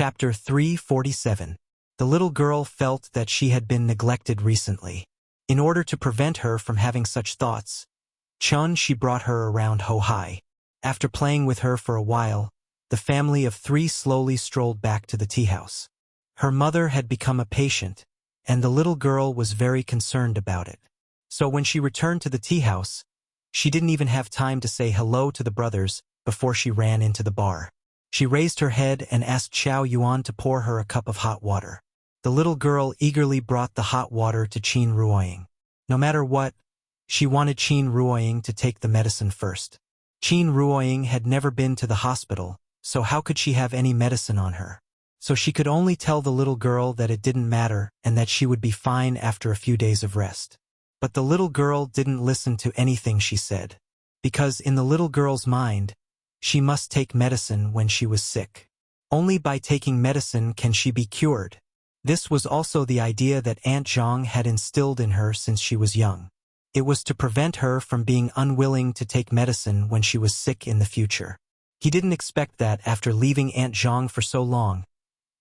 Chapter 347. The little girl felt that she had been neglected recently. In order to prevent her from having such thoughts, she brought her around Ho-Hai. After playing with her for a while, the family of three slowly strolled back to the tea house. Her mother had become a patient, and the little girl was very concerned about it. So when she returned to the tea house, she didn't even have time to say hello to the brothers before she ran into the bar. She raised her head and asked Xiao Yuan to pour her a cup of hot water. The little girl eagerly brought the hot water to Qin Ruoying. No matter what, she wanted Qin Ruoying to take the medicine first. Qin Ruoying had never been to the hospital, so how could she have any medicine on her? So she could only tell the little girl that it didn't matter and that she would be fine after a few days of rest. But the little girl didn't listen to anything she said, because in the little girl's mind, she must take medicine when she was sick. Only by taking medicine can she be cured. This was also the idea that Aunt Zhang had instilled in her since she was young. It was to prevent her from being unwilling to take medicine when she was sick in the future. He didn't expect that after leaving Aunt Zhang for so long,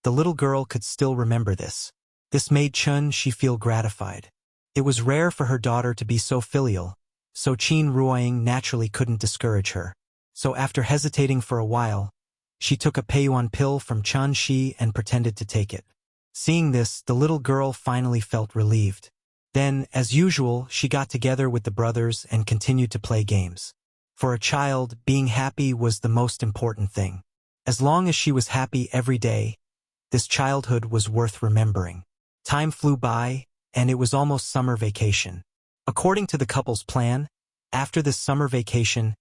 the little girl could still remember this. This made she feel gratified. It was rare for her daughter to be so filial, so Qin Ruoying naturally couldn't discourage her. So after hesitating for a while, she took a Peiyuan pill from Shi and pretended to take it. Seeing this, the little girl finally felt relieved. Then, as usual, she got together with the brothers and continued to play games. For a child, being happy was the most important thing. As long as she was happy every day, this childhood was worth remembering. Time flew by, and it was almost summer vacation. According to the couple's plan, after this summer vacation,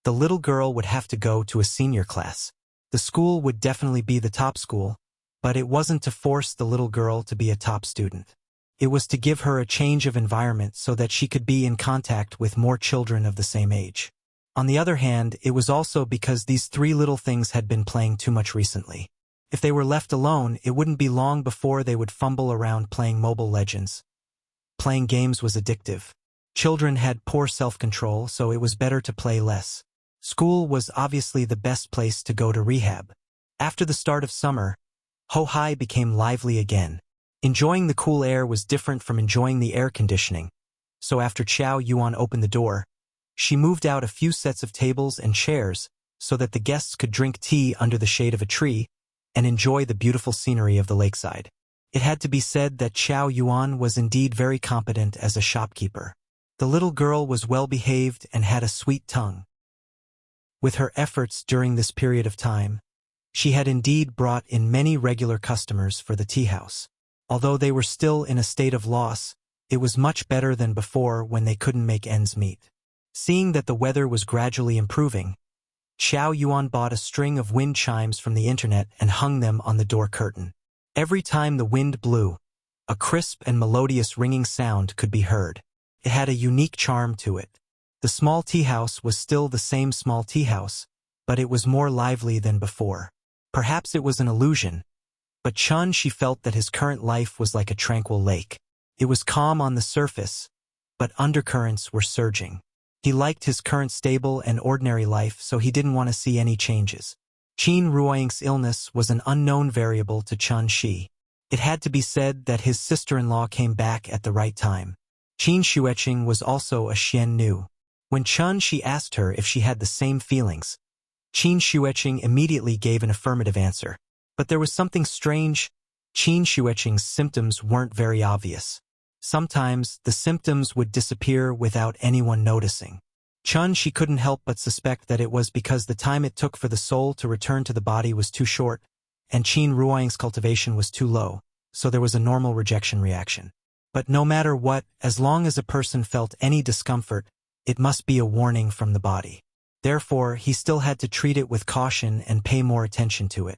the little girl would have to go to a senior class. The school would definitely be the top school, but it wasn't to force the little girl to be a top student. It was to give her a change of environment so that she could be in contact with more children of the same age. On the other hand, it was also because these three little things had been playing too much recently. If they were left alone, it wouldn't be long before they would fumble around playing Mobile Legends. Playing games was addictive. Children had poor self-control, so it was better to play less. School was obviously the best place to go to rehab. After the start of summer, Ho-Hai became lively again. Enjoying the cool air was different from enjoying the air conditioning. So after Xiao Yuan opened the door, she moved out a few sets of tables and chairs so that the guests could drink tea under the shade of a tree and enjoy the beautiful scenery of the lakeside. It had to be said that Xiao Yuan was indeed very competent as a shopkeeper. The little girl was well-behaved and had a sweet tongue. With her efforts during this period of time, she had indeed brought in many regular customers for the tea house. Although they were still in a state of loss, it was much better than before when they couldn't make ends meet. Seeing that the weather was gradually improving, Xiao Yuan bought a string of wind chimes from the internet and hung them on the door curtain. Every time the wind blew, a crisp and melodious ringing sound could be heard. It had a unique charm to it. The small tea house was still the same small tea house, but it was more lively than before. Perhaps it was an illusion, but she felt that his current life was like a tranquil lake. It was calm on the surface, but undercurrents were surging. He liked his current stable and ordinary life, so he didn't want to see any changes. Qin Ruoying's illness was an unknown variable to Shi. It had to be said that his sister-in-law came back at the right time. Qin Xueqing was also a Xian Nu. When Shi asked her if she had the same feelings, Qin Xueqing immediately gave an affirmative answer. But there was something strange. Qin Xueqing's symptoms weren't very obvious. Sometimes, the symptoms would disappear without anyone noticing. She couldn't help but suspect that it was because the time it took for the soul to return to the body was too short, and Qin Ruoying's cultivation was too low, so there was a normal rejection reaction. But no matter what, as long as a person felt any discomfort, it must be a warning from the body. Therefore, he still had to treat it with caution and pay more attention to it.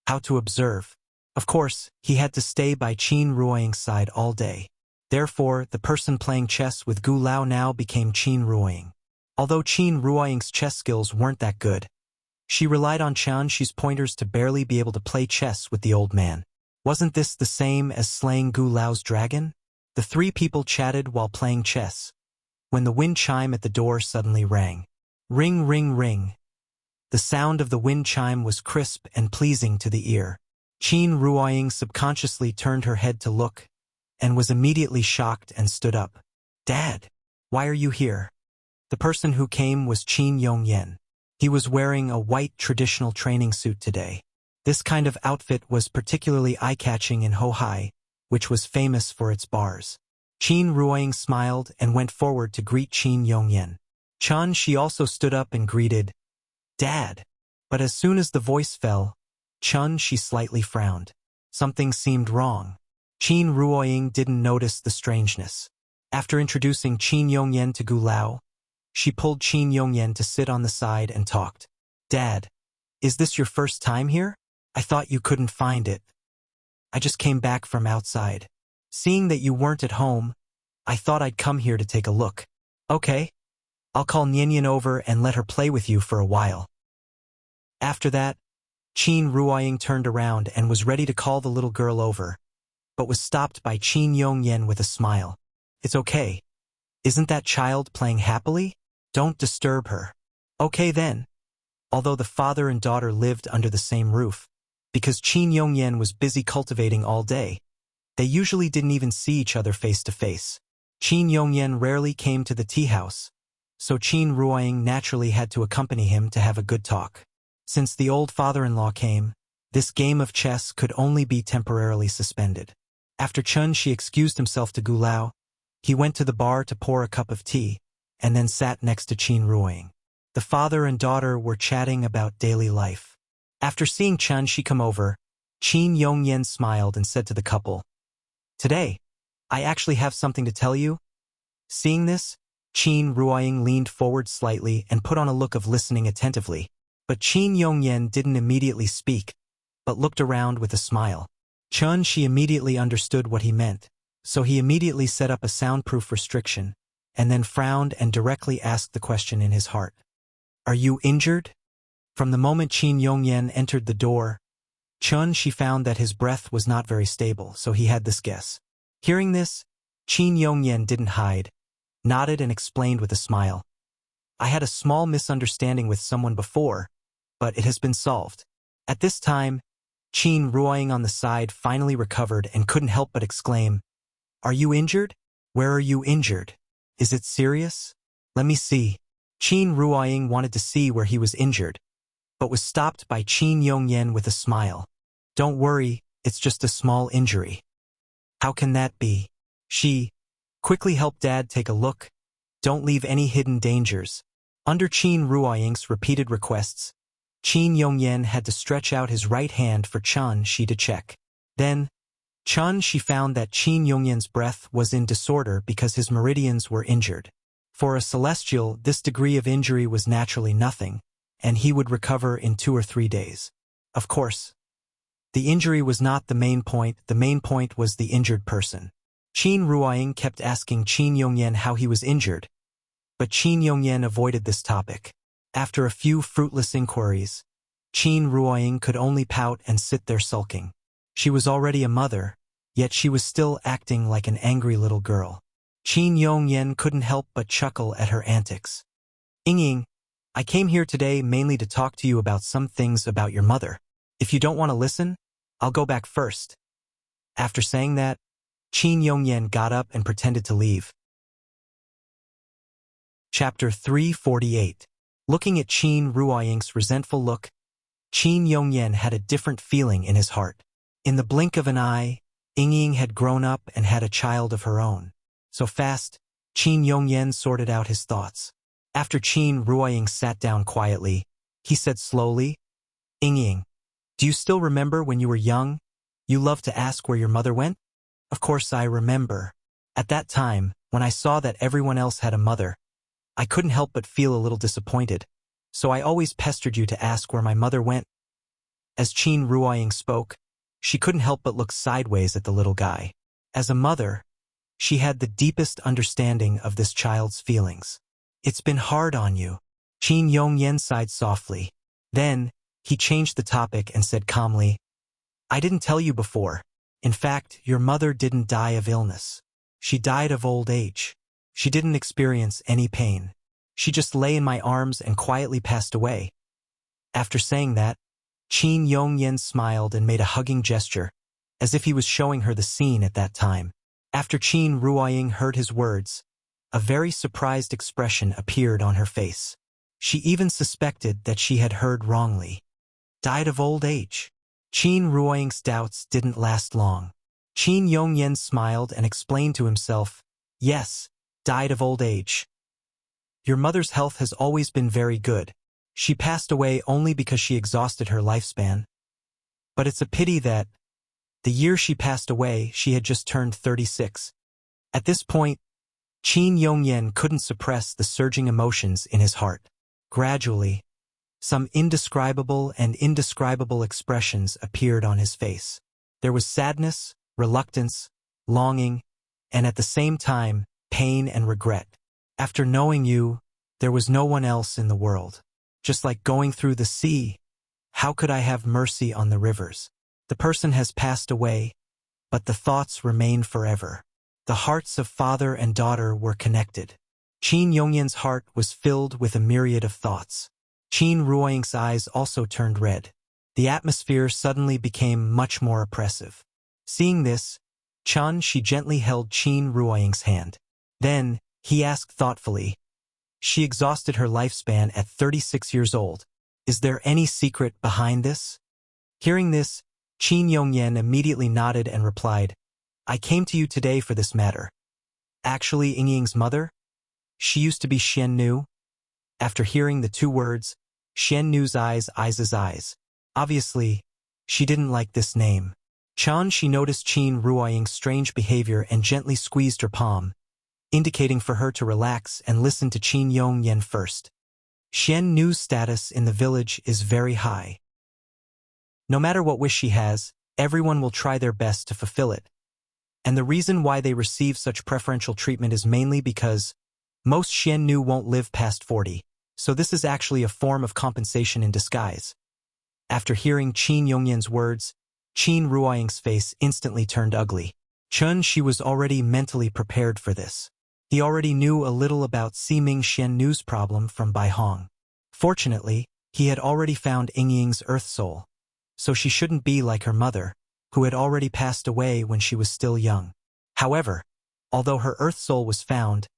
How to observe? Of course, he had to stay by Qin Ruoying's side all day. Therefore, the person playing chess with Gu Lao now became Qin Ruoying. Although Qin Ruoying's chess skills weren't that good, she relied on Shi's pointers to barely be able to play chess with the old man. Wasn't this the same as slaying Gu Lao's dragon? The three people chatted while playing chess, when the wind chime at the door suddenly rang. Ring, ring, ring. The sound of the wind chime was crisp and pleasing to the ear. Qin Ruoying subconsciously turned her head to look, and was immediately shocked and stood up. Dad, why are you here? The person who came was Qin Yongyan. He was wearing a white traditional training suit today. This kind of outfit was particularly eye-catching in Hohai, which was famous for its bars. Qin Ruoying smiled and went forward to greet Qin Yongyan. Chun she also stood up and greeted, Dad. But as soon as the voice fell, Chun she slightly frowned. Something seemed wrong. Qin Ruoying didn't notice the strangeness. After introducing Qin Yongyan to Gulao, she pulled Qin Yongyan to sit on the side and talked. Dad, is this your first time here? I thought you couldn't find it. I just came back from outside. Seeing that you weren't at home, I thought I'd come here to take a look. Okay. I'll call Nianyan over and let her play with you for a while. After that, Qin Ruoying turned around and was ready to call the little girl over, but was stopped by Qin Yongyan with a smile. It's okay. Isn't that child playing happily? Don't disturb her. Okay then. Although the father and daughter lived under the same roof, because Qin Yongyan was busy cultivating all day, they usually didn't even see each other face to face. Qin Yongyan rarely came to the tea house, so Qin Ruoying naturally had to accompany him to have a good talk. Since the old father-in-law came, this game of chess could only be temporarily suspended. After Chun she excused himself to Gulao, he went to the bar to pour a cup of tea, and then sat next to Qin Ruoying. The father and daughter were chatting about daily life. After seeing Chun she come over, Qin Yongyan smiled and said to the couple, Today, I actually have something to tell you. Seeing this, Qin Ruoying leaned forward slightly and put on a look of listening attentively, but Qin Yongyan didn't immediately speak, but looked around with a smile. Chun she immediately understood what he meant, so he immediately set up a soundproof restriction, and then frowned and directly asked the question in his heart. Are you injured? From the moment Qin Yongyan entered the door, Chun she found that his breath was not very stable, so he had this guess. Hearing this, Qin Yongyan didn't hide, nodded and explained with a smile. I had a small misunderstanding with someone before, but it has been solved. At this time, Qin Ruoying on the side finally recovered and couldn't help but exclaim, Are you injured? Where are you injured? Is it serious? Let me see. Qin Ruoying wanted to see where he was injured, but was stopped by Qin Yongyan with a smile. Don't worry, it's just a small injury. How can that be? She quickly helped Dad take a look. Don't leave any hidden dangers. Under Qin Ruoying's repeated requests, Qin Yongyan had to stretch out his right hand for Chun Shi to check. Then, Chun Shi found that Qin Yongyan's breath was in disorder because his meridians were injured. For a celestial, this degree of injury was naturally nothing, and he would recover in 2 or 3 days. Of course, the injury was not the main point was the injured person. Qin Ruoying kept asking Qin Yongyan how he was injured, but Qin Yongyan avoided this topic. After a few fruitless inquiries, Qin Ruoying could only pout and sit there sulking. She was already a mother, yet she was still acting like an angry little girl. Qin Yongyan couldn't help but chuckle at her antics. Ying, I came here today mainly to talk to you about some things about your mother. If you don't want to listen, I'll go back first. After saying that, Qin Yongyan got up and pretended to leave. Chapter 348. Looking at Qin Ruoying's resentful look, Qin Yongyan had a different feeling in his heart. In the blink of an eye, Ying had grown up and had a child of her own. So fast, Qin Yongyan sorted out his thoughts. After Qin Ruoying sat down quietly, he said slowly, Ying, do you still remember when you were young, you loved to ask where your mother went? Of course I remember. At that time, when I saw that everyone else had a mother, I couldn't help but feel a little disappointed, so I always pestered you to ask where my mother went. As Qin Ruoying spoke, she couldn't help but look sideways at the little guy. As a mother, she had the deepest understanding of this child's feelings. It's been hard on you. Qin Yongyan sighed softly. Then, he changed the topic and said calmly, I didn't tell you before. In fact, your mother didn't die of illness. She died of old age. She didn't experience any pain. She just lay in my arms and quietly passed away. After saying that, Qin Yongyan smiled and made a hugging gesture, as if he was showing her the scene at that time. After Qin Ruoying heard his words, a very surprised expression appeared on her face. She even suspected that she had heard wrongly. Died of old age. Qin Ruoying's doubts didn't last long. Qin Yongyan smiled and explained to himself, yes, died of old age. Your mother's health has always been very good. She passed away only because she exhausted her lifespan. But it's a pity that, the year she passed away, she had just turned 36. At this point, Qin Yongyan couldn't suppress the surging emotions in his heart. Gradually, some indescribable expressions appeared on his face. There was sadness, reluctance, longing, and at the same time, pain and regret. After knowing you, there was no one else in the world. Just like going through the sea, how could I have mercy on the rivers? The person has passed away, but the thoughts remain forever. The hearts of father and daughter were connected. Qin Yongyan's heart was filled with a myriad of thoughts. Qin Ruoying's eyes also turned red. The atmosphere suddenly became much more oppressive. Seeing this, she gently held Qin Ruoying's hand. Then, he asked thoughtfully, she exhausted her lifespan at 36 years old. Is there any secret behind this? Hearing this, Qin Yongyan immediately nodded and replied, I came to you today for this matter. Actually, Yingying's mother? She used to be Xian Nu. After hearing the two words, Xian Nu's eyes. Obviously, she didn't like this name. She noticed Qin Ruoying's strange behavior and gently squeezed her palm, indicating for her to relax and listen to Qin Yongyan first. Xian Nu's status in the village is very high. No matter what wish she has, everyone will try their best to fulfill it. And the reason why they receive such preferential treatment is mainly because most Xian Nu won't live past 40, so this is actually a form of compensation in disguise. After hearing Qin Yongyan's words, Qin Ruoying's face instantly turned ugly. She was already mentally prepared for this. He already knew a little about Siming Xian Nu's problem from Bai Hong. Fortunately, he had already found Yingying's earth soul, so she shouldn't be like her mother, who had already passed away when she was still young. However, although her earth soul was found,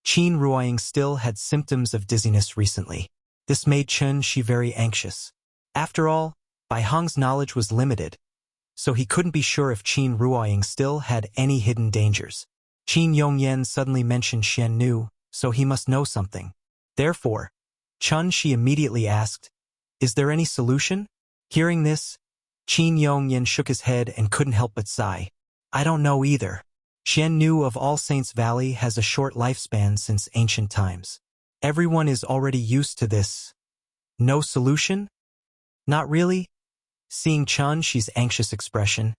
Qin Ruoying still had symptoms of dizziness recently. This made Shi very anxious. After all, Bai Hong's knowledge was limited, so he couldn't be sure if Qin Ruoying still had any hidden dangers. Qin Yongyan suddenly mentioned Xian Nu, so he must know something. Therefore, Shi immediately asked, is there any solution? Hearing this, Qin Yongyan shook his head and couldn't help but sigh. I don't know either. Xian Nu of All Saints Valley has a short lifespan since ancient times. Everyone is already used to this. No solution? Not really? Seeing Shi's anxious expression,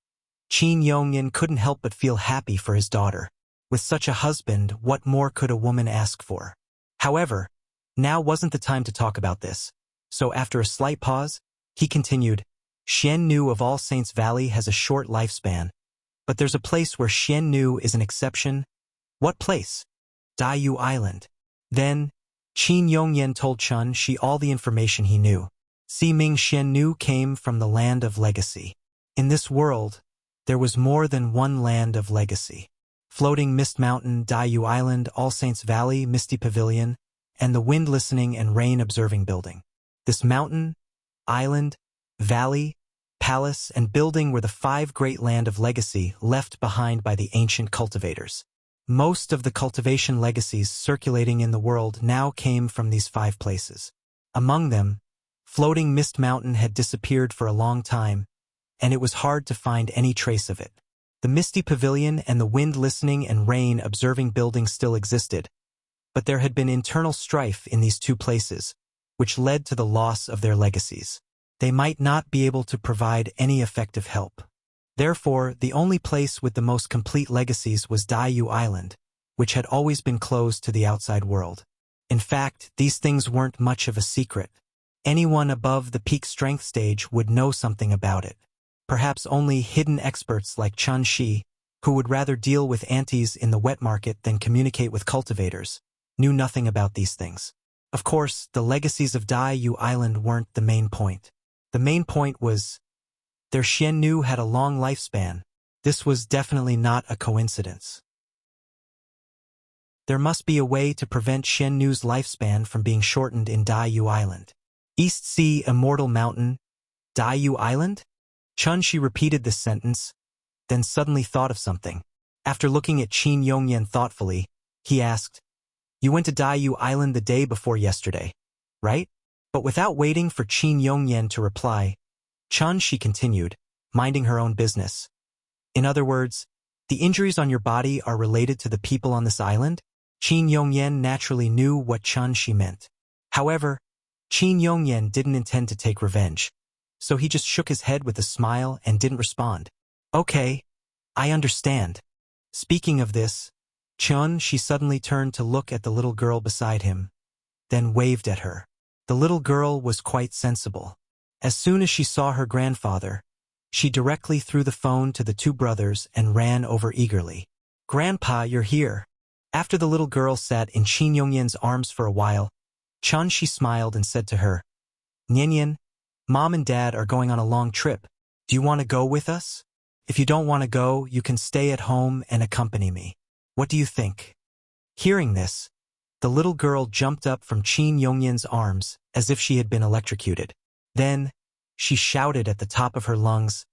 Qin Yongyan couldn't help but feel happy for his daughter. With such a husband, what more could a woman ask for? However, now wasn't the time to talk about this. So after a slight pause, he continued, Xian Nu of All Saints Valley has a short lifespan, but there's a place where Xian Nu is an exception. What place? Daiyu Island. Then, Qin Yongyan told Shi all the information he knew. Siming Xian Nu came from the land of legacy. In this world, there was more than one land of legacy. Floating Mist Mountain, Daiyu Island, All Saints Valley, Misty Pavilion, and the Wind Listening and Rain Observing Building. This mountain, island, valley, palace, and building were the 5 great land of legacy left behind by the ancient cultivators. Most of the cultivation legacies circulating in the world now came from these 5 places. Among them, Floating Mist Mountain had disappeared for a long time, and it was hard to find any trace of it. The Misty Pavilion and the Wind Listening and Rain Observing Building still existed, but there had been internal strife in these 2 places, which led to the loss of their legacies. They might not be able to provide any effective help. Therefore, the only place with the most complete legacies was Daiyu Island, which had always been closed to the outside world. In fact, these things weren't much of a secret. Anyone above the peak strength stage would know something about it. Perhaps only hidden experts like Shi, who would rather deal with aunties in the wet market than communicate with cultivators, knew nothing about these things. Of course, the legacies of Daiyu Island weren't the main point. The main point was, their Xiannu had a long lifespan. This was definitely not a coincidence. There must be a way to prevent Xiannu's lifespan from being shortened in Daiyu Island. East Sea Immortal Mountain, Daiyu Island? Chun-Shi repeated this sentence, then suddenly thought of something. After looking at Qin Yongyan thoughtfully, he asked, "You went to Daiyu Island the day before yesterday, right?" But without waiting for Qin Yongyan to reply, Chun-Shi continued, minding her own business. "In other words, the injuries on your body are related to the people on this island?" Qin Yongyan naturally knew what Chun-Shi meant. However, Qin Yongyan didn't intend to take revenge, so he just shook his head with a smile and didn't respond. "Okay, I understand." Speaking of this, Chun-Shi suddenly turned to look at the little girl beside him, then waved at her. The little girl was quite sensible. As soon as she saw her grandfather, she directly threw the phone to the two brothers and ran over eagerly. "Grandpa, you're here." After the little girl sat in Qin Yongyan's arms for a while, Chun-Shi smiled and said to her, "Nianyan, Mom and Dad are going on a long trip. Do you want to go with us? If you don't want to go, you can stay at home and accompany me. What do you think?" Hearing this, the little girl jumped up from Qin Yongyan's arms as if she had been electrocuted. Then, she shouted at the top of her lungs,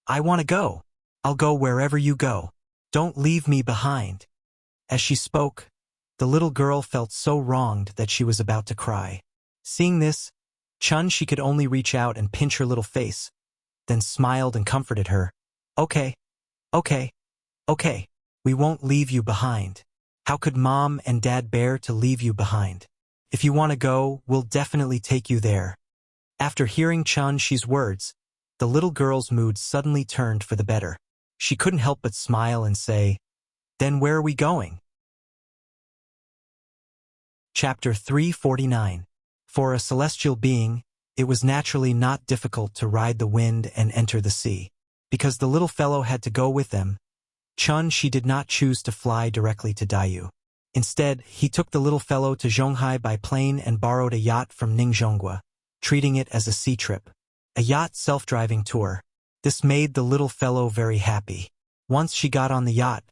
"I want to go. I'll go wherever you go. Don't leave me behind." As she spoke, the little girl felt so wronged that she was about to cry. Seeing this, Chun-Shi could only reach out and pinch her little face, then smiled and comforted her. Okay, we won't leave you behind. How could Mom and Dad bear to leave you behind? If you want to go, we'll definitely take you there." After hearing Chun-Shi's words, the little girl's mood suddenly turned for the better. She couldn't help but smile and say, "Then where are we going?" Chapter 349. For a celestial being, it was naturally not difficult to ride the wind and enter the sea. Because the little fellow had to go with them, Chun-Shi did not choose to fly directly to Daiyu. Instead, he took the little fellow to Zhonghai by plane and borrowed a yacht from Ningzhonggua, treating it as a sea trip. A yacht self-driving tour. This made the little fellow very happy. Once she got on the yacht,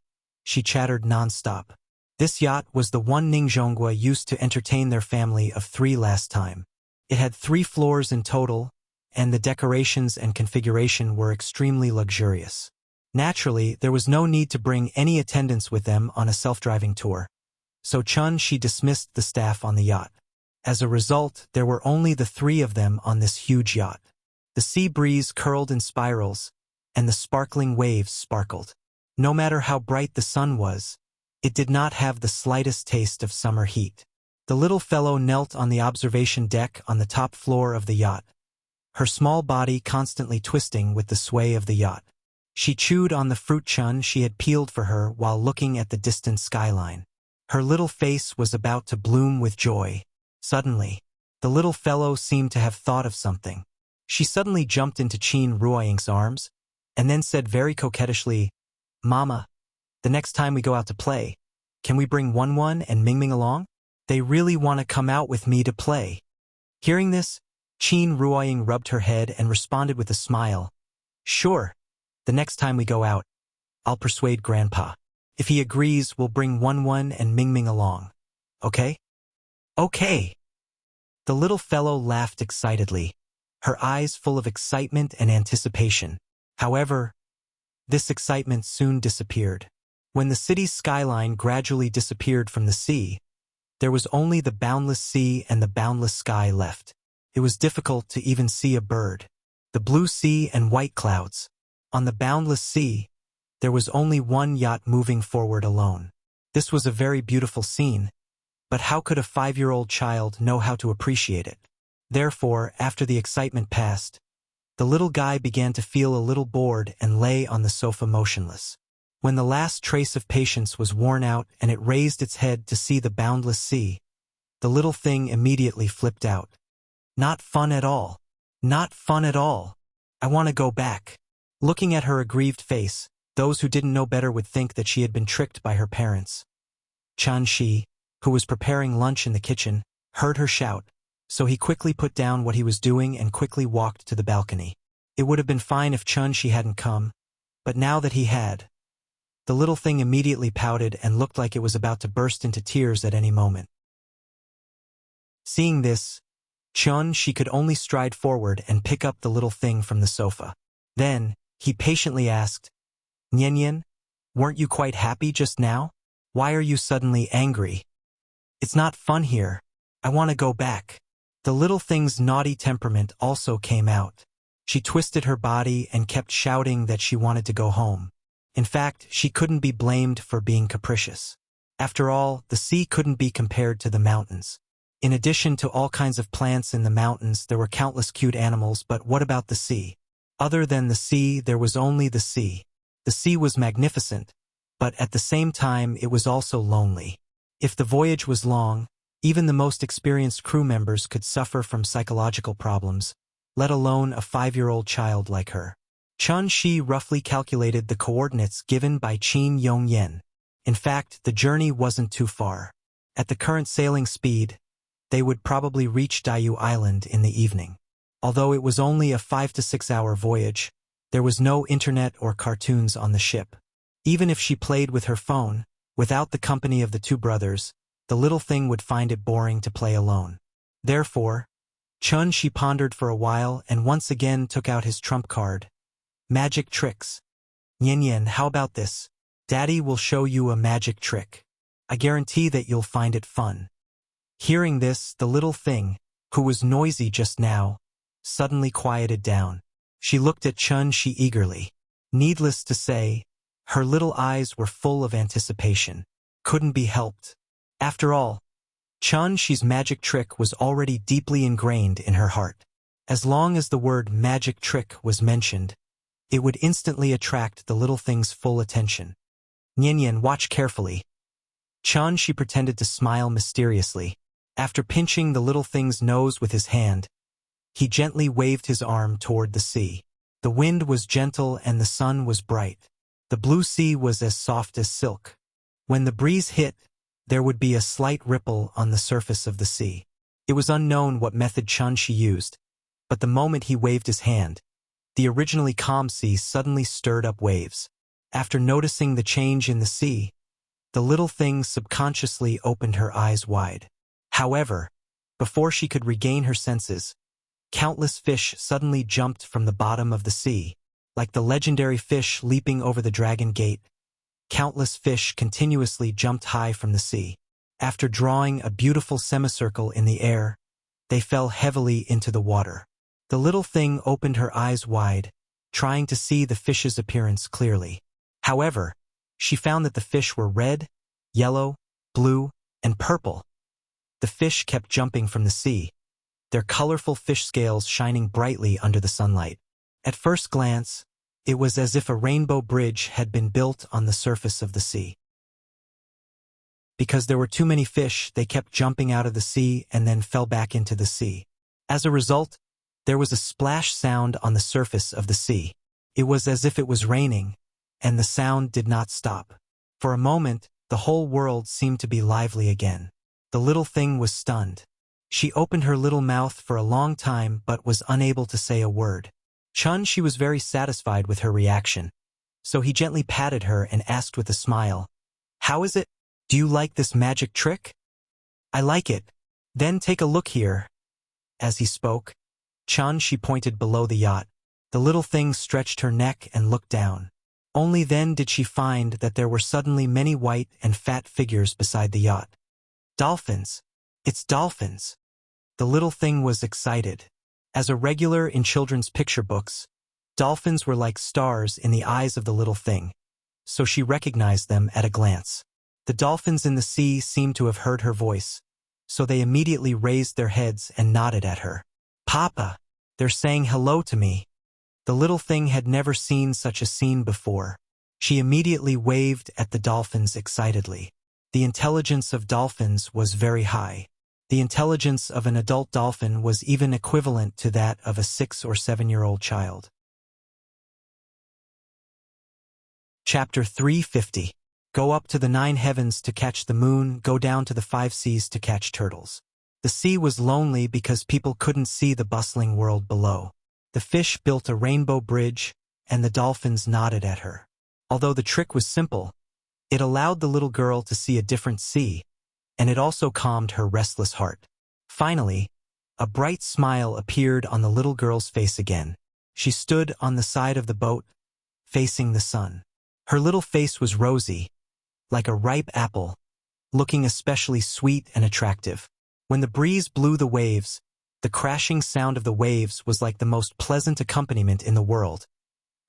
she chattered non-stop. This yacht was the one Ningzhonggua used to entertain their family of 3 last time. It had 3 floors in total, and the decorations and configuration were extremely luxurious. Naturally, there was no need to bring any attendants with them on a self-driving tour, so Chun-Shi dismissed the staff on the yacht. As a result, there were only the 3 of them on this huge yacht. The sea breeze curled in spirals, and the sparkling waves sparkled. No matter how bright the sun was, it did not have the slightest taste of summer heat. The little fellow knelt on the observation deck on the top floor of the yacht, her small body constantly twisting with the sway of the yacht. She chewed on the fruit Chun-Shi had peeled for her while looking at the distant skyline. Her little face was about to bloom with joy. Suddenly, the little fellow seemed to have thought of something. She suddenly jumped into Qin Ruoying's arms, and then said very coquettishly, "Mama, the next time we go out to play, can we bring Wen and Mingming along? They really want to come out with me to play." Hearing this, Qin Ruoying rubbed her head and responded with a smile, "Sure, the next time we go out, I'll persuade Grandpa. If he agrees, we'll bring Wen and Mingming along. Okay?" "Okay." The little fellow laughed excitedly, her eyes full of excitement and anticipation. However, this excitement soon disappeared. When the city's skyline gradually disappeared from the sea, there was only the boundless sea and the boundless sky left. It was difficult to even see a bird. The blue sea and white clouds. On the boundless sea, there was only one yacht moving forward alone. This was a very beautiful scene, but how could a 5-year-old child know how to appreciate it? Therefore, after the excitement passed, the little guy began to feel a little bored and lay on the sofa motionless. When the last trace of patience was worn out and it raised its head to see the boundless sea, the little thing immediately flipped out. "Not fun at all. Not fun at all. I want to go back." Looking at her aggrieved face, those who didn't know better would think that she had been tricked by her parents. Chun-Shi, who was preparing lunch in the kitchen, heard her shout, So he quickly put down what he was doing and quickly walked to the balcony. It would have been fine if Chun-Shi hadn't come, but now that he had, the little thing immediately pouted and looked like it was about to burst into tears at any moment. Seeing this, Chun-Shi could only stride forward and pick up the little thing from the sofa. Then, he patiently asked, "Nian, weren't you quite happy just now? Why are you suddenly angry? It's not fun here. I want to go back." The little thing's naughty temperament also came out. She twisted her body and kept shouting that she wanted to go home. In fact, she couldn't be blamed for being capricious. After all, the sea couldn't be compared to the mountains. In addition to all kinds of plants in the mountains, there were countless cute animals, but what about the sea? Other than the sea, there was only the sea. The sea was magnificent, but at the same time it was also lonely. If the voyage was long, even the most experienced crew members could suffer from psychological problems, let alone a 5-year-old child like her. Chun-Shi roughly calculated the coordinates given by Qin Yongyan. In fact, the journey wasn't too far. At the current sailing speed, they would probably reach Diyu Island in the evening. Although it was only a 5 to 6 hour voyage, there was no internet or cartoons on the ship. Even if she played with her phone, without the company of the two brothers, the little thing would find it boring to play alone. Therefore, Chun-Shi pondered for a while and once again took out his trump card. Magic tricks. Nian, how about this? Daddy will show you a magic trick. I guarantee that you'll find it fun. Hearing this, the little thing, who was noisy just now, suddenly quieted down. She looked at Chun-Shi eagerly. Needless to say, her little eyes were full of anticipation. Couldn't be helped. After all, Chun-Shi's magic trick was already deeply ingrained in her heart. As long as the word magic trick was mentioned, it would instantly attract the little thing's full attention. Nian, watch carefully. Chun-Shi pretended to smile mysteriously. After pinching the little thing's nose with his hand, he gently waved his arm toward the sea. The wind was gentle and the sun was bright. The blue sea was as soft as silk. When the breeze hit, there would be a slight ripple on the surface of the sea. It was unknown what method Chun-Shi used, but the moment he waved his hand, the originally calm sea suddenly stirred up waves. After noticing the change in the sea, the little thing subconsciously opened her eyes wide. However, before she could regain her senses, countless fish suddenly jumped from the bottom of the sea. Like the legendary fish leaping over the Dragon Gate, countless fish continuously jumped high from the sea. After drawing a beautiful semicircle in the air, they fell heavily into the water. The little thing opened her eyes wide, trying to see the fish's appearance clearly. However, she found that the fish were red, yellow, blue, and purple. The fish kept jumping from the sea, their colorful fish scales shining brightly under the sunlight. At first glance, it was as if a rainbow bridge had been built on the surface of the sea. Because there were too many fish, they kept jumping out of the sea and then fell back into the sea. As a result, there was a splash sound on the surface of the sea. It was as if it was raining, and the sound did not stop. For a moment, the whole world seemed to be lively again. The little thing was stunned. She opened her little mouth for a long time but was unable to say a word. Chun-Shi was very satisfied with her reaction, so he gently patted her and asked with a smile, "How is it? Do you like this magic trick?" "I like it. Then take a look here." As he spoke, Chun-Shi pointed below the yacht. The little thing stretched her neck and looked down. Only then did she find that there were suddenly many white and fat figures beside the yacht. Dolphins! It's dolphins! The little thing was excited. As a regular in children's picture books, dolphins were like stars in the eyes of the little thing, so she recognized them at a glance. The dolphins in the sea seemed to have heard her voice, so they immediately raised their heads and nodded at her. "Papa, they're saying hello to me." The little thing had never seen such a scene before. She immediately waved at the dolphins excitedly. The intelligence of dolphins was very high. The intelligence of an adult dolphin was even equivalent to that of a 6 or 7-year-old child. Chapter 350. Go up to the 9 heavens to catch the moon, go down to the 5 seas to catch turtles. The sea was lonely because people couldn't see the bustling world below. The fish built a rainbow bridge, and the dolphins nodded at her. Although the trick was simple, it allowed the little girl to see a different sea, and it also calmed her restless heart. Finally, a bright smile appeared on the little girl's face again. She stood on the side of the boat, facing the sun. Her little face was rosy, like a ripe apple, looking especially sweet and attractive. When the breeze blew the waves, the crashing sound of the waves was like the most pleasant accompaniment in the world,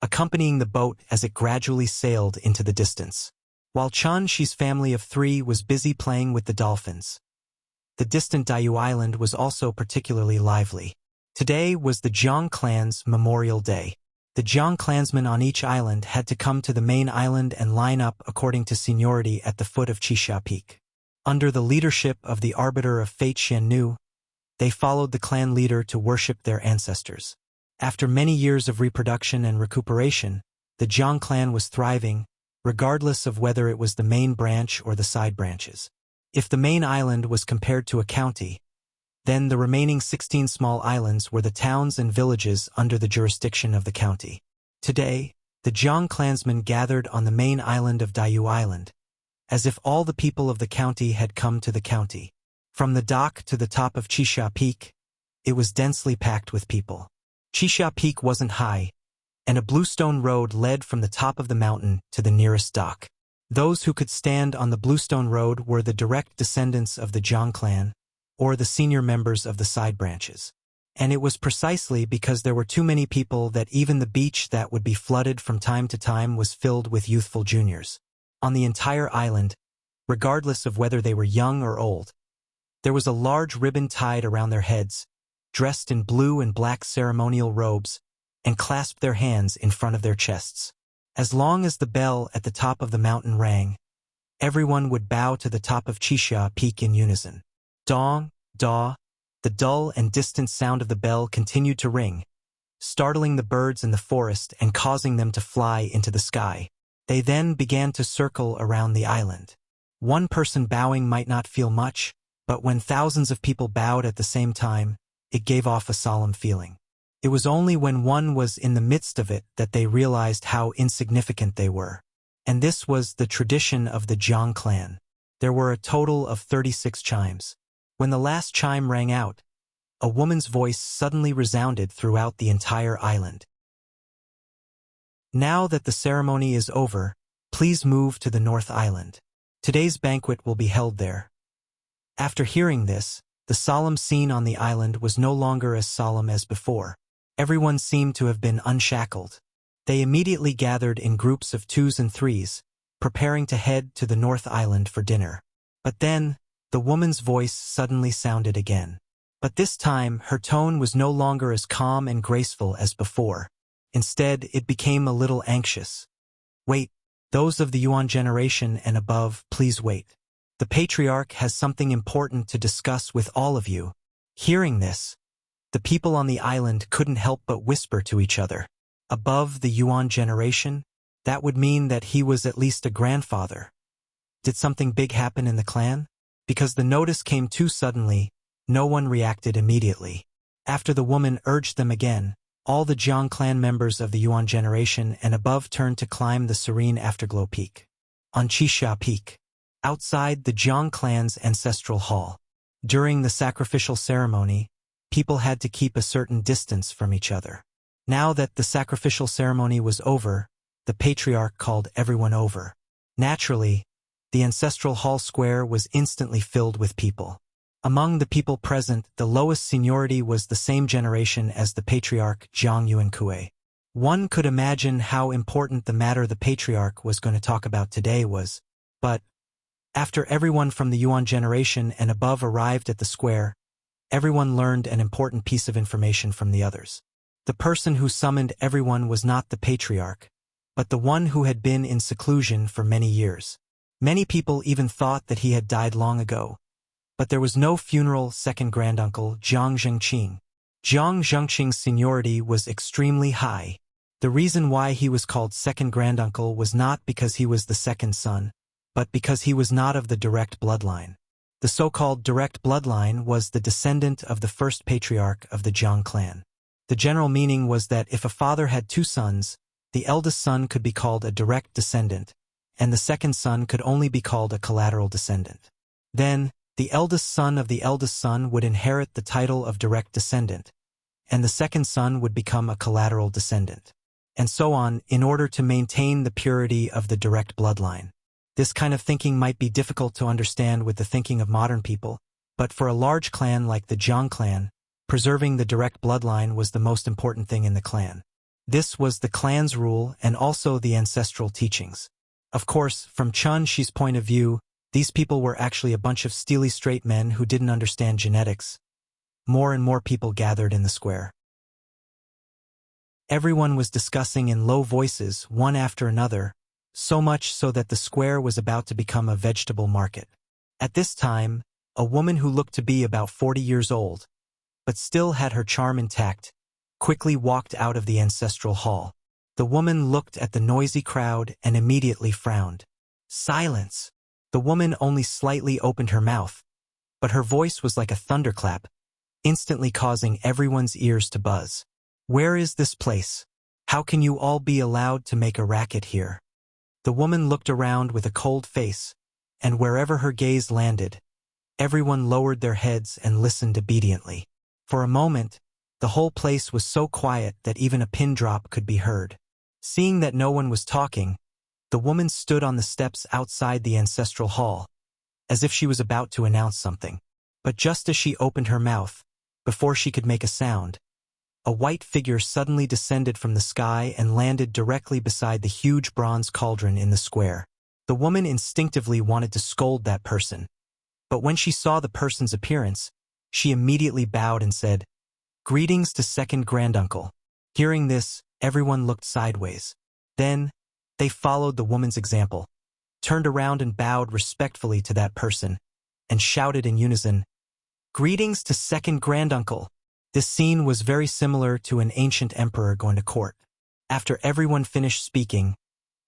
accompanying the boat as it gradually sailed into the distance. While Chun-Shi's family of 3 was busy playing with the dolphins, the distant Diyu Island was also particularly lively. Today was the Jiang clan's Memorial Day. The Jiang clansmen on each island had to come to the main island and line up according to seniority at the foot of Qixia Peak. Under the leadership of the Arbiter of Fate Xiannu, they followed the clan leader to worship their ancestors. After many years of reproduction and recuperation, the Jiang clan was thriving, regardless of whether it was the main branch or the side branches. If the main island was compared to a county, then the remaining 16 small islands were the towns and villages under the jurisdiction of the county. Today, the Jiang clansmen gathered on the main island of Diyu Island, as if all the people of the county had come to the county. From the dock to the top of Qixia Peak, it was densely packed with people. Qixia Peak wasn't high, and a bluestone road led from the top of the mountain to the nearest dock. Those who could stand on the bluestone road were the direct descendants of the Jiang clan, or the senior members of the side branches. And it was precisely because there were too many people that even the beach that would be flooded from time to time was filled with youthful juniors. On the entire island, regardless of whether they were young or old, there was a large ribbon tied around their heads, dressed in blue and black ceremonial robes, and clasped their hands in front of their chests. As long as the bell at the top of the mountain rang, everyone would bow to the top of Qixia Peak in unison. Dong, daw, the dull and distant sound of the bell continued to ring, startling the birds in the forest and causing them to fly into the sky. They then began to circle around the island. One person bowing might not feel much, but when thousands of people bowed at the same time, it gave off a solemn feeling. It was only when one was in the midst of it that they realized how insignificant they were. And this was the tradition of the Jiang clan. There were a total of 36 chimes. When the last chime rang out, a woman's voice suddenly resounded throughout the entire island. Now that the ceremony is over, please move to the North Island. Today's banquet will be held there. After hearing this, the solemn scene on the island was no longer as solemn as before. Everyone seemed to have been unshackled. They immediately gathered in groups of 2s and 3s, preparing to head to the North Island for dinner. But then, the woman's voice suddenly sounded again. But this time, her tone was no longer as calm and graceful as before. Instead, it became a little anxious. Wait, those of the Yuan generation and above, please wait. The patriarch has something important to discuss with all of you. Hearing this, the people on the island couldn't help but whisper to each other. Above the Yuan generation? That would mean that he was at least a grandfather. Did something big happen in the clan? Because the notice came too suddenly, no one reacted immediately. After the woman urged them again, all the Jiang clan members of the Yuan generation and above turned to climb the serene afterglow peak. On Qixia Peak, outside the Jiang clan's ancestral hall. During the sacrificial ceremony, people had to keep a certain distance from each other. Now that the sacrificial ceremony was over, the patriarch called everyone over. Naturally, the ancestral hall square was instantly filled with people. Among the people present, the lowest seniority was the same generation as the patriarch Zhang Yuankue. One could imagine how important the matter the patriarch was going to talk about today was, but after everyone from the Yuan generation and above arrived at the square, everyone learned an important piece of information from the others. The person who summoned everyone was not the patriarch, but the one who had been in seclusion for many years. Many people even thought that he had died long ago. But there was no funeral second granduncle Jiang Zhengqing. Jiang Zhengqing's seniority was extremely high. The reason why he was called second granduncle was not because he was the second son, but because he was not of the direct bloodline. The so-called direct bloodline was the descendant of the first patriarch of the Jiang clan. The general meaning was that if a father had two sons, the eldest son could be called a direct descendant, and the second son could only be called a collateral descendant. Then, the eldest son of the eldest son would inherit the title of direct descendant, and the second son would become a collateral descendant, and so on, in order to maintain the purity of the direct bloodline. This kind of thinking might be difficult to understand with the thinking of modern people, but for a large clan like the Jiang clan, preserving the direct bloodline was the most important thing in the clan. This was the clan's rule and also the ancestral teachings. Of course, from Chun Shi's point of view, these people were actually a bunch of steely straight men who didn't understand genetics. More and more people gathered in the square. Everyone was discussing in low voices, one after another, so much so that the square was about to become a vegetable market. At this time, a woman who looked to be about 40 years old, but still had her charm intact, quickly walked out of the ancestral hall. The woman looked at the noisy crowd and immediately frowned. Silence! The woman only slightly opened her mouth, but her voice was like a thunderclap, instantly causing everyone's ears to buzz. Where is this place? How can you all be allowed to make a racket here? The woman looked around with a cold face, and wherever her gaze landed, everyone lowered their heads and listened obediently. For a moment, the whole place was so quiet that even a pin drop could be heard. Seeing that no one was talking, the woman stood on the steps outside the ancestral hall, as if she was about to announce something. But just as she opened her mouth, before she could make a sound, a white figure suddenly descended from the sky and landed directly beside the huge bronze cauldron in the square. The woman instinctively wanted to scold that person, but when she saw the person's appearance, she immediately bowed and said, "Greetings to second granduncle." Hearing this, everyone looked sideways. Then, they followed the woman's example, turned around and bowed respectfully to that person, and shouted in unison, "Greetings to second granduncle." This scene was very similar to an ancient emperor going to court. After everyone finished speaking,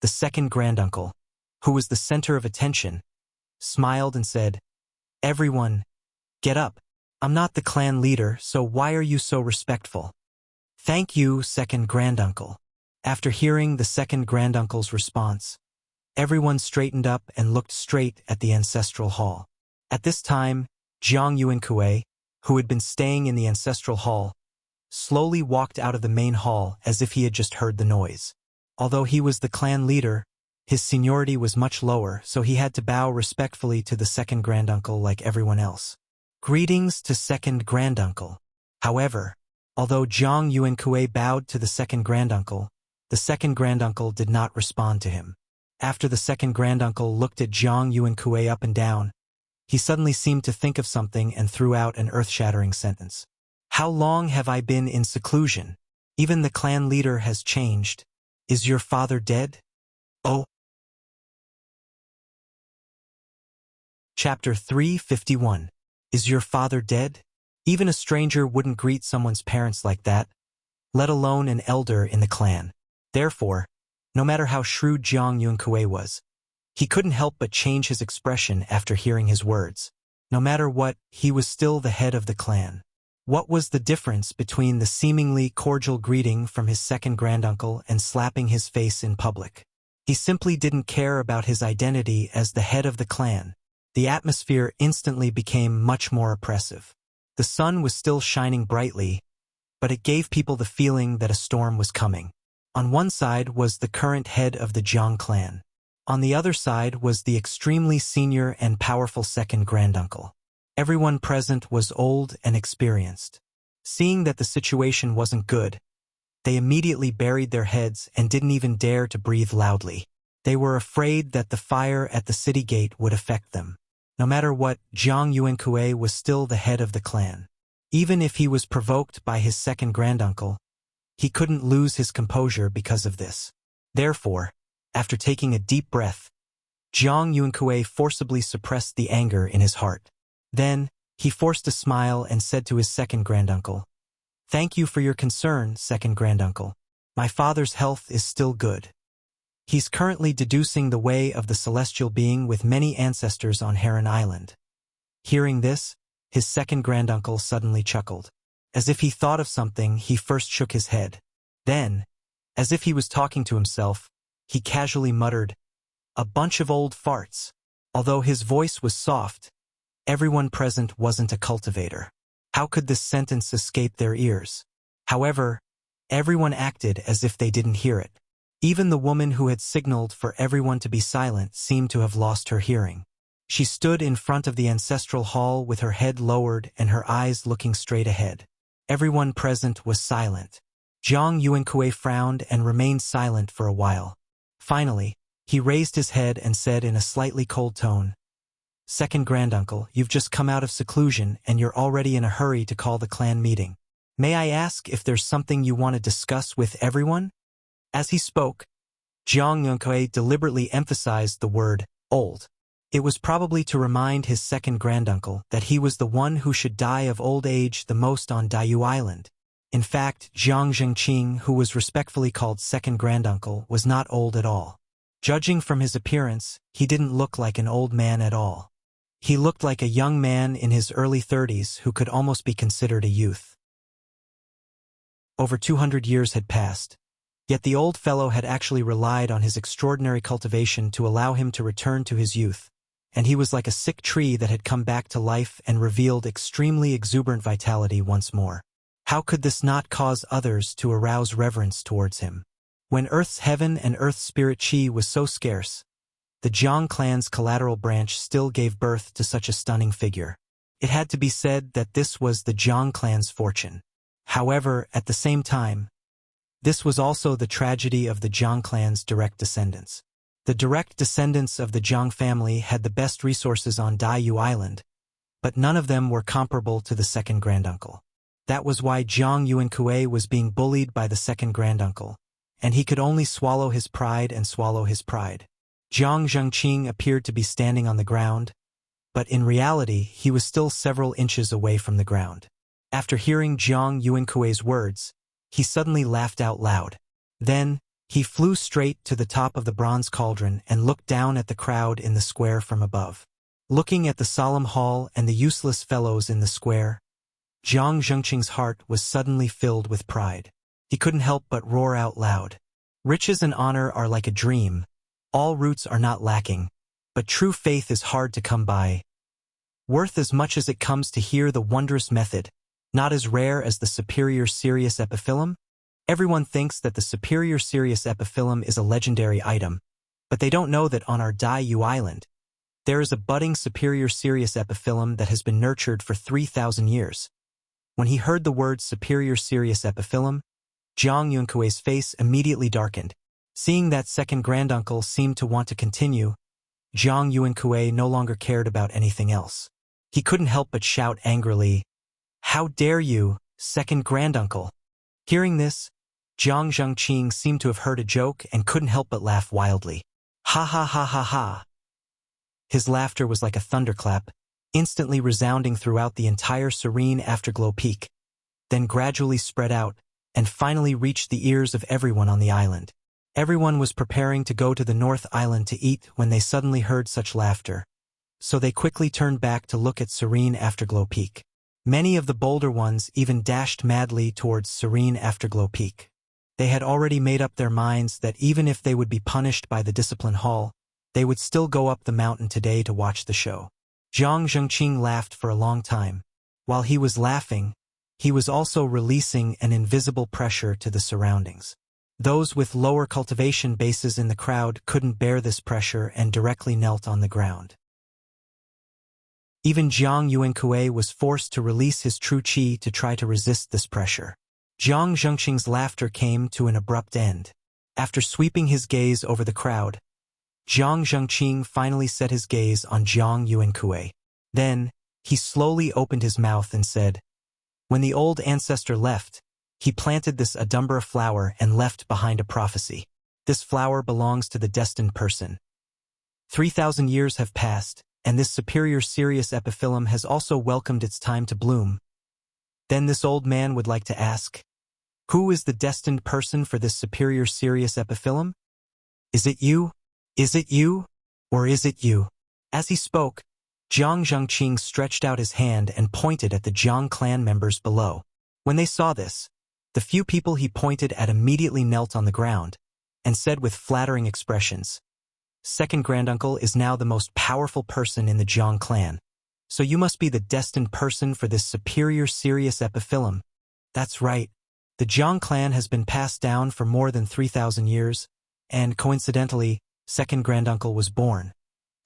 the second granduncle, who was the center of attention, smiled and said, "Everyone, get up. I'm not the clan leader, so why are you so respectful?" "Thank you, second granduncle." After hearing the second granduncle's response, everyone straightened up and looked straight at the ancestral hall. At this time, Jiang Yuankue, who had been staying in the ancestral hall, slowly walked out of the main hall as if he had just heard the noise. Although he was the clan leader, his seniority was much lower, so he had to bow respectfully to the second granduncle like everyone else. "Greetings to second granduncle." However, although Jiang Yuankue bowed to the second granduncle did not respond to him. After the second granduncle looked at Jiang Yuankue up and down, he suddenly seemed to think of something and threw out an earth-shattering sentence. "How long have I been in seclusion? Even the clan leader has changed. Is your father dead?" Oh. Chapter 351. Is your father dead? Even a stranger wouldn't greet someone's parents like that, let alone an elder in the clan. Therefore, no matter how shrewd Jiang Yuankue was, he couldn't help but change his expression after hearing his words. No matter what, he was still the head of the clan. What was the difference between the seemingly cordial greeting from his second granduncle and slapping his face in public? He simply didn't care about his identity as the head of the clan. The atmosphere instantly became much more oppressive. The sun was still shining brightly, but it gave people the feeling that a storm was coming. On one side was the current head of the Jiang clan. On the other side was the extremely senior and powerful second granduncle. Everyone present was old and experienced. Seeing that the situation wasn't good, they immediately buried their heads and didn't even dare to breathe loudly. They were afraid that the fire at the city gate would affect them. No matter what, Jiang Yuankue was still the head of the clan. Even if he was provoked by his second granduncle, he couldn't lose his composure because of this. Therefore, after taking a deep breath, Jiang Yuankue forcibly suppressed the anger in his heart. Then, he forced a smile and said to his second granduncle, "Thank you for your concern, second granduncle. My father's health is still good. He's currently deducing the way of the celestial being with many ancestors on Heron Island. Hearing this, his second granduncle suddenly chuckled. As if he thought of something, he first shook his head. Then, as if he was talking to himself, he casually muttered, "A bunch of old farts." Although his voice was soft, everyone present wasn't a cultivator. How could this sentence escape their ears? However, everyone acted as if they didn't hear it. Even the woman who had signaled for everyone to be silent seemed to have lost her hearing. She stood in front of the ancestral hall with her head lowered and her eyes looking straight ahead. Everyone present was silent. Zhang Yuankui frowned and remained silent for a while. Finally, he raised his head and said in a slightly cold tone, "Second granduncle, you've just come out of seclusion and you're already in a hurry to call the clan meeting. May I ask if there's something you want to discuss with everyone?" As he spoke, Zhang Yuankui deliberately emphasized the word old. It was probably to remind his second granduncle that he was the one who should die of old age the most on Daiyu Island. In fact, Zhang Zhengqing, who was respectfully called second granduncle, was not old at all. Judging from his appearance, he didn't look like an old man at all. He looked like a young man in his early 30s who could almost be considered a youth. Over 200 years had passed, yet the old fellow had actually relied on his extraordinary cultivation to allow him to return to his youth, and he was like a sick tree that had come back to life and revealed extremely exuberant vitality once more. How could this not cause others to arouse reverence towards him? When Earth's heaven and Earth's spirit chi was so scarce, the Zhang clan's collateral branch still gave birth to such a stunning figure. It had to be said that this was the Zhang clan's fortune. However, at the same time, this was also the tragedy of the Zhang clan's direct descendants. The direct descendants of the Zhang family had the best resources on Daiyu Island, but none of them were comparable to the second granduncle. That was why Zhang Yuankui was being bullied by the second granduncle, and he could only swallow his pride and swallow his pride. Zhang Zhengqing appeared to be standing on the ground, but in reality he was still several inches away from the ground. After hearing Zhang Yuankui's words, he suddenly laughed out loud. Then, he flew straight to the top of the bronze cauldron and looked down at the crowd in the square from above. Looking at the solemn hall and the useless fellows in the square, Zhang Zhengqing's heart was suddenly filled with pride. He couldn't help but roar out loud. "Riches and honor are like a dream. All roots are not lacking, but true faith is hard to come by. Worth as much as it comes to hear the wondrous method, not as rare as the superior serious epiphyllum." Everyone thinks that the superior serious epiphyllum is a legendary item, but they don't know that on our Daiyu Island, there is a budding superior serious epiphyllum that has been nurtured for 3,000 years. When he heard the word superior serious epiphyllum, Zhang Yuankui's face immediately darkened. Seeing that second granduncle seemed to want to continue, Zhang Yuankui no longer cared about anything else. He couldn't help but shout angrily, "How dare you, second granduncle!" Hearing this, Zhang Zhengqing seemed to have heard a joke and couldn't help but laugh wildly. Ha ha ha ha ha. His laughter was like a thunderclap, instantly resounding throughout the entire serene afterglow peak, then gradually spread out, and finally reached the ears of everyone on the island. Everyone was preparing to go to the North Island to eat when they suddenly heard such laughter, so they quickly turned back to look at serene afterglow peak. Many of the bolder ones even dashed madly towards serene afterglow peak. They had already made up their minds that even if they would be punished by the discipline hall, they would still go up the mountain today to watch the show. Zhang Zhengqing laughed for a long time. While he was laughing, he was also releasing an invisible pressure to the surroundings. Those with lower cultivation bases in the crowd couldn't bear this pressure and directly knelt on the ground. Even Zhang Yuankui was forced to release his true qi to try to resist this pressure. Zhang Zhengqing's laughter came to an abrupt end. After sweeping his gaze over the crowd, Zhang Zhengqing finally set his gaze on Zhang Yuankui. Then, he slowly opened his mouth and said, "When the old ancestor left, he planted this Adumbra flower and left behind a prophecy. This flower belongs to the destined person. 3,000 years have passed, and this superior serious epiphyllum has also welcomed its time to bloom. Then this old man would like to ask, who is the destined person for this superior serious epiphyllum? Is it you? Is it you? Or is it you?" As he spoke, Jiang Zhengqing stretched out his hand and pointed at the Jiang clan members below. When they saw this, the few people he pointed at immediately knelt on the ground and said with flattering expressions, "Second granduncle is now the most powerful person in the Jiang clan, so you must be the destined person for this superior serious epiphyllum." That's right. The Jiang clan has been passed down for more than 3,000 years, and coincidentally, second granduncle was born.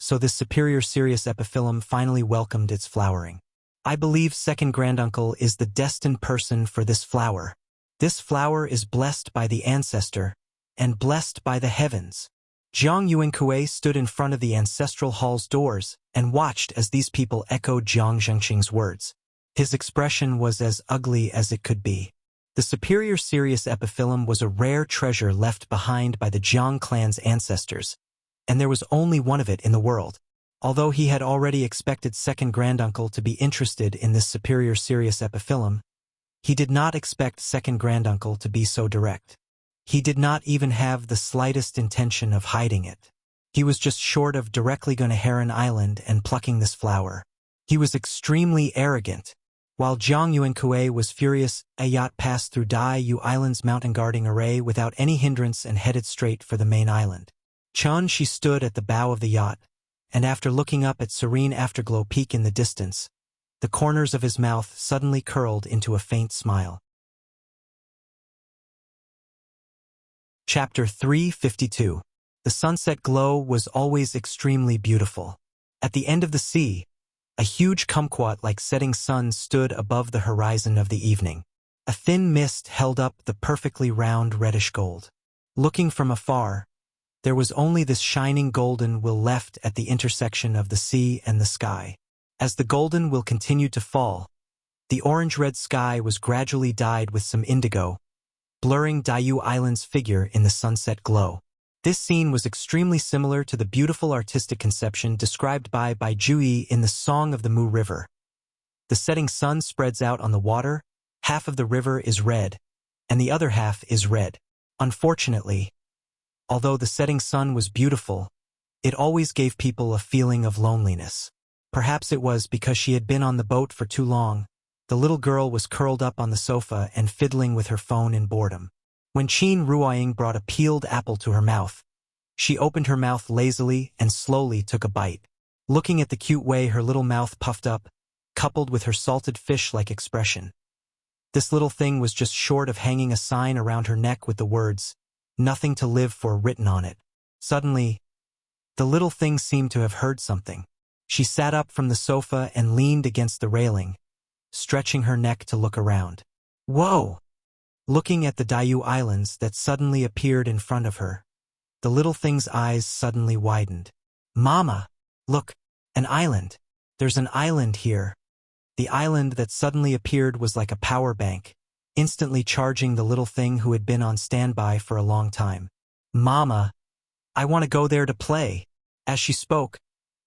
So this superior serious epiphyllum finally welcomed its flowering. I believe second granduncle is the destined person for this flower. This flower is blessed by the ancestor and blessed by the heavens. Jiang Yuankue stood in front of the ancestral hall's doors and watched as these people echoed Jiang Zhengqing's words. His expression was as ugly as it could be. The superior serious epiphyllum was a rare treasure left behind by the Jiang clan's ancestors, and there was only one of it in the world. Although he had already expected second granduncle to be interested in this superior serious epiphyllum, he did not expect second granduncle to be so direct. He did not even have the slightest intention of hiding it. He was just short of directly going to Heron Island and plucking this flower. He was extremely arrogant. While Jiang Yuankue was furious, a yacht passed through Dai Yu Island's mountain guarding array without any hindrance and headed straight for the main island. Chun Shi stood at the bow of the yacht, and after looking up at serene afterglow peak in the distance, the corners of his mouth suddenly curled into a faint smile. Chapter 352. The sunset glow was always extremely beautiful. At the end of the sea, a huge kumquat like setting sun stood above the horizon of the evening. A thin mist held up the perfectly round reddish gold. Looking from afar, there was only this shining golden will left at the intersection of the sea and the sky. As the golden will continued to fall, the orange-red sky was gradually dyed with some indigo, blurring Daiyu Island's figure in the sunset glow. This scene was extremely similar to the beautiful artistic conception described by Jui in the Song of the Mu River. The setting sun spreads out on the water, half of the river is red, and the other half is red. Unfortunately, although the setting sun was beautiful, it always gave people a feeling of loneliness. Perhaps it was because she had been on the boat for too long. The little girl was curled up on the sofa and fiddling with her phone in boredom. When Qin Ruoying brought a peeled apple to her mouth, she opened her mouth lazily and slowly took a bite. Looking at the cute way her little mouth puffed up, coupled with her salted fish-like expression, this little thing was just short of hanging a sign around her neck with the words, "Nothing to live for" written on it. Suddenly, the little thing seemed to have heard something. She sat up from the sofa and leaned against the railing, stretching her neck to look around. Whoa! Looking at the Daiyu Islands that suddenly appeared in front of her, the little thing's eyes suddenly widened. Mama! Look! An island! There's an island here! The island that suddenly appeared was like a power bank, instantly charging the little thing who had been on standby for a long time. Mama! I want to go there to play! As she spoke,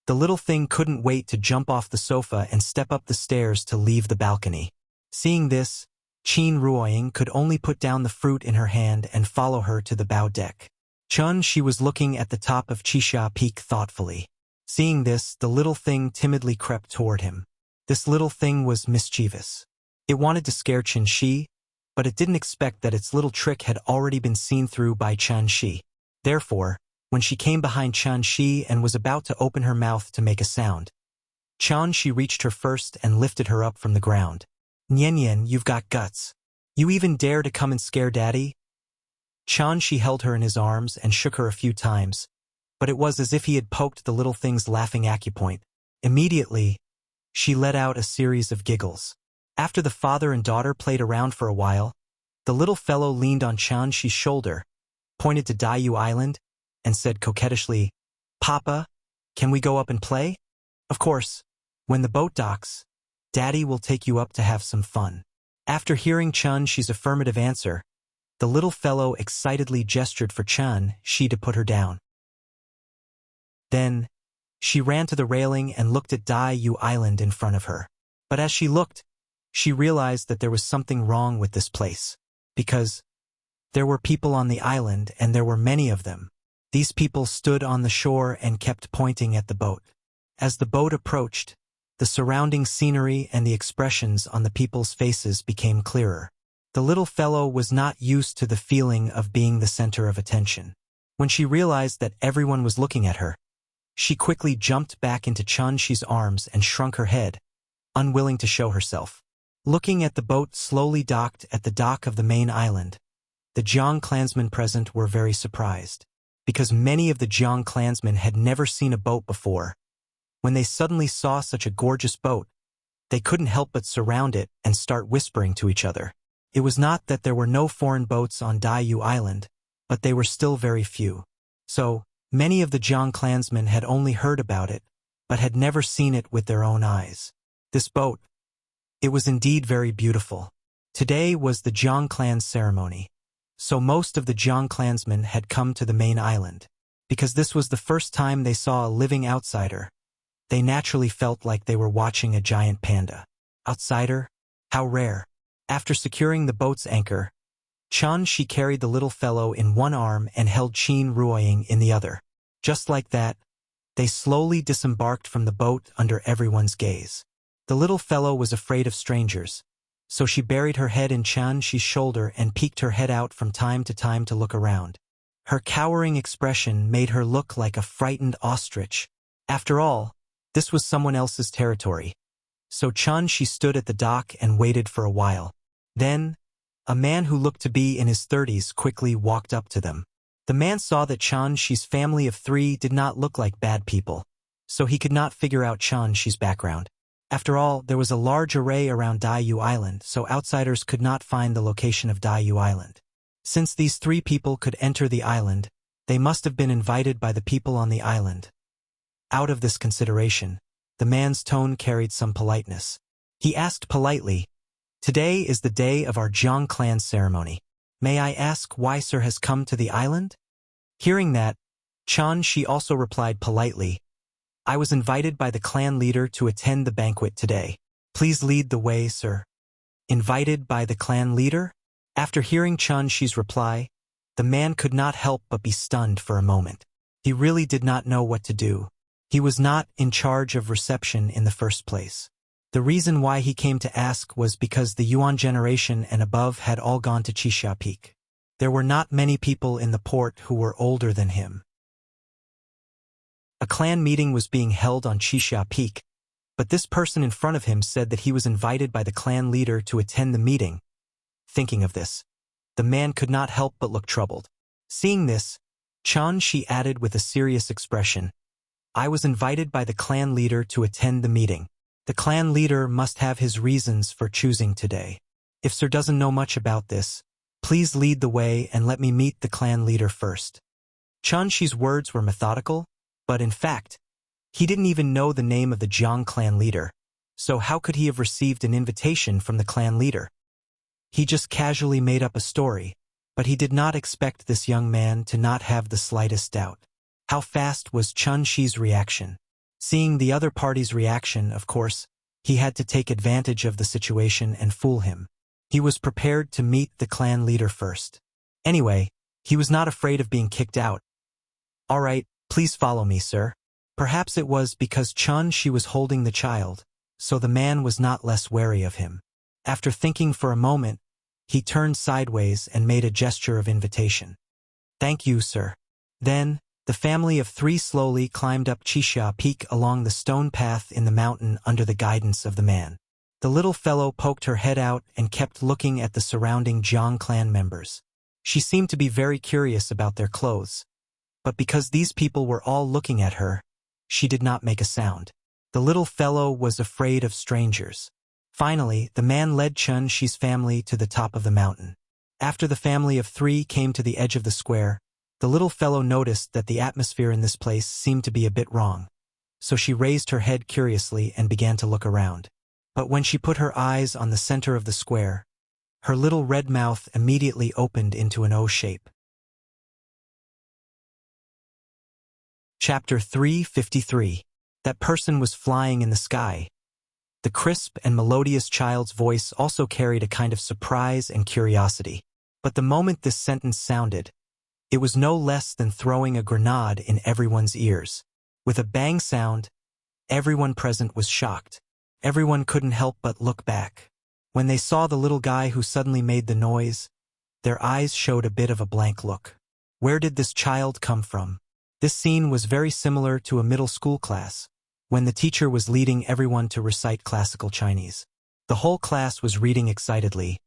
the little thing couldn't wait to jump off the sofa and step up the stairs to leave the balcony. Seeing this, Qin Ruoying could only put down the fruit in her hand and follow her to the bow deck. Chun Shi was looking at the top of Qixia Peak thoughtfully. Seeing this, the little thing timidly crept toward him. This little thing was mischievous. It wanted to scare Qin Shi, but it didn't expect that its little trick had already been seen through by Qin Shi. Therefore, when she came behind Qin Shi and was about to open her mouth to make a sound, Qin Shi reached her first and lifted her up from the ground. Nian Nian, you've got guts. You even dare to come and scare Daddy? Qin Shi held her in his arms and shook her a few times, but it was as if he had poked the little thing's laughing acupoint. Immediately, she let out a series of giggles. After the father and daughter played around for a while, the little fellow leaned on Qin Shi's shoulder, pointed to Daiyu Island, and said coquettishly, "Papa, can we go up and play? Of course, when the boat docks, Daddy will take you up to have some fun." After hearing Qin Shi's affirmative answer, the little fellow excitedly gestured for Qin Shi to put her down. Then, she ran to the railing and looked at Daiyu Island in front of her. But as she looked, she realized that there was something wrong with this place, because there were people on the island and there were many of them. These people stood on the shore and kept pointing at the boat. As the boat approached, the surrounding scenery and the expressions on the people's faces became clearer. The little fellow was not used to the feeling of being the center of attention. When she realized that everyone was looking at her, she quickly jumped back into Chunxi's arms and shrunk her head, unwilling to show herself. Looking at the boat slowly docked at the dock of the main island, the Jiang clansmen present were very surprised, because many of the Jiang clansmen had never seen a boat before. When they suddenly saw such a gorgeous boat, they couldn't help but surround it and start whispering to each other. It was not that there were no foreign boats on Daiyu Island, but they were still very few. So, many of the Jiang clansmen had only heard about it, but had never seen it with their own eyes. This boat, it was indeed very beautiful. Today was the Jiang clan's ceremony, so most of the Jiang clansmen had come to the main island. Because this was the first time they saw a living outsider, they naturally felt like they were watching a giant panda. Outsider? How rare. After securing the boat's anchor, Chunxi carried the little fellow in one arm and held Qin Ruoying in the other. Just like that, they slowly disembarked from the boat under everyone's gaze. The little fellow was afraid of strangers, so she buried her head in Chunxi's shoulder and peeked her head out from time to look around. Her cowering expression made her look like a frightened ostrich. After all, this was someone else's territory. So Chunxi stood at the dock and waited for a while. Then, a man who looked to be in his 30s quickly walked up to them. The man saw that Chunxi's family of 3 did not look like bad people, so he could not figure out Chunxi's background. After all, there was a large array around Daiyu Island, so outsiders could not find the location of Daiyu Island. Since these 3 people could enter the island, they must have been invited by the people on the island. Out of this consideration, the man's tone carried some politeness. He asked politely, "Today is the day of our Jiang clan ceremony. May I ask why Sir has come to the island?" Hearing that, Chunxi also replied politely, "I was invited by the clan leader to attend the banquet today. Please lead the way, sir." Invited by the clan leader? After hearing Chunxi's reply, the man could not help but be stunned for a moment. He really did not know what to do. He was not in charge of reception in the first place. The reason why he came to ask was because the Yuan generation and above had all gone to Qixia Peak. There were not many people in the port who were older than him. A clan meeting was being held on Qixia Peak, but this person in front of him said that he was invited by the clan leader to attend the meeting. Thinking of this, the man could not help but look troubled. Seeing this, Chunxi added with a serious expression, "I was invited by the clan leader to attend the meeting. The clan leader must have his reasons for choosing today. If Sir doesn't know much about this, please lead the way and let me meet the clan leader first." Chunxi's words were methodical, but in fact, he didn't even know the name of the Jiang clan leader, so how could he have received an invitation from the clan leader? He just casually made up a story, but he did not expect this young man to not have the slightest doubt. How fast was Chunxi's reaction? Seeing the other party's reaction, of course, he had to take advantage of the situation and fool him. He was prepared to meet the clan leader first. Anyway, he was not afraid of being kicked out. "All right, please follow me, sir." Perhaps it was because Chunxi was holding the child, so the man was not less wary of him. After thinking for a moment, he turned sideways and made a gesture of invitation. "Thank you, sir." Then, the family of 3 slowly climbed up Qixia Peak along the stone path in the mountain under the guidance of the man. The little fellow poked her head out and kept looking at the surrounding Jiang clan members. She seemed to be very curious about their clothes, but because these people were all looking at her, she did not make a sound. The little fellow was afraid of strangers. Finally, the man led Chunxi's family to the top of the mountain. After the family of 3 came to the edge of the square, the little fellow noticed that the atmosphere in this place seemed to be a bit wrong, so she raised her head curiously and began to look around. But when she put her eyes on the center of the square, her little red mouth immediately opened into an O shape. Chapter 353. That person was flying in the sky. The crisp and melodious child's voice also carried a kind of surprise and curiosity. But the moment this sentence sounded, it was no less than throwing a grenade in everyone's ears. With a bang sound, Everyone present was shocked. Everyone couldn't help but look back. When they saw the little guy who suddenly made the noise, their eyes showed a bit of a blank look. Where did this child come from? This scene was very similar to a middle school class, when the teacher was leading everyone to recite classical Chinese. The whole class was reading excitedly,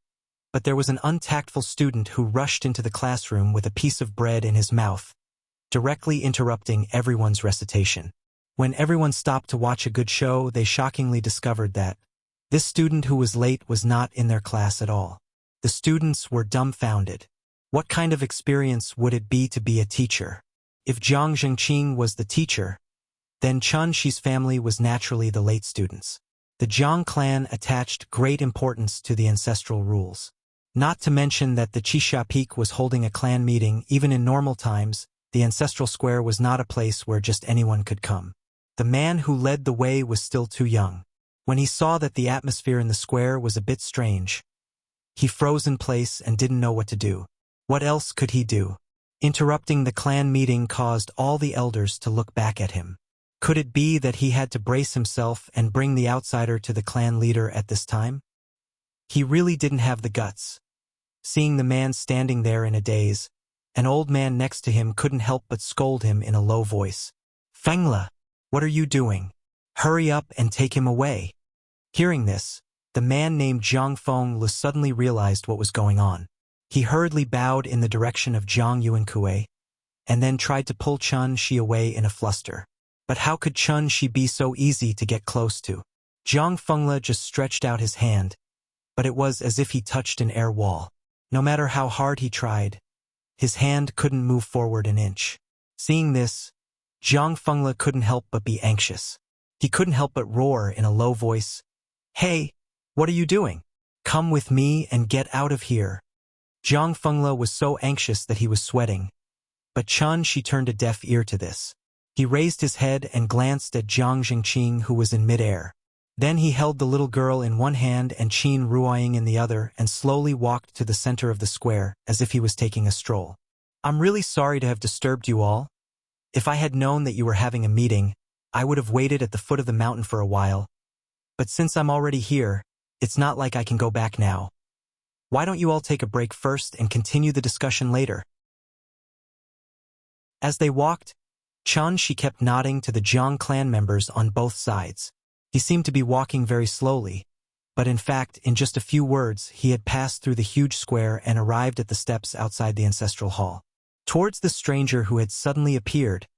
but there was an untactful student who rushed into the classroom with a piece of bread in his mouth, directly interrupting everyone's recitation. When everyone stopped to watch a good show, they shockingly discovered that this student who was late was not in their class at all. The students were dumbfounded. What kind of experience would it be to be a teacher? If Zhang Zhengqing was the teacher, then Chun Shi's family was naturally the late students. The Zhang clan attached great importance to the ancestral rules. Not to mention that the Qixia Peak was holding a clan meeting. Even in normal times, the ancestral square was not a place where just anyone could come. The man who led the way was still too young. When he saw that the atmosphere in the square was a bit strange, he froze in place and didn't know what to do. What else could he do? Interrupting the clan meeting caused all the elders to look back at him. Could it be that he had to brace himself and bring the outsider to the clan leader at this time? He really didn't have the guts. Seeing the man standing there in a daze, an old man next to him couldn't help but scold him in a low voice. "Fengla, what are you doing? Hurry up and take him away." Hearing this, the man named Zhang Fengla suddenly realized what was going on. He hurriedly bowed in the direction of Zhang Yuankue, and then tried to pull Chun Shi away in a fluster. But how could Chun Shi be so easy to get close to? Zhang Fengla just stretched out his hand, but it was as if he touched an air wall. No matter how hard he tried, his hand couldn't move forward an inch. Seeing this, Zhang Fengla couldn't help but be anxious. He couldn't help but roar in a low voice, "Hey, what are you doing? Come with me and get out of here." Zhang Fengla was so anxious that he was sweating, but Chun Shi turned a deaf ear to this. He raised his head and glanced at Zhang Zhengqing, who was in midair. Then he held the little girl in one hand and Qin Ruoying in the other and slowly walked to the center of the square as if he was taking a stroll. "I'm really sorry to have disturbed you all. If I had known that you were having a meeting, I would have waited at the foot of the mountain for a while. But since I'm already here, it's not like I can go back now. Why don't you all take a break first and continue the discussion later?" As they walked, Chun Shi kept nodding to the Zhang clan members on both sides. He seemed to be walking very slowly, but in fact, in just a few words, he had passed through the huge square and arrived at the steps outside the ancestral hall. Towards the stranger who had suddenly appeared,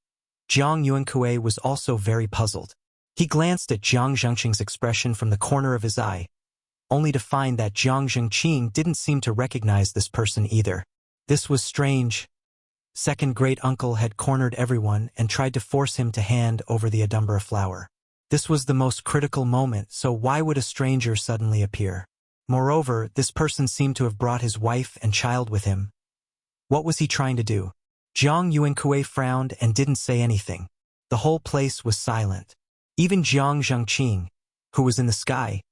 Zhang Yuankue was also very puzzled. He glanced at Zhang Zhengqing's expression from the corner of his eye, only to find that Zhang Zhengqing didn't seem to recognize this person either. This was strange. Second great uncle had cornered everyone and tried to force him to hand over the Adumbra flower. This was the most critical moment, so why would a stranger suddenly appear? Moreover, this person seemed to have brought his wife and child with him. What was he trying to do? Zhang Yuankue frowned and didn't say anything. The whole place was silent. Even Zhang Zhengqing, who was in the sky,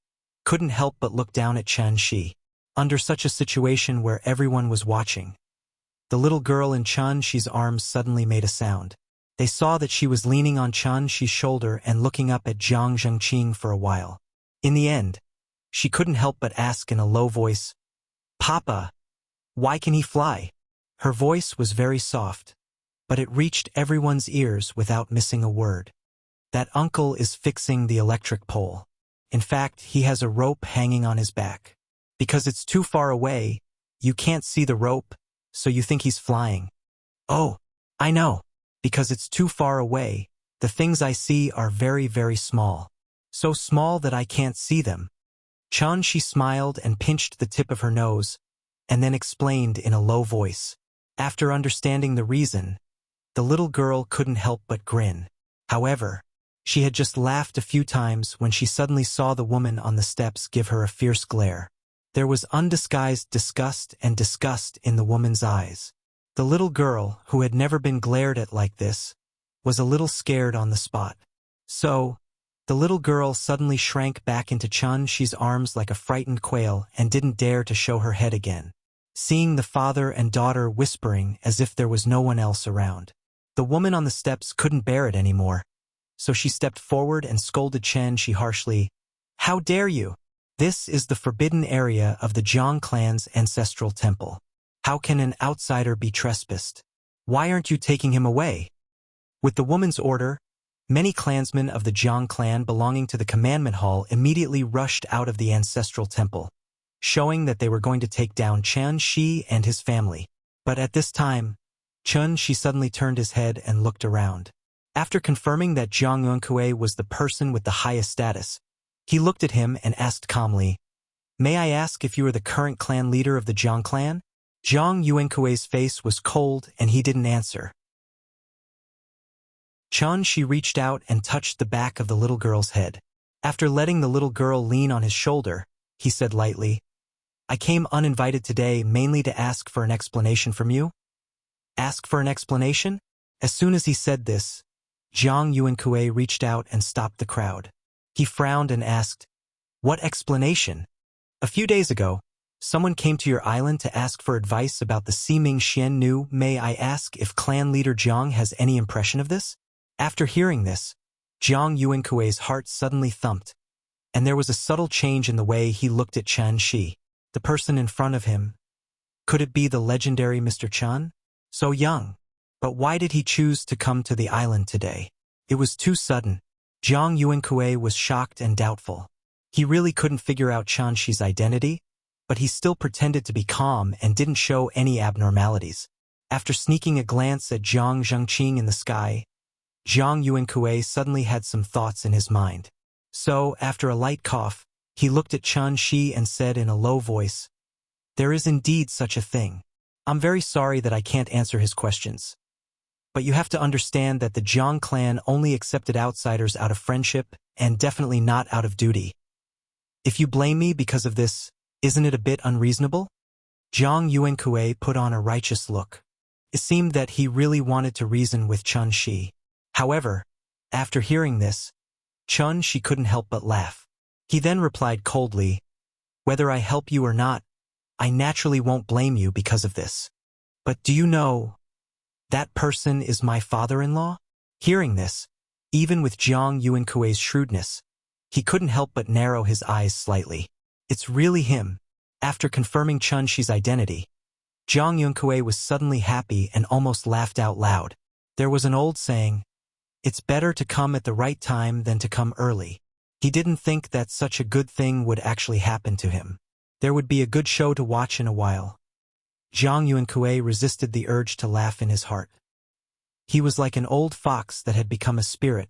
couldn't help but look down at Chun Shi. Under such a situation where everyone was watching, the little girl in Chun Shi's arms suddenly made a sound. They saw that she was leaning on Chun Shi's shoulder and looking up at Zhang Zhengqing for a while. In the end, she couldn't help but ask in a low voice, "Papa, why can he fly?" Her voice was very soft, but it reached everyone's ears without missing a word. "That uncle is fixing the electric pole. In fact, he has a rope hanging on his back. Because it's too far away, you can't see the rope, so you think he's flying." "Oh, I know. Because it's too far away, the things I see are very, very small. So small that I can't see them." Chun Shi smiled and pinched the tip of her nose, and then explained in a low voice. After understanding the reason, the little girl couldn't help but grin. However, she had just laughed a few times when she suddenly saw the woman on the steps give her a fierce glare. There was undisguised disgust and disgust in the woman's eyes. The little girl, who had never been glared at like this, was a little scared on the spot. So, the little girl suddenly shrank back into Chun Shi's arms like a frightened quail and didn't dare to show her head again. Seeing the father and daughter whispering as if there was no one else around, the woman on the steps couldn't bear it anymore. so she stepped forward and scolded Chen Shi harshly. "How dare you? This is the forbidden area of the Jiang clan's ancestral temple. How can an outsider be trespassed? Why aren't you taking him away?" With the woman's order, many clansmen of the Jiang clan belonging to the commandment hall immediately rushed out of the ancestral temple, showing that they were going to take down Chen Shi and his family. But at this time, Chen Shi suddenly turned his head and looked around. After confirming that Jiang Yunkui was the person with the highest status, he looked at him and asked calmly, "May I ask if you are the current clan leader of the Jiang clan?" Jiang Yuankui's face was cold and he didn't answer. Chen Shi reached out and touched the back of the little girl's head. After letting the little girl lean on his shoulder, he said lightly, "I came uninvited today mainly to ask for an explanation from you." "Ask for an explanation?" As soon as he said this, Jiang Yuankui reached out and stopped the crowd. He frowned and asked, "What explanation? A few days ago, someone came to your island to ask for advice about the Ximing Xian Nu. May I ask if clan leader Jiang has any impression of this?" After hearing this, Jiang Yuankui's heart suddenly thumped, and there was a subtle change in the way he looked at Chen Shi, the person in front of him. Could it be the legendary Mr. Chen? So young. But why did he choose to come to the island today? It was too sudden. Jiang Yuankui was shocked and doubtful. He really couldn't figure out Chen Shi's identity, but he still pretended to be calm and didn't show any abnormalities. After sneaking a glance at Jiang Zhengqing in the sky, Jiang Yuankui suddenly had some thoughts in his mind. So, after a light cough, he looked at Chen Shi and said in a low voice, "There is indeed such a thing. I'm very sorry that I can't answer his questions. But you have to understand that the Jiang clan only accepted outsiders out of friendship and definitely not out of duty. If you blame me because of this, isn't it a bit unreasonable?" Jiang Yuankui put on a righteous look. It seemed that he really wanted to reason with Chen Shi. However, after hearing this, Chen Shi couldn't help but laugh. He then replied coldly, "Whether I help you or not, I naturally won't blame you because of this. But do you know, that person is my father-in-law?" Hearing this, even with Jiang Yuankui's shrewdness, he couldn't help but narrow his eyes slightly. It's really him. After confirming Chen Shi's identity, Jiang Yuankui was suddenly happy and almost laughed out loud. There was an old saying, "It's better to come at the right time than to come early." He didn't think that such a good thing would actually happen to him. There would be a good show to watch in a while. Jiang Yuankui resisted the urge to laugh in his heart. He was like an old fox that had become a spirit,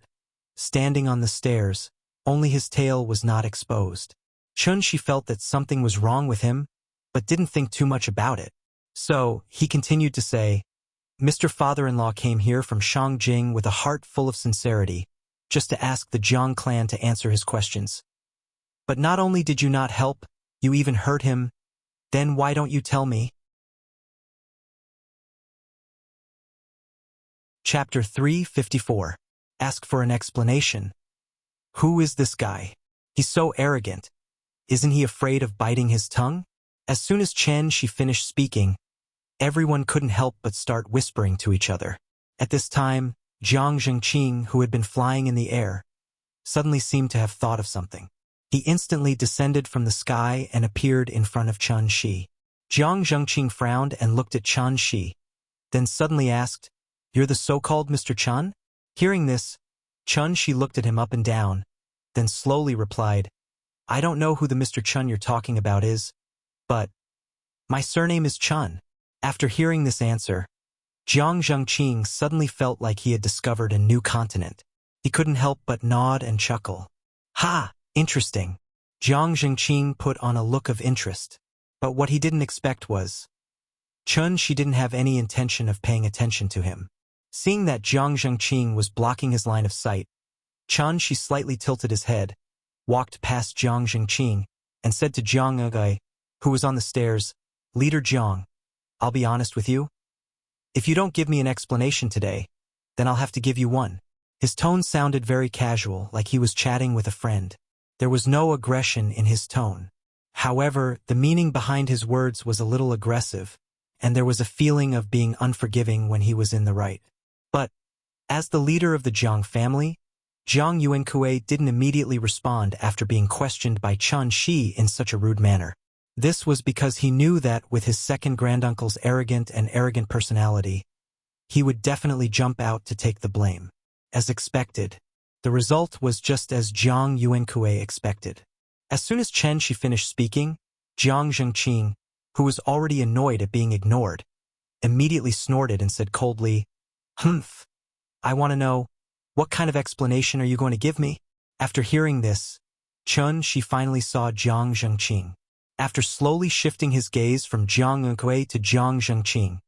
standing on the stairs, only his tail was not exposed. Chen Shi felt that something was wrong with him, but didn't think too much about it. So, he continued to say, "Mr. Father-in-law came here from Shangjing with a heart full of sincerity, just to ask the Jiang clan to answer his questions. But not only did you not help, you even hurt him. Then why don't you tell me?" Chapter 354. Ask for an explanation. Who is this guy? He's so arrogant. Isn't he afraid of biting his tongue? As soon as Chen Shi finished speaking, everyone couldn't help but start whispering to each other. At this time, Jiang Zhengqing, who had been flying in the air, suddenly seemed to have thought of something. He instantly descended from the sky and appeared in front of Chen Shi. Jiang Zhengqing frowned and looked at Chen Shi, then suddenly asked, "You're the so-called Mr. Chen?" Hearing this, Chen Shi looked at him up and down, then slowly replied, "I don't know who the Mr. Chen you're talking about is, but my surname is Chen." After hearing this answer, Jiang Zhengqing suddenly felt like he had discovered a new continent. He couldn't help but nod and chuckle. "Ha! Interesting." Jiang Zhengqing put on a look of interest, but what he didn't expect was, Chen Shi didn't have any intention of paying attention to him. Seeing that Jiang Zhengqing was blocking his line of sight, Chen Shi slightly tilted his head, walked past Jiang Zhengqing, and said to Jiang Yuankuai, who was on the stairs, "Leader Jiang, I'll be honest with you. If you don't give me an explanation today, then I'll have to give you one." His tone sounded very casual, like he was chatting with a friend. There was no aggression in his tone. However, the meaning behind his words was a little aggressive, and there was a feeling of being unforgiving when he was in the right. But, as the leader of the Jiang family, Jiang Yuankui didn't immediately respond after being questioned by Chun Shi in such a rude manner. This was because he knew that with his second granduncle's arrogant personality, he would definitely jump out to take the blame. As expected, the result was just as Jiang Yuankui expected. As soon as Chen Shi finished speaking, Jiang Zhengqing, who was already annoyed at being ignored, immediately snorted and said coldly, "Humph! I want to know, what kind of explanation are you going to give me?" After hearing this, Chen Shi finally saw Jiang Zhengqing. After slowly shifting his gaze from Jiang Yuankui to Jiang Zhengqing,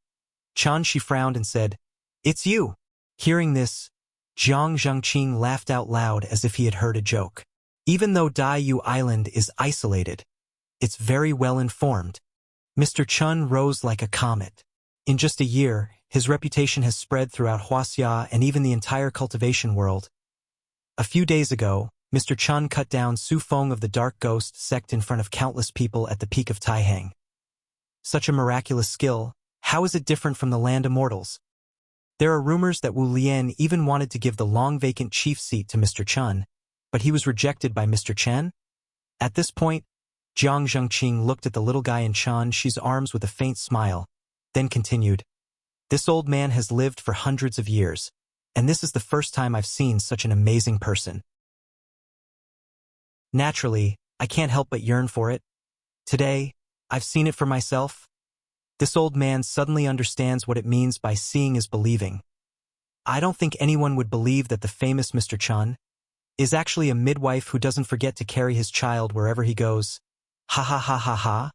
Chen Shi frowned and said, "It's you." Hearing this, Jiang Zhengqing laughed out loud as if he had heard a joke. Even though Daiyu Island is isolated, it's very well informed. Mr. Chen rose like a comet. In just a year, his reputation has spread throughout Wuxia and even the entire cultivation world. A few days ago, Mr. Chen cut down Su Feng of the Dark Ghost sect in front of countless people at the peak of Taihang. Such a miraculous skill, how is it different from the land immortals? There are rumors that Wu Lian even wanted to give the long-vacant chief seat to Mr. Chen, but he was rejected by Mr. Chen. At this point, Jiang Zhengqing looked at the little guy in Chen Shi's arms with a faint smile, then continued, "This old man has lived for hundreds of years, and this is the first time I've seen such an amazing person. Naturally, I can't help but yearn for it. Today, I've seen it for myself. This old man suddenly understands what it means by seeing is believing. I don't think anyone would believe that the famous Mr. Chen is actually a midwife who doesn't forget to carry his child wherever he goes. Ha ha ha ha ha."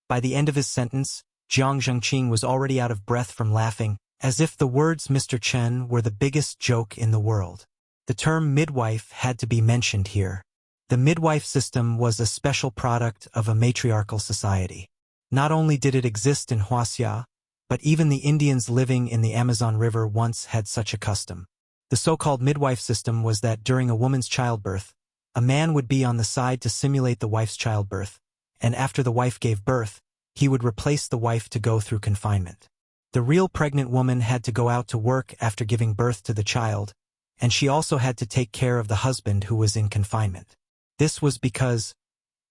By the end of his sentence, Jiang Zhengqing was already out of breath from laughing, as if the words Mr. Chen were the biggest joke in the world. The term midwife had to be mentioned here. The midwife system was a special product of a matriarchal society. Not only did it exist in Wuxia, but even the Indians living in the Amazon River once had such a custom. The so-called midwife system was that during a woman's childbirth, a man would be on the side to simulate the wife's childbirth, and after the wife gave birth, he would replace the wife to go through confinement. The real pregnant woman had to go out to work after giving birth to the child, and she also had to take care of the husband who was in confinement. This was because,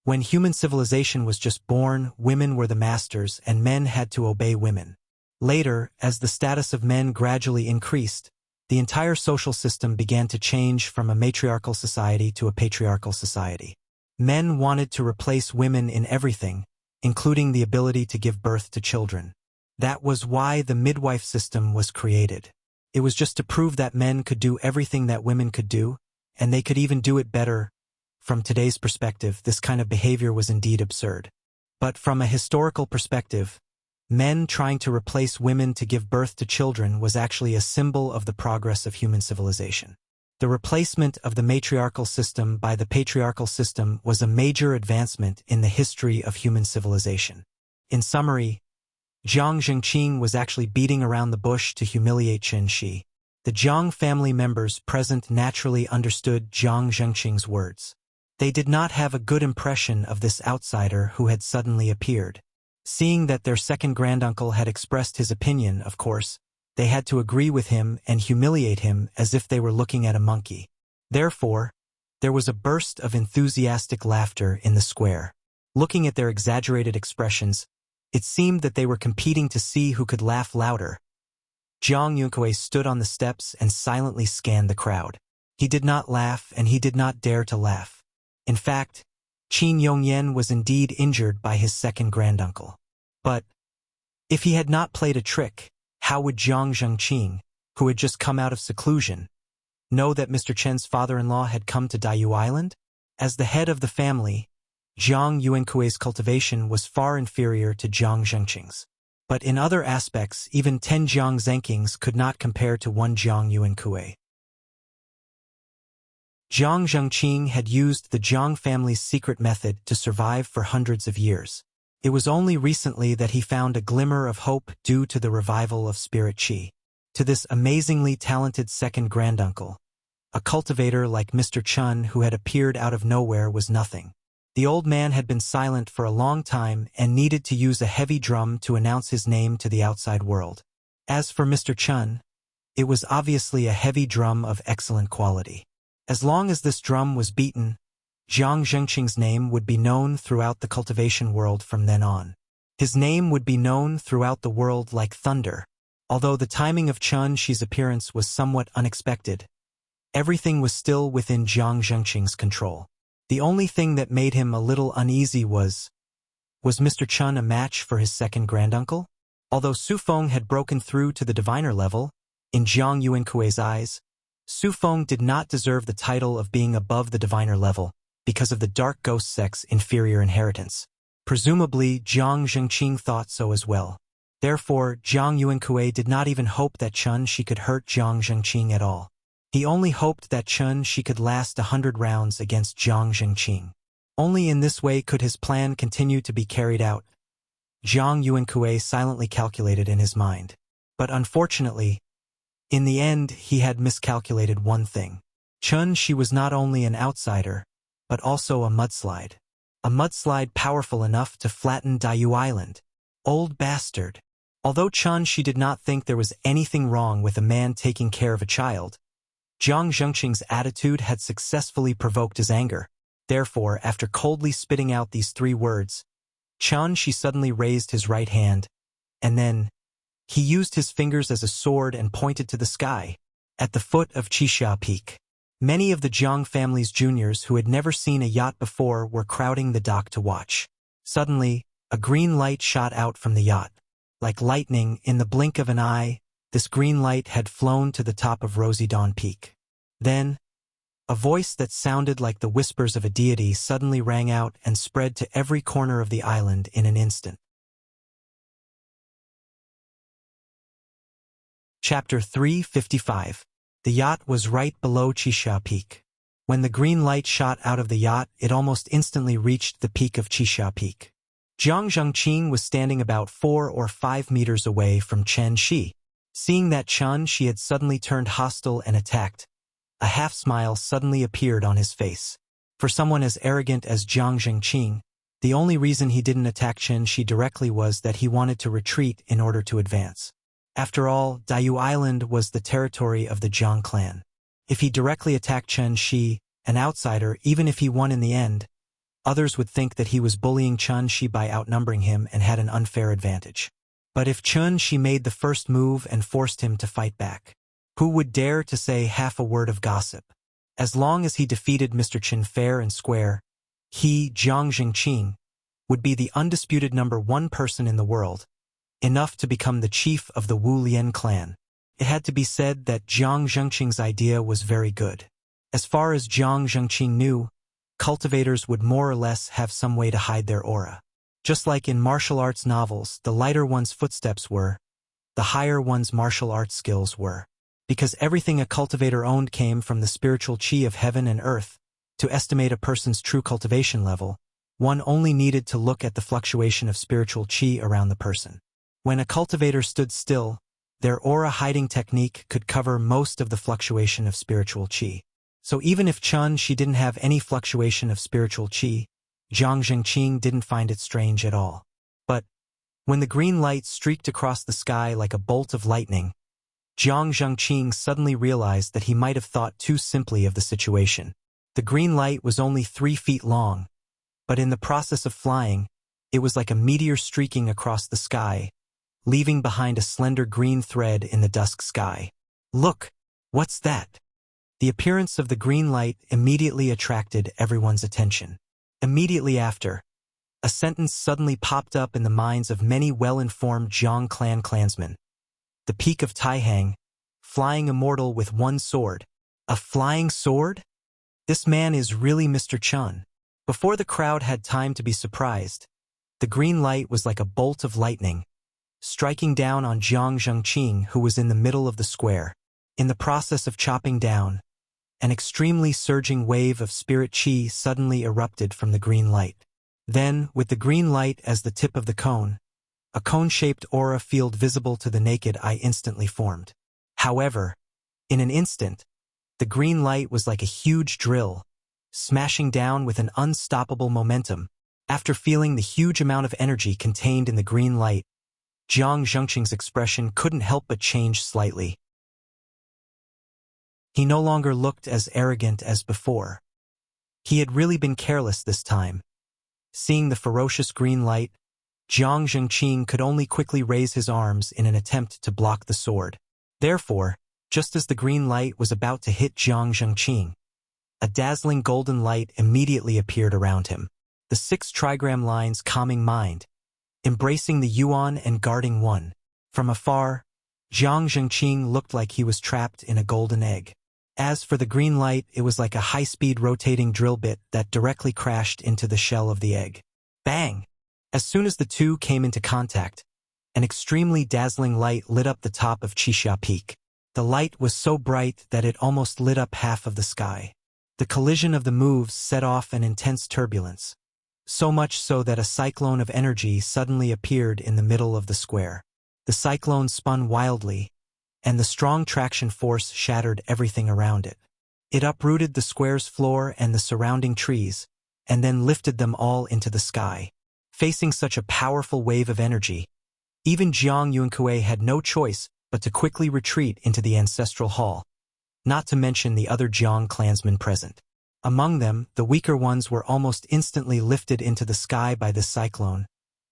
when human civilization was just born, women were the masters and men had to obey women. Later, as the status of men gradually increased, the entire social system began to change from a matriarchal society to a patriarchal society. Men wanted to replace women in everything, including the ability to give birth to children. That was why the midwife system was created. It was just to prove that men could do everything that women could do, and they could even do it better. From today's perspective, this kind of behavior was indeed absurd. But from a historical perspective, men trying to replace women to give birth to children was actually a symbol of the progress of human civilization. The replacement of the matriarchal system by the patriarchal system was a major advancement in the history of human civilization. In summary, Jiang Zhengqing was actually beating around the bush to humiliate Chen Shi. The Jiang family members present naturally understood Jiang Zhengqing's words. They did not have a good impression of this outsider who had suddenly appeared. Seeing that their second granduncle had expressed his opinion, of course, they had to agree with him and humiliate him as if they were looking at a monkey. Therefore, there was a burst of enthusiastic laughter in the square. Looking at their exaggerated expressions, it seemed that they were competing to see who could laugh louder. Jiang Yuankui stood on the steps and silently scanned the crowd. He did not laugh and he did not dare to laugh. In fact, Qin Yongyan was indeed injured by his second granduncle. But if he had not played a trick, how would Jiang Zhengqing, who had just come out of seclusion, know that Mr. Chen's father-in-law had come to Daiyu Island? As the head of the family, Jiang Yuankui's cultivation was far inferior to Jiang Zhengqing's. But in other aspects, even 10 Jiang Zhengqings could not compare to 1 Jiang Yuankui. Jiang Zhengqing had used the Jiang family's secret method to survive for hundreds of years. It was only recently that he found a glimmer of hope due to the revival of spirit qi. To this amazingly talented second granduncle, a cultivator like Mr. Chen who had appeared out of nowhere was nothing. The old man had been silent for a long time and needed to use a heavy drum to announce his name to the outside world. As for Mr. Chen, it was obviously a heavy drum of excellent quality. As long as this drum was beaten, Jiang Zhengqing's name would be known throughout the cultivation world from then on. His name would be known throughout the world like thunder. Although the timing of Chun Shi's appearance was somewhat unexpected, everything was still within Jiang Zhengqing's control. The only thing that made him a little uneasy was Mr. Chun a match for his second granduncle? Although Su Feng had broken through to the diviner level, in Jiang Yuankui's eyes, Su Feng did not deserve the title of being above the diviner level because of the dark ghost sect's inferior inheritance. Presumably, Jiang Zhengqing thought so as well. Therefore, Jiang Yuankui did not even hope that Chun Shi could hurt Jiang Zhengqing at all. He only hoped that Chun Shi could last 100 rounds against Jiang Zhengqing. Only in this way could his plan continue to be carried out. Jiang Yuankui silently calculated in his mind. But unfortunately, in the end, he had miscalculated one thing. Chun Shi was not only an outsider, but also a mudslide. A mudslide powerful enough to flatten Dayu Island. Old bastard. Although Chun Shi did not think there was anything wrong with a man taking care of a child, Jiang Zhengqing's attitude had successfully provoked his anger. Therefore, after coldly spitting out these 3 words, Chun Shi suddenly raised his right hand, and then he used his fingers as a sword and pointed to the sky, at the foot of Qixia Peak. Many of the Jiang family's juniors who had never seen a yacht before were crowding the dock to watch. Suddenly, a green light shot out from the yacht. Like lightning, in the blink of an eye, this green light had flown to the top of Rosy Dawn Peak. Then, a voice that sounded like the whispers of a deity suddenly rang out and spread to every corner of the island in an instant. Chapter 355. The yacht was right below Qixia Peak. When the green light shot out of the yacht, it almost instantly reached the peak of Qixia Peak. Jiang Zhengqing was standing about 4 or 5 meters away from Chen Shi. Seeing that Chun Shi had suddenly turned hostile and attacked, a half-smile suddenly appeared on his face. For someone as arrogant as Jiang Zhengqing, the only reason he didn't attack Chen Shi directly was that he wanted to retreat in order to advance. After all, Dayu Island was the territory of the Jiang clan. If he directly attacked Chen Shi, an outsider, even if he won in the end, others would think that he was bullying Chun Shi by outnumbering him and had an unfair advantage. But if Chun Shi made the first move and forced him to fight back, who would dare to say half a word of gossip? As long as he defeated Mr. Chen fair and square, he, Jiang Zhengqing, would be the undisputed #1 person in the world, enough to become the chief of the Wu Lian clan. It had to be said that Jiang Zhengqing's idea was very good. As far as Jiang Zhengqing knew, cultivators would more or less have some way to hide their aura. Just like in martial arts novels, the lighter one's footsteps were, the higher one's martial arts skills were. Because everything a cultivator owned came from the spiritual qi of heaven and earth, to estimate a person's true cultivation level, one only needed to look at the fluctuation of spiritual qi around the person. When a cultivator stood still, their aura hiding technique could cover most of the fluctuation of spiritual qi. So even if Chun Shi didn't have any fluctuation of spiritual qi, Jiang Zhengqing didn't find it strange at all. But when the green light streaked across the sky like a bolt of lightning, Jiang Zhengqing suddenly realized that he might have thought too simply of the situation. The green light was only 3 feet long, but in the process of flying, it was like a meteor streaking across the sky, leaving behind a slender green thread in the dusk sky. Look, what's that? The appearance of the green light immediately attracted everyone's attention. Immediately after, a sentence suddenly popped up in the minds of many well-informed Jiang clan clansmen. The peak of Taihang, flying immortal with 1 sword. A flying sword? This man is really Mr. Chun. Before the crowd had time to be surprised, the green light was like a bolt of lightning, striking down on Jiang Zhengqing, who was in the middle of the square. In the process of chopping down, an extremely surging wave of spirit qi suddenly erupted from the green light. Then, with the green light as the tip of the cone, a cone-shaped aura field visible to the naked eye instantly formed. However, in an instant, the green light was like a huge drill, smashing down with an unstoppable momentum. After feeling the huge amount of energy contained in the green light, Jiang Zhengqing's expression couldn't help but change slightly. He no longer looked as arrogant as before. He had really been careless this time. Seeing the ferocious green light, Jiang Zhengqing could only quickly raise his arms in an attempt to block the sword. Therefore, just as the green light was about to hit Jiang Zhengqing, a dazzling golden light immediately appeared around him. The 6 trigram lines calming mind, embracing the Yuan and guarding one. From afar, Jiang Zhengqing looked like he was trapped in a golden egg. As for the green light, it was like a high-speed rotating drill bit that directly crashed into the shell of the egg. Bang! As soon as the two came into contact, an extremely dazzling light lit up the top of Qixia Peak. The light was so bright that it almost lit up half of the sky. The collision of the moves set off an intense turbulence, so much so that a cyclone of energy suddenly appeared in the middle of the square. The cyclone spun wildly, and the strong traction force shattered everything around it. It uprooted the square's floor and the surrounding trees, and then lifted them all into the sky. Facing such a powerful wave of energy, even Jiang Yuankui had no choice but to quickly retreat into the ancestral hall, not to mention the other Jiang clansmen present. Among them, the weaker ones were almost instantly lifted into the sky by this cyclone,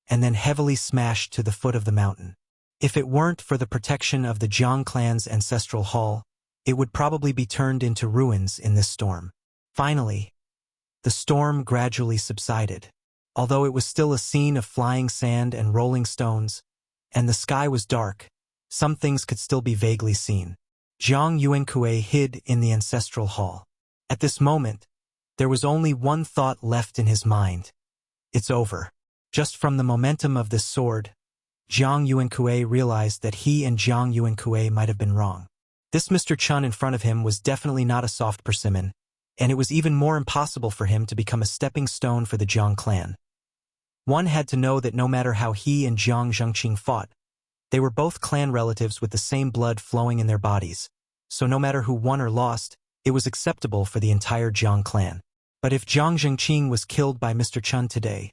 and then heavily smashed to the foot of the mountain. If it weren't for the protection of the Jiang clan's ancestral hall, it would probably be turned into ruins in this storm. Finally, the storm gradually subsided. Although it was still a scene of flying sand and rolling stones, and the sky was dark, some things could still be vaguely seen. Jiang Yuankui hid in the ancestral hall. At this moment, there was only one thought left in his mind. It's over. Just from the momentum of this sword, Jiang Yuankui realized that he and Jiang Yuankui might have been wrong. This Mr. Chun in front of him was definitely not a soft persimmon, and it was even more impossible for him to become a stepping stone for the Jiang clan. One had to know that no matter how he and Jiang Zhengqing fought, they were both clan relatives with the same blood flowing in their bodies, so no matter who won or lost, it was acceptable for the entire Jiang clan. But if Jiang Zhengqing was killed by Mr. Chun today,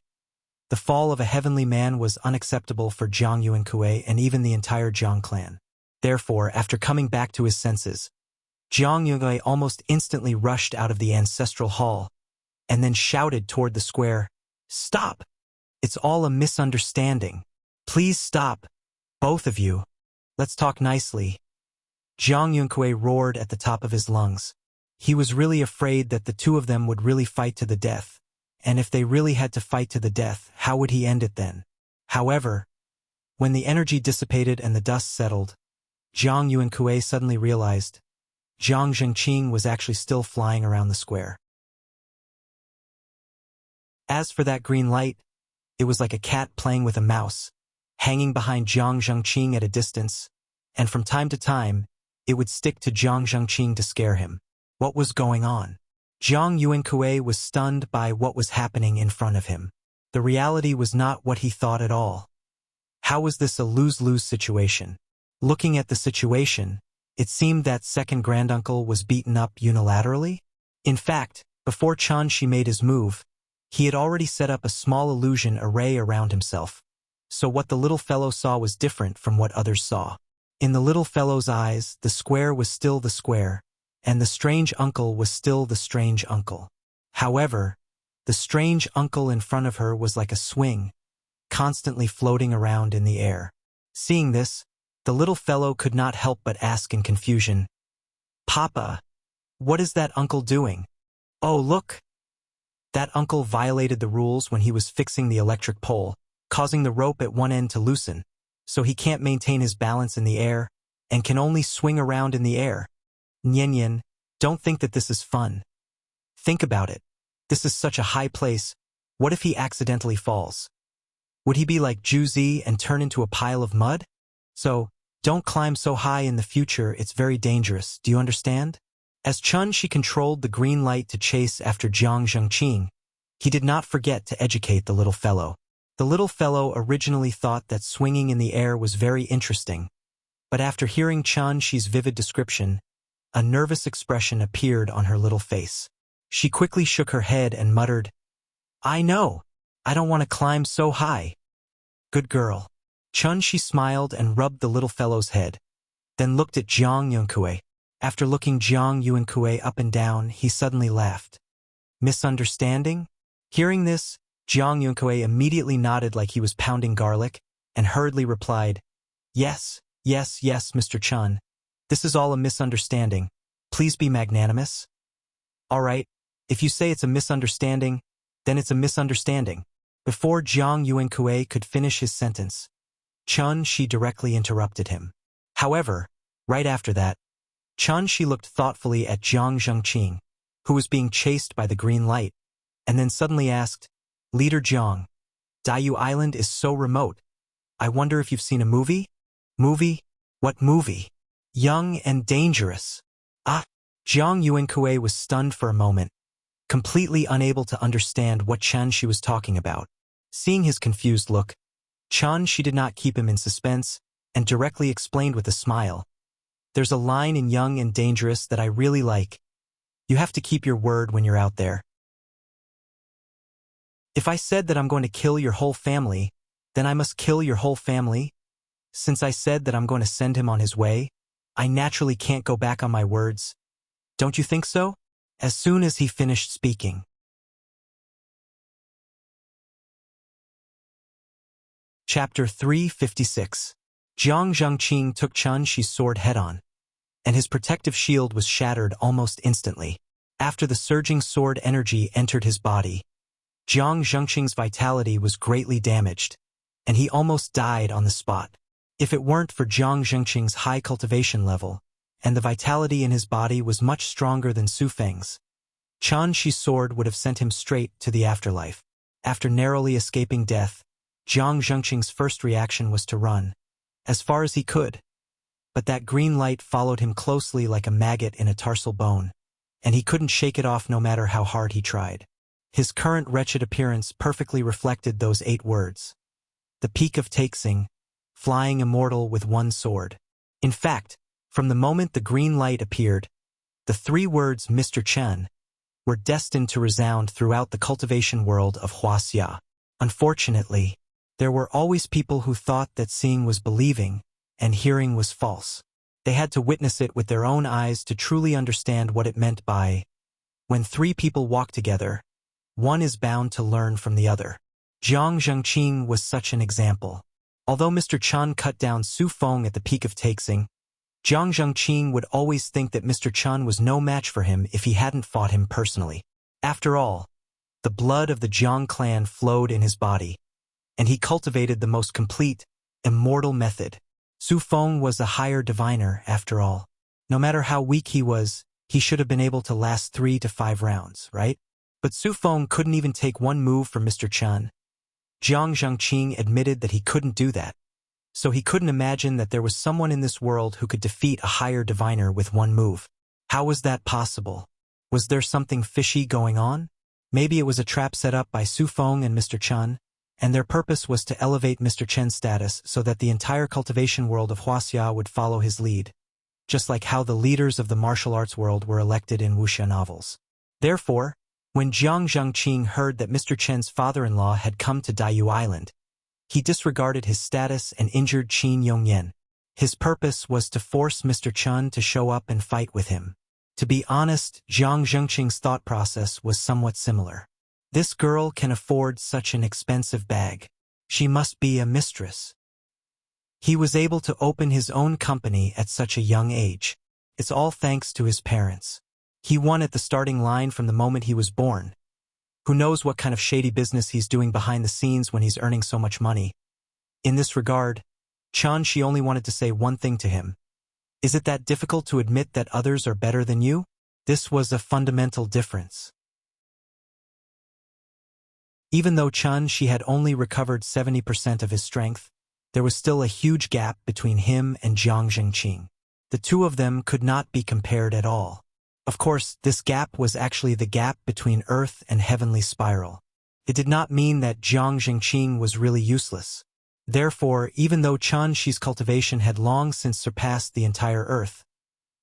the fall of a heavenly man was unacceptable for Jiang Yuankui and even the entire Jiang clan. Therefore, after coming back to his senses, Jiang Yuankui almost instantly rushed out of the ancestral hall and then shouted toward the square, "Stop! It's all a misunderstanding. Please stop, both of you. Let's talk nicely." Jiang Yuankui roared at the top of his lungs. He was really afraid that the two of them would really fight to the death. And if they really had to fight to the death, how would he end it then? However, when the energy dissipated and the dust settled, Jiang Yuankui suddenly realized Jiang Zhengqing was actually still flying around the square. As for that green light, it was like a cat playing with a mouse, hanging behind Jiang Zhengqing at a distance, and from time to time, it would stick to Jiang Zhengqing to scare him. What was going on? Jiang Yuankui was stunned by what was happening in front of him. The reality was not what he thought at all. How was this a lose-lose situation? Looking at the situation, it seemed that second granduncle was beaten up unilaterally. In fact, before Chun-Shi made his move, he had already set up a small illusion array around himself. So what the little fellow saw was different from what others saw. In the little fellow's eyes, the square was still the square, and the strange uncle was still the strange uncle. However, the strange uncle in front of her was like a swing, constantly floating around in the air. Seeing this, the little fellow could not help but ask in confusion, "Papa, what is that uncle doing? Oh, look!" That uncle violated the rules when he was fixing the electric pole, causing the rope at one end to loosen, so he can't maintain his balance in the air, and can only swing around in the air. Nyen, don't think that this is fun. Think about it. This is such a high place. What if he accidentally falls? Would he be like Juzi and turn into a pile of mud? So, don't climb so high in the future, it's very dangerous, do you understand? As Chun-Shi controlled the green light to chase after Jiang Zhengqing, he did not forget to educate the little fellow. The little fellow originally thought that swinging in the air was very interesting, but after hearing Chun-Shi's vivid description, a nervous expression appeared on her little face. She quickly shook her head and muttered, "I know. I don't want to climb so high." "Good girl." Chun-Shi smiled and rubbed the little fellow's head, then looked at Jiang Yuankui. After looking Jiang Yuankue up and down, he suddenly laughed. Misunderstanding? Hearing this, Jiang Yuankue immediately nodded like he was pounding garlic, and hurriedly replied, Yes, yes, yes, Mr. Chun. This is all a misunderstanding. Please be magnanimous. All right, if you say it's a misunderstanding, then it's a misunderstanding. Before Jiang Yuankue could finish his sentence, Chun Shi directly interrupted him. However, right after that, Chun Shi looked thoughtfully at Jiang Zhengqing, who was being chased by the green light, and then suddenly asked, Leader Jiang, Daiyu Island is so remote. I wonder if you've seen a movie? Movie? What movie? Young and Dangerous. Ah! Jiang Yuankue was stunned for a moment, completely unable to understand what Chun Shi was talking about. Seeing his confused look, Chun Shi did not keep him in suspense and directly explained with a smile. There's a line in Young and Dangerous that I really like. You have to keep your word when you're out there. If I said that I'm going to kill your whole family, then I must kill your whole family. Since I said that I'm going to send him on his way, I naturally can't go back on my words. Don't you think so? As soon as he finished speaking. Chapter 356. Jiang Zhengqing took Chun Shi's sword head-on, and his protective shield was shattered almost instantly. After the surging sword energy entered his body, Jiang Zhengqing's vitality was greatly damaged, and he almost died on the spot. If it weren't for Jiang Zhengqing's high cultivation level, and the vitality in his body was much stronger than Su Feng's, Chun Shi's sword would have sent him straight to the afterlife. After narrowly escaping death, Jiang Zhengqing's first reaction was to run, as far as he could. But that green light followed him closely like a maggot in a tarsal bone, and he couldn't shake it off no matter how hard he tried. His current wretched appearance perfectly reflected those 8 words. The peak of Taixing, flying immortal with one sword. In fact, from the moment the green light appeared, the 3 words Mr. Chen were destined to resound throughout the cultivation world of Wuxia. Unfortunately, there were always people who thought that seeing was believing and hearing was false. They had to witness it with their own eyes to truly understand what it meant by, when 3 people walk together, one is bound to learn from the other. Jiang Zhengqing was such an example. Although Mr. Chun cut down Su Feng at the peak of Taixing, Jiang Zhengqing would always think that Mr. Chun was no match for him if he hadn't fought him personally. After all, the blood of the Jiang clan flowed in his body, and he cultivated the most complete, immortal method. Su Feng was a higher diviner, after all. No matter how weak he was, he should have been able to last 3 to 5 rounds, right? But Su Feng couldn't even take one move from Mr. Chun. Jiang Zhengqing admitted that he couldn't do that, so he couldn't imagine that there was someone in this world who could defeat a higher diviner with one move. How was that possible? Was there something fishy going on? Maybe it was a trap set up by Su Feng and Mr. Chun, and their purpose was to elevate Mr. Chen's status so that the entire cultivation world of Wuxia would follow his lead, just like how the leaders of the martial arts world were elected in Wuxia novels. Therefore, when Jiang Zhengqing heard that Mr. Chen's father-in-law had come to Daiyu Island, he disregarded his status and injured Qin Yongyan. His purpose was to force Mr. Chun to show up and fight with him. To be honest, Jiang Zhengqing's thought process was somewhat similar. This girl can afford such an expensive bag. She must be a mistress. He was able to open his own company at such a young age. It's all thanks to his parents. He won at the starting line from the moment he was born. Who knows what kind of shady business he's doing behind the scenes when he's earning so much money. In this regard, Chun Shi only wanted to say one thing to him. Is it that difficult to admit that others are better than you? This was a fundamental difference. Even though Chun Shi had only recovered 70% of his strength, there was still a huge gap between him and Jiang Zhengqing. The 2 of them could not be compared at all. Of course, this gap was actually the gap between Earth and Heavenly Spiral. It did not mean that Jiang Zhengqing was really useless. Therefore, even though Chun Shi's cultivation had long since surpassed the entire Earth,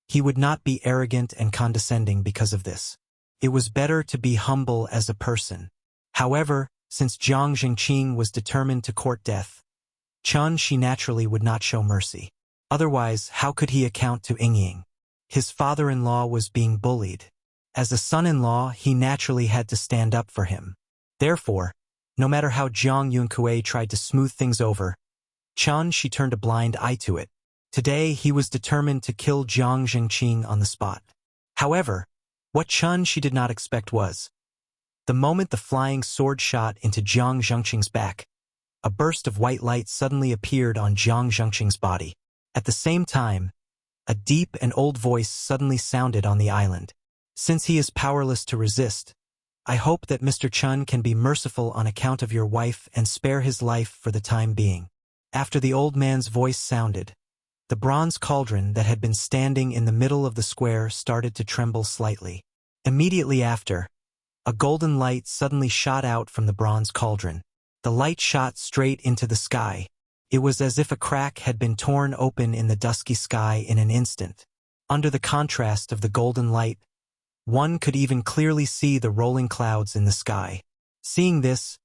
he would not be arrogant and condescending because of this. It was better to be humble as a person. However, since Jiang Zhengqing was determined to court death, Chun Shi naturally would not show mercy. Otherwise, how could he account to Yingying? His father-in-law was being bullied. As a son-in-law, he naturally had to stand up for him. Therefore, no matter how Jiang Yunkui tried to smooth things over, she turned a blind eye to it. Today, he was determined to kill Jiang Zhengqing on the spot. However, what she did not expect was, the moment the flying sword shot into Jiang Zhengqing's back, a burst of white light suddenly appeared on Jiang Zhengqing's body. At the same time, a deep and old voice suddenly sounded on the island. Since he is powerless to resist, I hope that Mr. Chun can be merciful on account of your wife and spare his life for the time being. After the old man's voice sounded, the bronze cauldron that had been standing in the middle of the square started to tremble slightly. Immediately after, a golden light suddenly shot out from the bronze cauldron. The light shot straight into the sky. It was as if a crack had been torn open in the dusky sky in an instant. Under the contrast of the golden light, one could even clearly see the rolling clouds in the sky. Seeing this,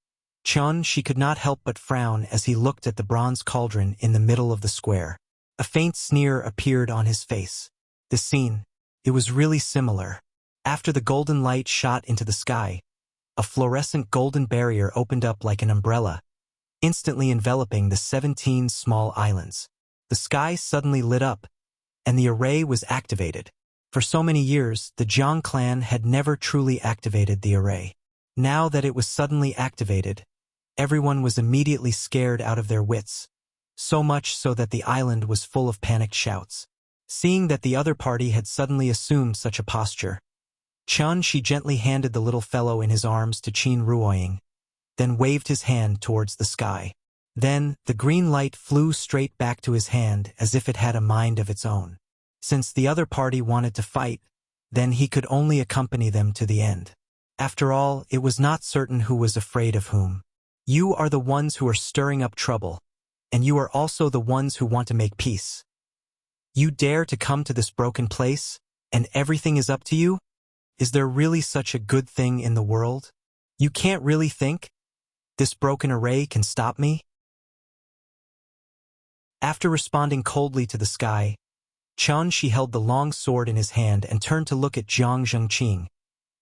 she could not help but frown as he looked at the bronze cauldron in the middle of the square. A faint sneer appeared on his face. The scene, it was really similar. After the golden light shot into the sky, a fluorescent golden barrier opened up like an umbrella, instantly enveloping the 17 small islands. The sky suddenly lit up, and the array was activated. For so many years, the Jiang clan had never truly activated the array. Now that it was suddenly activated, everyone was immediately scared out of their wits, so much so that the island was full of panicked shouts. Seeing that the other party had suddenly assumed such a posture, she gently handed the little fellow in his arms to Qin Ruoying, then waved his hand towards the sky. Then, the green light flew straight back to his hand as if it had a mind of its own. Since the other party wanted to fight, then he could only accompany them to the end. After all, it was not certain who was afraid of whom. You are the ones who are stirring up trouble, and you are also the ones who want to make peace. You dare to come to this broken place, and everything is up to you? Is there really such a good thing in the world? You can't really think? This broken array can stop me? After responding coldly to the sky, she held the long sword in his hand and turned to look at Jiang Zhengqing,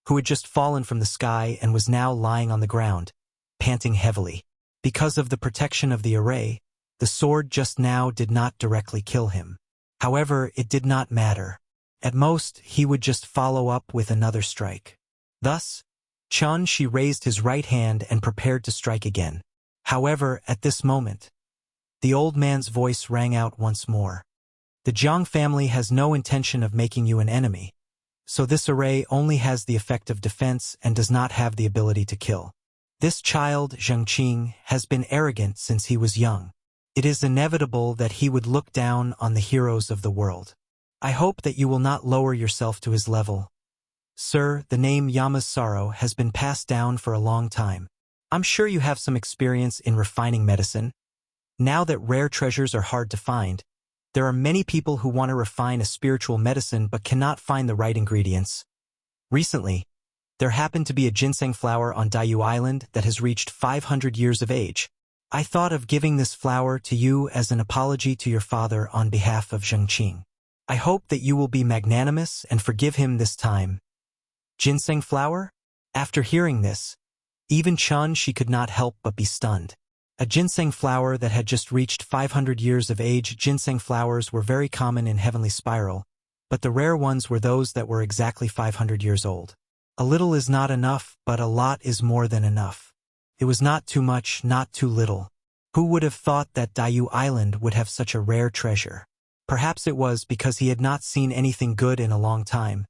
who had just fallen from the sky and was now lying on the ground, panting heavily. Because of the protection of the array, the sword just now did not directly kill him. However, it did not matter. At most, he would just follow up with another strike. Thus, she raised his right hand and prepared to strike again. However, at this moment, the old man's voice rang out once more. The Jiang family has no intention of making you an enemy, so this array only has the effect of defense and does not have the ability to kill. This child, Zhengqing, has been arrogant since he was young. It is inevitable that he would look down on the heroes of the world. I hope that you will not lower yourself to his level. Sir, the name Yama's sorrow has been passed down for a long time. I'm sure you have some experience in refining medicine. Now that rare treasures are hard to find, there are many people who want to refine a spiritual medicine but cannot find the right ingredients. Recently, there happened to be a ginseng flower on Diyu Island that has reached 500 years of age. I thought of giving this flower to you as an apology to your father on behalf of Zhengqing. I hope that you will be magnanimous and forgive him this time. Ginseng flower? After hearing this, even she could not help but be stunned. A ginseng flower that had just reached 500 years of age. Ginseng flowers were very common in Heavenly Spiral, but the rare ones were those that were exactly 500 years old. A little is not enough, but a lot is more than enough. It was not too much, not too little. Who would have thought that Diyu Island would have such a rare treasure? Perhaps it was because he had not seen anything good in a long time.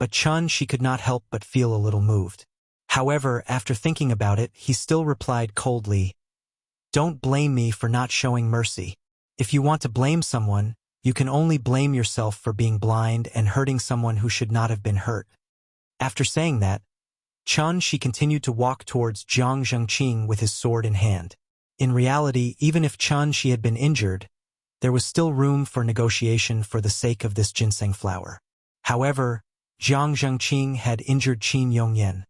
But she could not help but feel a little moved. However, after thinking about it, he still replied coldly, "Don't blame me for not showing mercy. If you want to blame someone, you can only blame yourself for being blind and hurting someone who should not have been hurt." After saying that, she continued to walk towards Jiang Zhengqing with his sword in hand. In reality, even if she had been injured, there was still room for negotiation for the sake of this ginseng flower. However, Jiang Zhengqing had injured Qin Yongyan.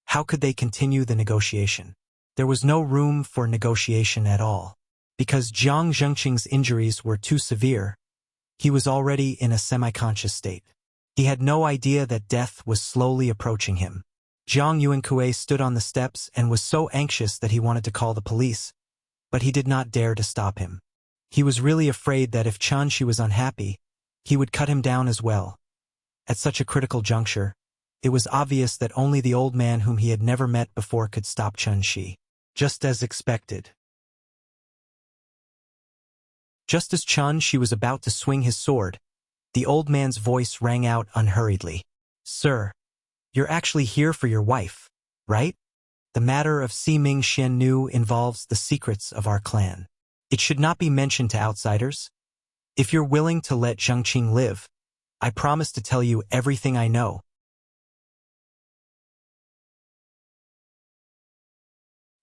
How could they continue the negotiation? There was no room for negotiation at all. Because Jiang Zhengqing's injuries were too severe, He was already in a semi-conscious state. He had no idea that death was slowly approaching him. Zhang Yuankui stood on the steps and was so anxious that he wanted to call the police, but he did not dare to stop him. He was really afraid that if Chunshi was unhappy, he would cut him down as well. At such a critical juncture, it was obvious that only the old man whom he had never met before could stop Chunshi. Just as expected. Just as Chunshi was about to swing his sword, the old man's voice rang out unhurriedly. Sir, you're actually here for your wife, right? The matter of Siming Xiannu involves the secrets of our clan. It should not be mentioned to outsiders. If you're willing to let Zhengqing live, I promise to tell you everything I know.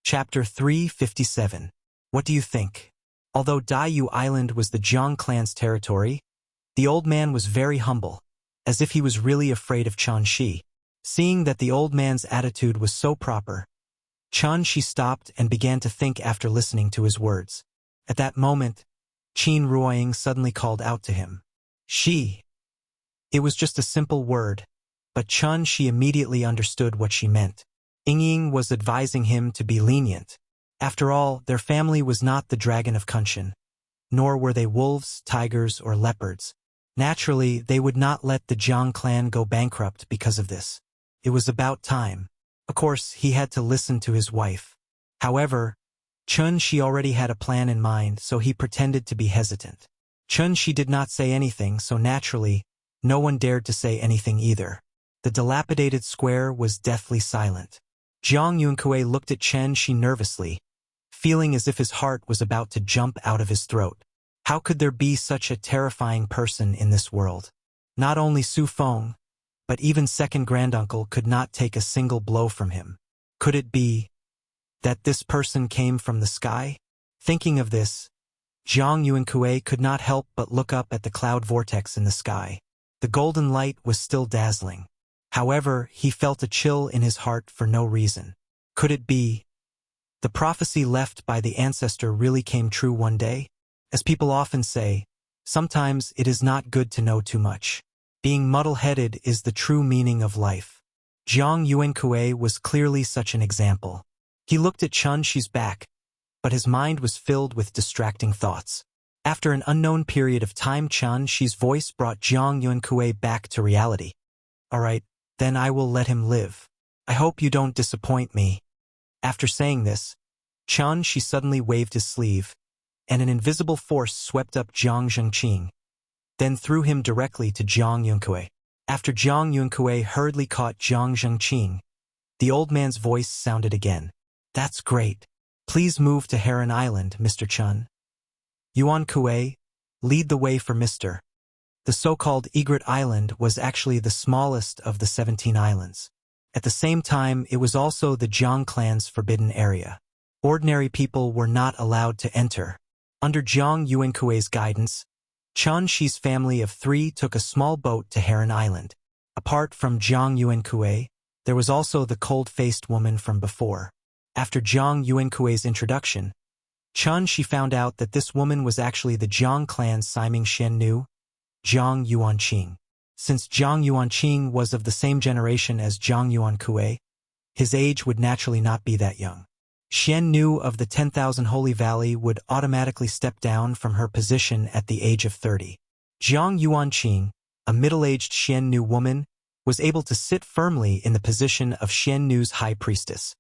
Chapter 357. What do you think? Although Daiyu Island was the Zhang clan's territory, the old man was very humble, as if he was really afraid of Chunshi. Seeing that the old man's attitude was so proper, Chunshi stopped and began to think after listening to his words. At that moment, Qin Ruoying suddenly called out to him. She. It was just a simple word, but Chunshi immediately understood what she meant. Ying was advising him to be lenient. After all, their family was not the Dragon of Kunshan, nor were they wolves, tigers, or leopards. Naturally, they would not let the Zhang clan go bankrupt because of this. It was about time. Of course, he had to listen to his wife. However, Chunshi already had a plan in mind, so he pretended to be hesitant. Chunshi did not say anything, so naturally, no one dared to say anything either. The dilapidated square was deathly silent. Zhang Yuankui looked at Chunshi nervously, feeling as if his heart was about to jump out of his throat. How could there be such a terrifying person in this world? Not only Su Feng, but even second granduncle could not take a single blow from him. Could it be that this person came from the sky? Thinking of this, Zhang Yuankui could not help but look up at the cloud vortex in the sky. The golden light was still dazzling. However, he felt a chill in his heart for no reason. Could it be the prophecy left by the ancestor really came true one day? As people often say, sometimes it is not good to know too much. Being muddle-headed is the true meaning of life. Zhang Yuankui was clearly such an example. He looked at Chunshi's back, but his mind was filled with distracting thoughts. After an unknown period of time, Chunshi's voice brought Zhang Yuankui back to reality. All right, then I will let him live. I hope you don't disappoint me. After saying this, Chunshi suddenly waved his sleeve, and an invisible force swept up Zhang Zhengqing, then threw him directly to Zhang Yuankui. After Zhang Yuankui hurriedly caught Zhang Zhengqing, the old man's voice sounded again. That's great. Please move to Heron Island, Mr. Chun. Yuan Kue, lead the way for Mr. The so-called Egret Island was actually the smallest of the 17 islands. At the same time, it was also the Zhang clan's forbidden area. Ordinary people were not allowed to enter. Under Zhang Yuankui's guidance, Chunshi's family of 3 took a small boat to Heron Island. Apart from Zhang Yuankui, there was also the cold-faced woman from before. After Zhang Yuankui's introduction, Chunshi found out that this woman was actually the Zhang clan's Siming Xiannu, Zhang Yuanqing. Since Zhang Yuanqing was of the same generation as Zhang Yuankui, his age would naturally not be that young. Xiannu of the 10,000 Holy Valley would automatically step down from her position at the age of 30. Zhang Yuanqing, a middle-aged Xiannu woman, was able to sit firmly in the position of Xiannu's high priestess.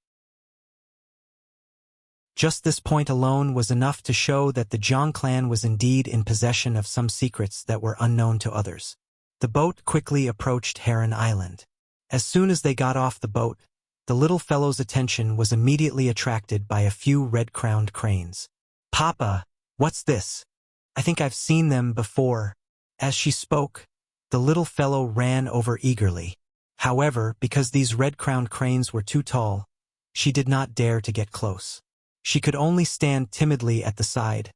Just this point alone was enough to show that the Zhang clan was indeed in possession of some secrets that were unknown to others. The boat quickly approached Heron Island. As soon as they got off the boat, the little fellow's attention was immediately attracted by a few red-crowned cranes. Papa, what's this? I think I've seen them before. As she spoke, the little fellow ran over eagerly. However, because these red-crowned cranes were too tall, she did not dare to get close. She could only stand timidly at the side,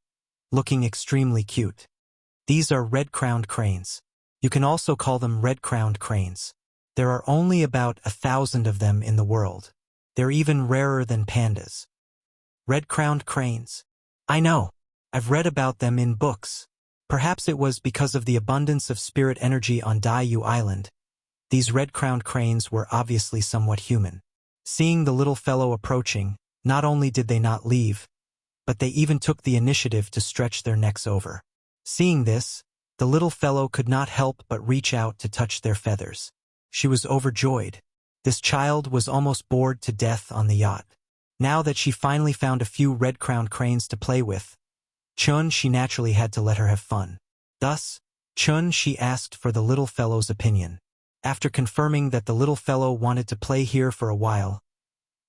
looking extremely cute. These are red-crowned cranes. You can also call them red-crowned cranes. There are only about 1,000 of them in the world. They're even rarer than pandas. Red-crowned cranes. I know. I've read about them in books. Perhaps it was because of the abundance of spirit energy on Daiyu Island. These red-crowned cranes were obviously somewhat human. Seeing the little fellow approaching, not only did they not leave, but they even took the initiative to stretch their necks over. Seeing this, the little fellow could not help but reach out to touch their feathers. She was overjoyed. This child was almost bored to death on the yacht. Now that she finally found a few red-crowned cranes to play with, she naturally had to let her have fun. Thus, she asked for the little fellow's opinion. After confirming that the little fellow wanted to play here for a while,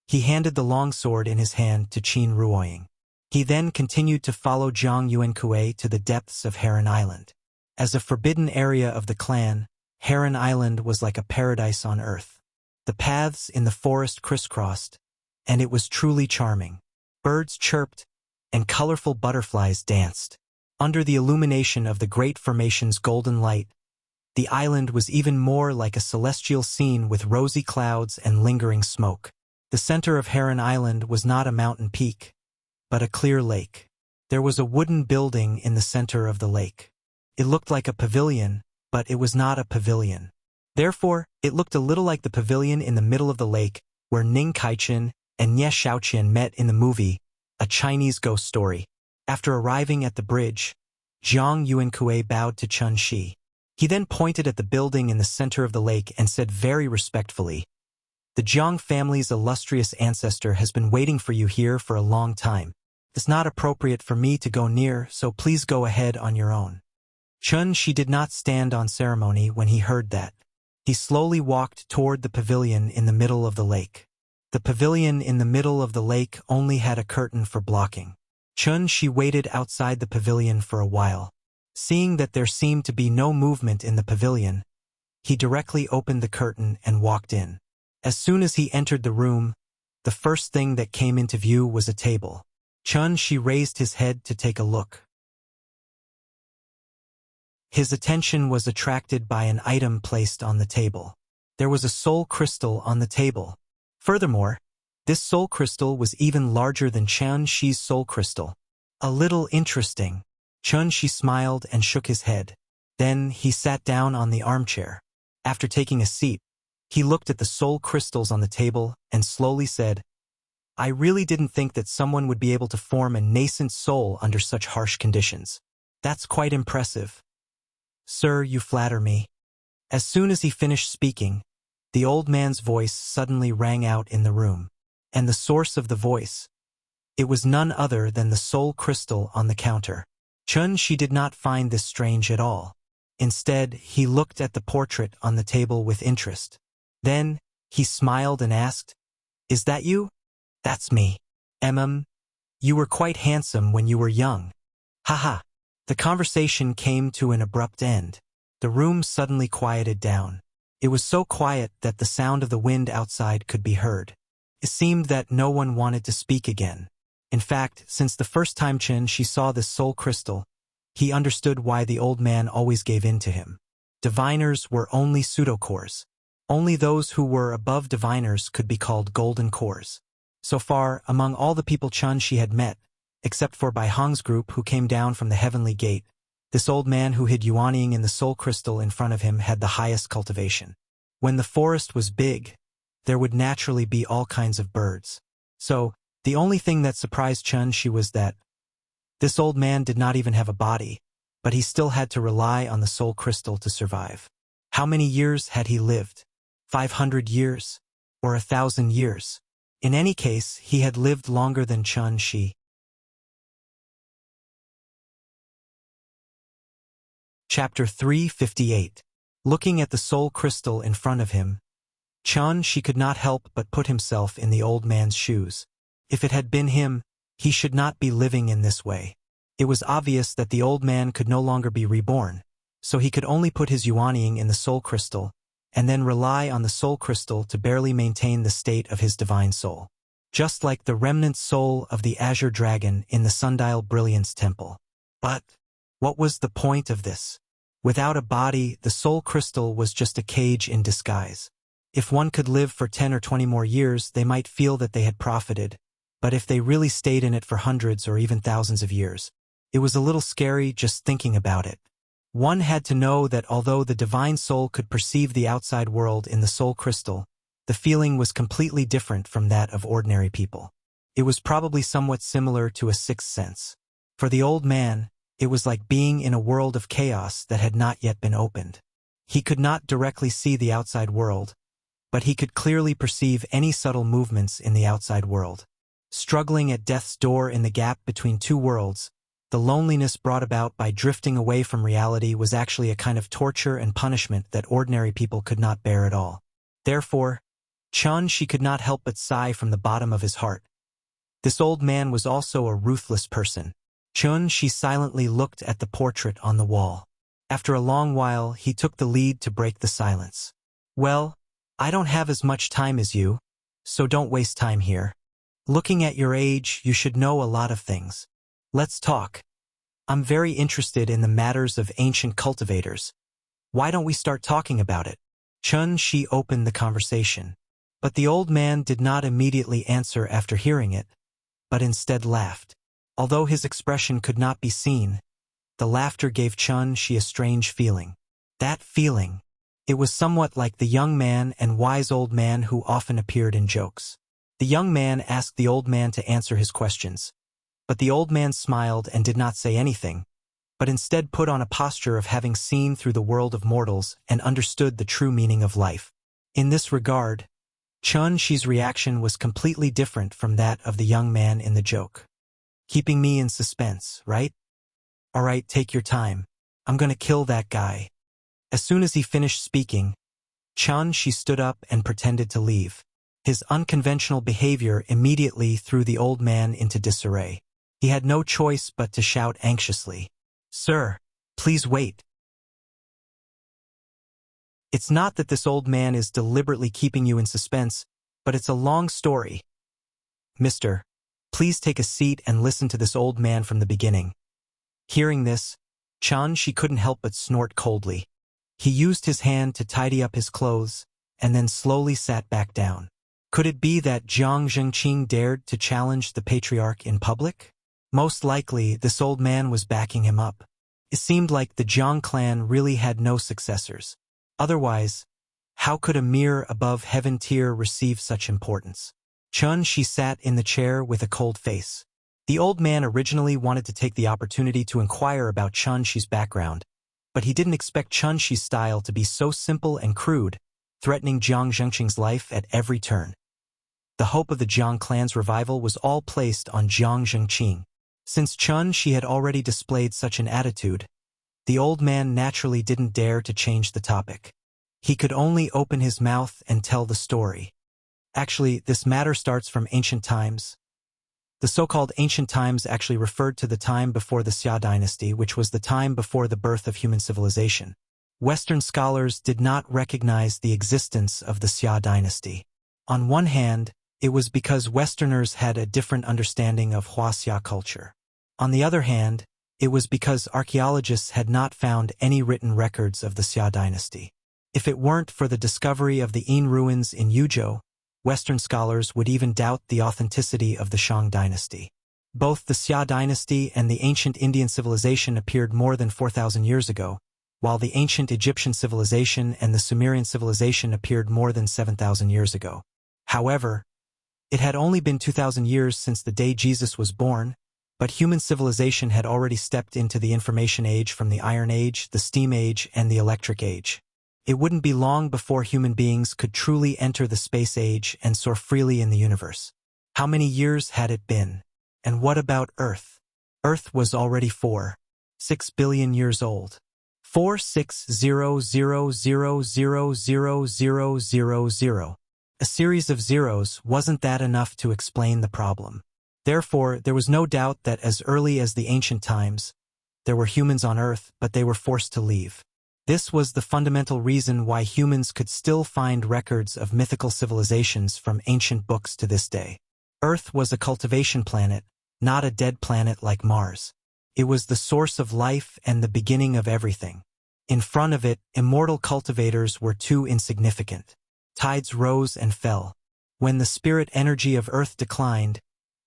he handed the long sword in his hand to Qin Ruoying. He then continued to follow Zhang Yuankue to the depths of Heron Island. As a forbidden area of the clan, Heron Island was like a paradise on earth. The paths in the forest crisscrossed, and it was truly charming. Birds chirped, and colorful butterflies danced. Under the illumination of the Great Formation's golden light, the island was even more like a celestial scene with rosy clouds and lingering smoke. The center of Heron Island was not a mountain peak, but a clear lake. There was a wooden building in the center of the lake. It looked like a pavilion, but it was not a pavilion. Therefore, it looked a little like the pavilion in the middle of the lake, where Ning Kaichen and Nie Shaoqian met in the movie, A Chinese Ghost Story. After arriving at the bridge, Zhang Yuankue bowed to Chun Shi. He then pointed at the building in the center of the lake and said very respectfully, "The Zhang family's illustrious ancestor has been waiting for you here for a long time. It's not appropriate for me to go near, so please go ahead on your own." Chun Shi did not stand on ceremony when he heard that. He slowly walked toward the pavilion in the middle of the lake. The pavilion in the middle of the lake only had a curtain for blocking. Chun Shi waited outside the pavilion for a while. Seeing that there seemed to be no movement in the pavilion, he directly opened the curtain and walked in. As soon as he entered the room, the first thing that came into view was a table. Chun Shi raised his head to take a look. His attention was attracted by an item placed on the table. There was a soul crystal on the table. Furthermore, this soul crystal was even larger than Chun Shi's soul crystal. A little interesting. Chun Shi smiled and shook his head. Then he sat down on the armchair. After taking a seat, he looked at the soul crystals on the table and slowly said, "I really didn't think that someone would be able to form a nascent soul under such harsh conditions. That's quite impressive. Sir, you flatter me." As soon as he finished speaking, the old man's voice suddenly rang out in the room. And the source of the voice, it was none other than the soul crystal on the counter. Chun Shi did not find this strange at all. Instead, he looked at the portrait on the table with interest. Then, he smiled and asked, "Is that you?" "That's me. You were quite handsome when you were young." Haha. The conversation came to an abrupt end. The room suddenly quieted down. It was so quiet that the sound of the wind outside could be heard. It seemed that no one wanted to speak again. In fact, since the first time Chun Shi saw this soul crystal, he understood why the old man always gave in to him. Diviners were only pseudo-cores. Only those who were above diviners could be called golden cores. So far, among all the people Chun Shi had met, except for Bai Hong's group who came down from the heavenly gate, this old man who hid Yuanying in the soul crystal in front of him had the highest cultivation. When the forest was big, there would naturally be all kinds of birds. So, the only thing that surprised Chun Shi was that this old man did not even have a body, but he still had to rely on the soul crystal to survive. How many years had he lived? 500 years? Or 1,000 years? In any case, he had lived longer than Chun Shi. Chapter 358. Looking at the soul crystal in front of him, Chun Shi could not help but put himself in the old man's shoes. If it had been him, he should not be living in this way. It was obvious that the old man could no longer be reborn, so he could only put his Yuanying in the soul crystal, and then rely on the soul crystal to barely maintain the state of his divine soul. Just like the remnant soul of the azure dragon in the Sundial Brilliance Temple. But what was the point of this? Without a body, the soul crystal was just a cage in disguise. If one could live for 10 or 20 more years, they might feel that they had profited, but if they really stayed in it for hundreds or even thousands of years, It was a little scary just thinking about it. One had to know that although the divine soul could perceive the outside world in the soul crystal, the feeling was completely different from that of ordinary people. It was probably somewhat similar to a sixth sense. For the old man, it was like being in a world of chaos that had not yet been opened. He could not directly see the outside world, but he could clearly perceive any subtle movements in the outside world. Struggling at death's door in the gap between two worlds, the loneliness brought about by drifting away from reality was actually a kind of torture and punishment that ordinary people could not bear at all. Therefore, Chun-Shi could not help but sigh from the bottom of his heart. This old man was also a ruthless person. Chun-Shi silently looked at the portrait on the wall. After a long while, he took the lead to break the silence. Well, I don't have as much time as you, so don't waste time here. Looking at your age, you should know a lot of things. Let's talk. I'm very interested in the matters of ancient cultivators. Why don't we start talking about it? Chun-Shi opened the conversation. But the old man did not immediately answer after hearing it, but instead laughed. Although his expression could not be seen, the laughter gave Chun-Shi a strange feeling. That feeling, it was somewhat like the young man and wise old man who often appeared in jokes. The young man asked the old man to answer his questions, but the old man smiled and did not say anything, but instead put on a posture of having seen through the world of mortals and understood the true meaning of life. In this regard, Chun-Shi's reaction was completely different from that of the young man in the joke. Keeping me in suspense, right? All right, take your time. I'm gonna kill that guy. As soon as he finished speaking, Chun-Shi stood up and pretended to leave. His unconventional behavior immediately threw the old man into disarray. He had no choice but to shout anxiously, "Sir, please wait." It's not that this old man is deliberately keeping you in suspense, but it's a long story. Mister, please take a seat and listen to this old man from the beginning. Hearing this, Chun-Shi couldn't help but snort coldly. He used his hand to tidy up his clothes, and then slowly sat back down. Could it be that Jiang Zhengqing dared to challenge the patriarch in public? Most likely, this old man was backing him up. It seemed like the Jiang clan really had no successors. Otherwise, how could a mere above-heaven tier receive such importance? Chun-Shi sat in the chair with a cold face. The old man originally wanted to take the opportunity to inquire about Chun-Shi's background, but he didn't expect Chun-Shi's style to be so simple and crude, threatening Jiang Zhengqing's life at every turn. The hope of the Jiang clan's revival was all placed on Jiang Zhengqing. Since Chun-Shi had already displayed such an attitude, the old man naturally didn't dare to change the topic. He could only open his mouth and tell the story. Actually, this matter starts from ancient times. The so-called ancient times actually referred to the time before the Xia dynasty, which was the time before the birth of human civilization. Western scholars did not recognize the existence of the Xia dynasty. On one hand, it was because Westerners had a different understanding of Wuxia culture. On the other hand, it was because archaeologists had not found any written records of the Xia dynasty. If it weren't for the discovery of the Yin ruins in Yuzhou, Western scholars would even doubt the authenticity of the Shang dynasty. Both the Xia dynasty and the ancient Indian civilization appeared more than 4,000 years ago, while the ancient Egyptian civilization and the Sumerian civilization appeared more than 7,000 years ago. However, it had only been 2,000 years since the day Jesus was born, but human civilization had already stepped into the information age from the Iron Age, the Steam Age, and the Electric Age. It wouldn't be long before human beings could truly enter the space age and soar freely in the universe. How many years had it been? And what about Earth? Earth was already 4.6 billion years old. 4.600000000. A series of zeros, wasn't that enough to explain the problem? Therefore, there was no doubt that as early as the ancient times, there were humans on Earth, but they were forced to leave. This was the fundamental reason why humans could still find records of mythical civilizations from ancient books to this day. Earth was a cultivation planet, not a dead planet like Mars. It was the source of life and the beginning of everything. In front of it, immortal cultivators were too insignificant. Tides rose and fell. When the spirit energy of Earth declined,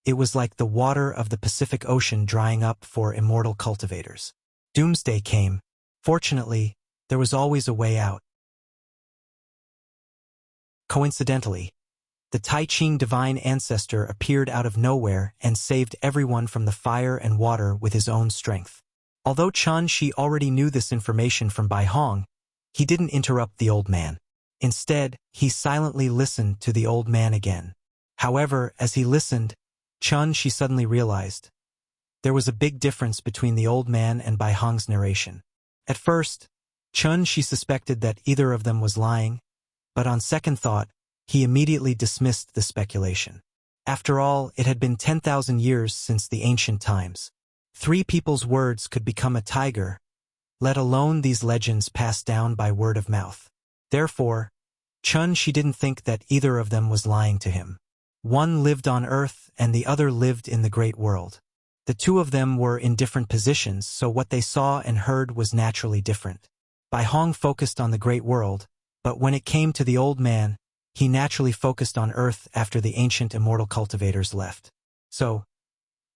It was like the water of the Pacific Ocean drying up for immortal cultivators. Doomsday came. Fortunately, there was always a way out. Coincidentally, the Tai Ching divine ancestor appeared out of nowhere and saved everyone from the fire and water with his own strength. Although Chen Shi already knew this information from Bai Hong, he didn't interrupt the old man. Instead, he silently listened to the old man again. However, as he listened, Chen Shi suddenly realized there was a big difference between the old man and Bai Hong's narration. At first, Chen Shi suspected that either of them was lying, but on second thought, he immediately dismissed the speculation. After all, it had been 10,000 years since the ancient times. 3 people's words could become a tiger, let alone these legends passed down by word of mouth. Therefore, Chen Shi didn't think that either of them was lying to him. One lived on Earth and the other lived in the great world. The two of them were in different positions, so what they saw and heard was naturally different. Bai Hong focused on the great world, but when it came to the old man, he naturally focused on Earth after the ancient immortal cultivators left. So,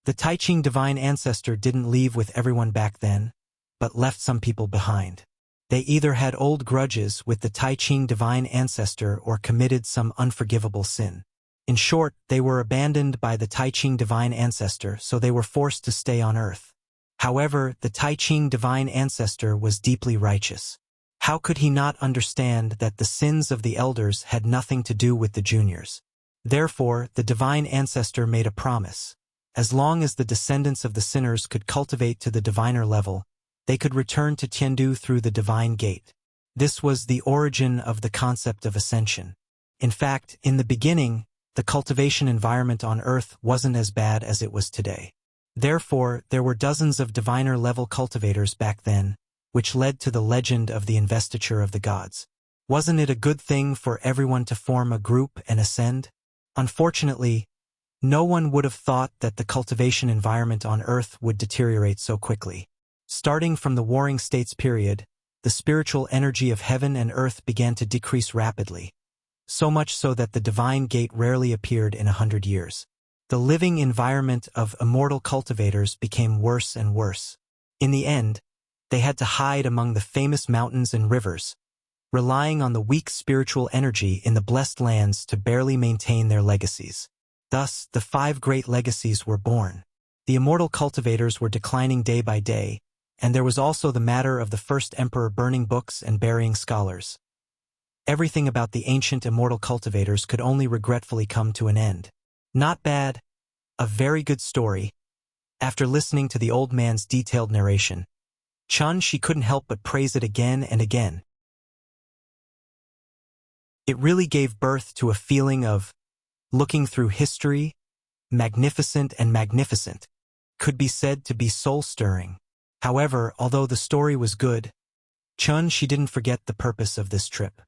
the Tai Ching divine ancestor didn't leave with everyone back then, but left some people behind. They either had old grudges with the Tai Ching divine ancestor or committed some unforgivable sin. In short, they were abandoned by the Tai Ching divine ancestor, so they were forced to stay on Earth. However, the Tai Ching divine ancestor was deeply righteous. How could he not understand that the sins of the elders had nothing to do with the juniors? Therefore, the divine ancestor made a promise. As long as the descendants of the sinners could cultivate to the diviner level, they could return to Tiandu through the divine gate. This was the origin of the concept of ascension. In fact, in the beginning, the cultivation environment on Earth wasn't as bad as it was today. Therefore, there were dozens of diviner-level cultivators back then, which led to the legend of the investiture of the gods. Wasn't it a good thing for everyone to form a group and ascend? Unfortunately, no one would have thought that the cultivation environment on Earth would deteriorate so quickly. Starting from the Warring States period, the spiritual energy of heaven and earth began to decrease rapidly, so much so that the divine gate rarely appeared in 100 years. The living environment of immortal cultivators became worse and worse. In the end, they had to hide among the famous mountains and rivers, relying on the weak spiritual energy in the blessed lands to barely maintain their legacies. Thus, the 5 great legacies were born. The immortal cultivators were declining day by day, and there was also the matter of the first emperor burning books and burying scholars. Everything about the ancient immortal cultivators could only regretfully come to an end. Not bad. A very good story. After listening to the old man's detailed narration, Chen Shi couldn't help but praise it again and again. It really gave birth to a feeling of looking through history, magnificent and magnificent, could be said to be soul-stirring. However, although the story was good, Chen Shi didn't forget the purpose of this trip.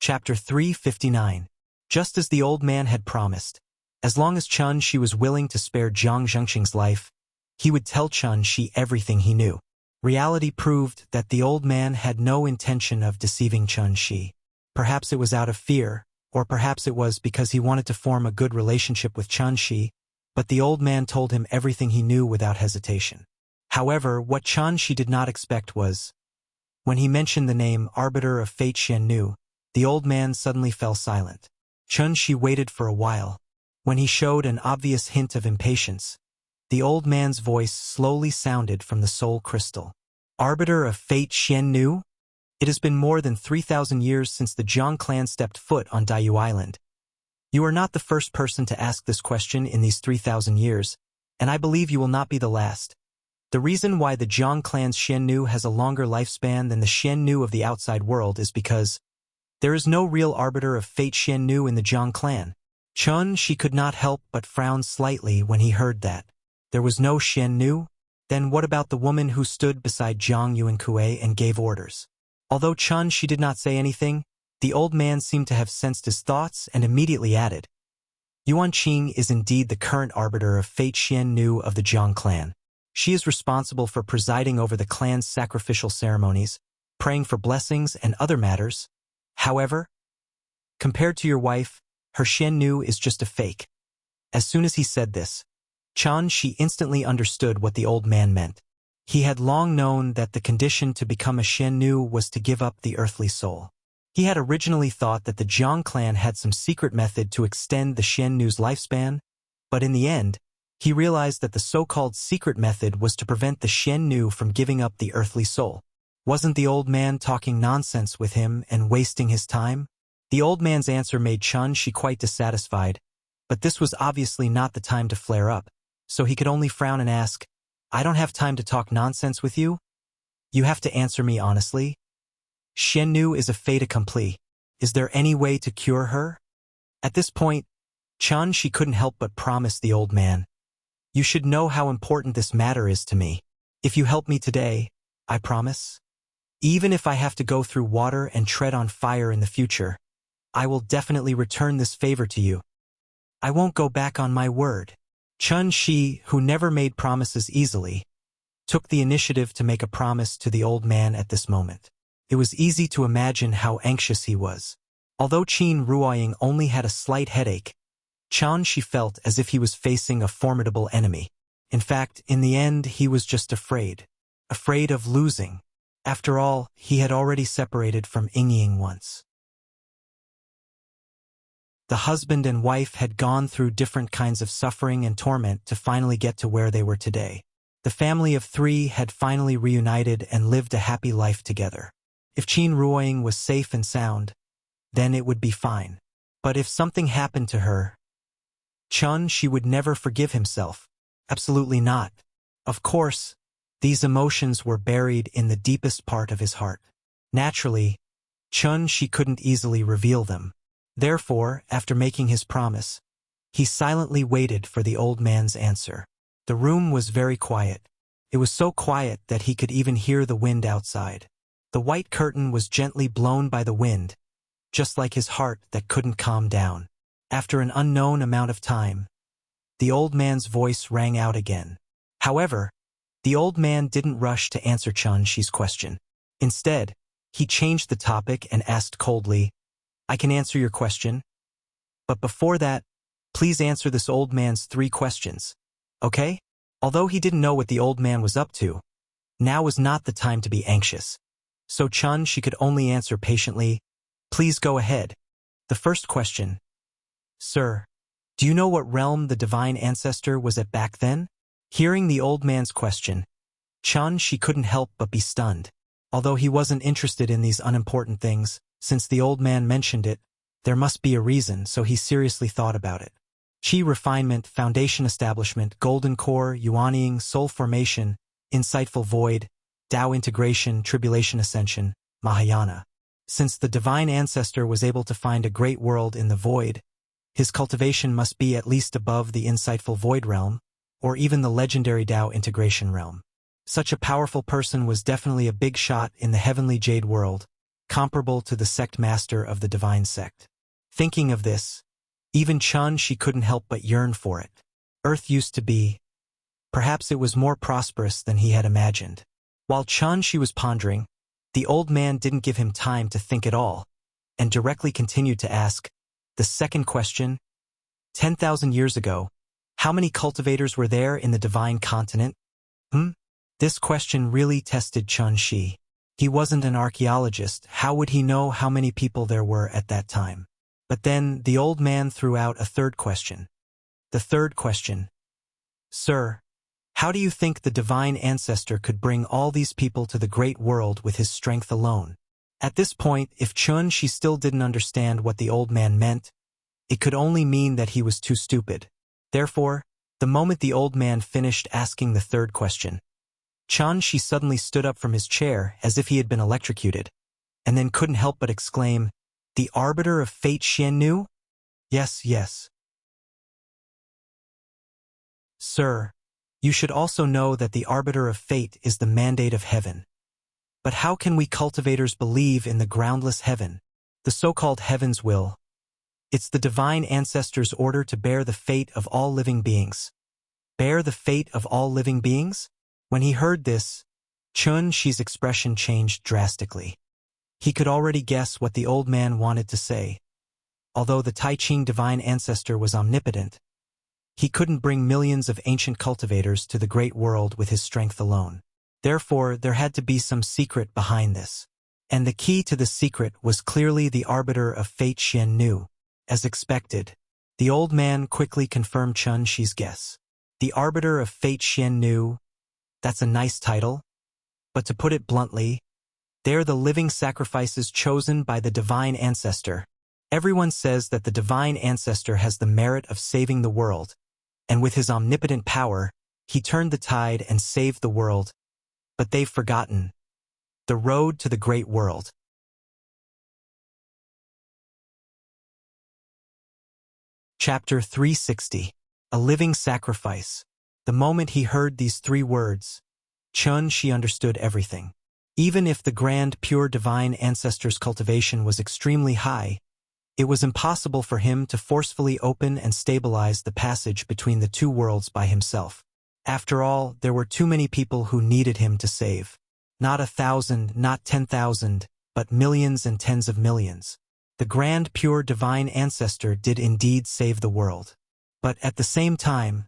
Chapter 359. Just as the old man had promised, as long as Chen Shi was willing to spare Jiang Zhengxing's life, he would tell Chen Shi everything he knew. Reality proved that the old man had no intention of deceiving Chen Shi. Perhaps it was out of fear, or perhaps it was because he wanted to form a good relationship with Chen Shi, but the old man told him everything he knew without hesitation. However, what Chen Shi did not expect was, when he mentioned the name Arbiter of Fate Xiannu, the old man suddenly fell silent. Chen Shi waited for a while. When he showed an obvious hint of impatience, the old man's voice slowly sounded from the soul crystal. Arbiter of Fate Xiannu? It has been more than 3,000 years since the Jiang clan stepped foot on Daiyu Island. You are not the first person to ask this question in these 3,000 years, and I believe you will not be the last. The reason why the Jiang clan's Xiannu has a longer lifespan than the Xiannu of the outside world is because there is no real arbiter of fate Xiannu in the Jiang clan. Chen Shi could not help but frown slightly when he heard that. There was no Xiannu? Then what about the woman who stood beside Jiang Yuankue and gave orders? Although Chen Shi did not say anything, the old man seemed to have sensed his thoughts and immediately added, Yuan Qing is indeed the current arbiter of fate Xiannu of the Jiang clan. She is responsible for presiding over the clan's sacrificial ceremonies, praying for blessings and other matters. However, Compared to your wife, her Xian is just a fake. As soon as he said this, Shi instantly understood what the old man meant. He had long known that the condition to become a Xian was to give up the earthly soul. He had originally thought that the Jiang clan had some secret method to extend the Xian's lifespan, but in the end, he realized that the so-called secret method was to prevent the Xian from giving up the earthly soul. Wasn't the old man talking nonsense with him and wasting his time? The old man's answer made Shi quite dissatisfied, but this was obviously not the time to flare up, so he could only frown and ask, I don't have time to talk nonsense with you. You have to answer me honestly. Xian is a fait accompli. Is there any way to cure her? At this point, Shi couldn't help but promise the old man, you should know how important this matter is to me. If you help me today, I promise. Even if I have to go through water and tread on fire in the future, I will definitely return this favor to you. I won't go back on my word. Shi, who never made promises easily, took the initiative to make a promise to the old man at this moment. It was easy to imagine how anxious he was. Although Qin Ruoying only had a slight headache, Shi felt as if he was facing a formidable enemy. In fact, in the end, he was just afraid. Afraid of losing. After all, he had already separated from Ying once. The husband and wife had gone through different kinds of suffering and torment to finally get to where they were today. The family of 3 had finally reunited and lived a happy life together. If Qin Ruoying was safe and sound, then it would be fine. But if something happened to her, she would never forgive himself. Absolutely not. Of course, these emotions were buried in the deepest part of his heart. Naturally, she couldn't easily reveal them. Therefore, after making his promise, he silently waited for the old man's answer. The room was very quiet. It was so quiet that he could even hear the wind outside. The white curtain was gently blown by the wind, just like his heart that couldn't calm down. After an unknown amount of time, the old man's voice rang out again. However, the old man didn't rush to answer Shi's question. Instead, he changed the topic and asked coldly, I can answer your question, but before that, please answer this old man's 3 questions, okay? Although he didn't know what the old man was up to, now was not the time to be anxious. So she could only answer patiently, please go ahead. The first question, Sir, do you know what realm the divine ancestor was at back then? Hearing the old man's question, she couldn't help but be stunned. Although he wasn't interested in these unimportant things, since the old man mentioned it, there must be a reason, so he seriously thought about it. Qi refinement, foundation establishment, golden core, yuanying, soul formation, insightful void, Tao integration, tribulation ascension, Mahayana. Since the divine ancestor was able to find a great world in the void, his cultivation must be at least above the insightful void realm, or even the legendary Tao integration realm. Such a powerful person was definitely a big shot in the heavenly jade world, comparable to the sect master of the divine sect. Thinking of this, even she couldn't help but yearn for it. Earth used to be. Perhaps it was more prosperous than he had imagined. While she was pondering, the old man didn't give him time to think at all, and directly continued to ask, the second question, 10,000 years ago, how many cultivators were there in the divine continent? This question really tested Shi. He wasn't an archaeologist, how would he know how many people there were at that time? But then the old man threw out a third question. The third question, Sir, how do you think the divine ancestor could bring all these people to the great world with his strength alone? At this point, if Shi still didn't understand what the old man meant, it could only mean that he was too stupid. Therefore, the moment the old man finished asking the third question, Shi suddenly stood up from his chair as if he had been electrocuted, and then couldn't help but exclaim, the arbiter of fate Xian? Yes, yes. Sir, you should also know that the arbiter of fate is the mandate of heaven. But how can we cultivators believe in the groundless heaven, the so-called heaven's will? It's the divine ancestor's order to bear the fate of all living beings. Bear the fate of all living beings? When he heard this, Shi's expression changed drastically. He could already guess what the old man wanted to say. Although the Tai Ching divine ancestor was omnipotent, he couldn't bring millions of ancient cultivators to the great world with his strength alone. Therefore, there had to be some secret behind this. And the key to the secret was clearly the arbiter of fate Xian Nu. As expected, the old man quickly confirmed Chun Shi's guess. The arbiter of fate Xian Nu, that's a nice title. But to put it bluntly, they're the living sacrifices chosen by the divine ancestor. Everyone says that the divine ancestor has the merit of saving the world, and with his omnipotent power, he turned the tide and saved the world. But they've forgotten the road to the great world. Chapter 360. A Living Sacrifice. The moment he heard these 3 words, Chun Shi understood everything. Even if the grand pure divine ancestor's cultivation was extremely high, it was impossible for him to forcefully open and stabilize the passage between the 2 worlds by himself. After all, there were too many people who needed him to save. Not 1,000, not 10,000, but millions and tens of millions. The grand pure divine ancestor did indeed save the world. But at the same time,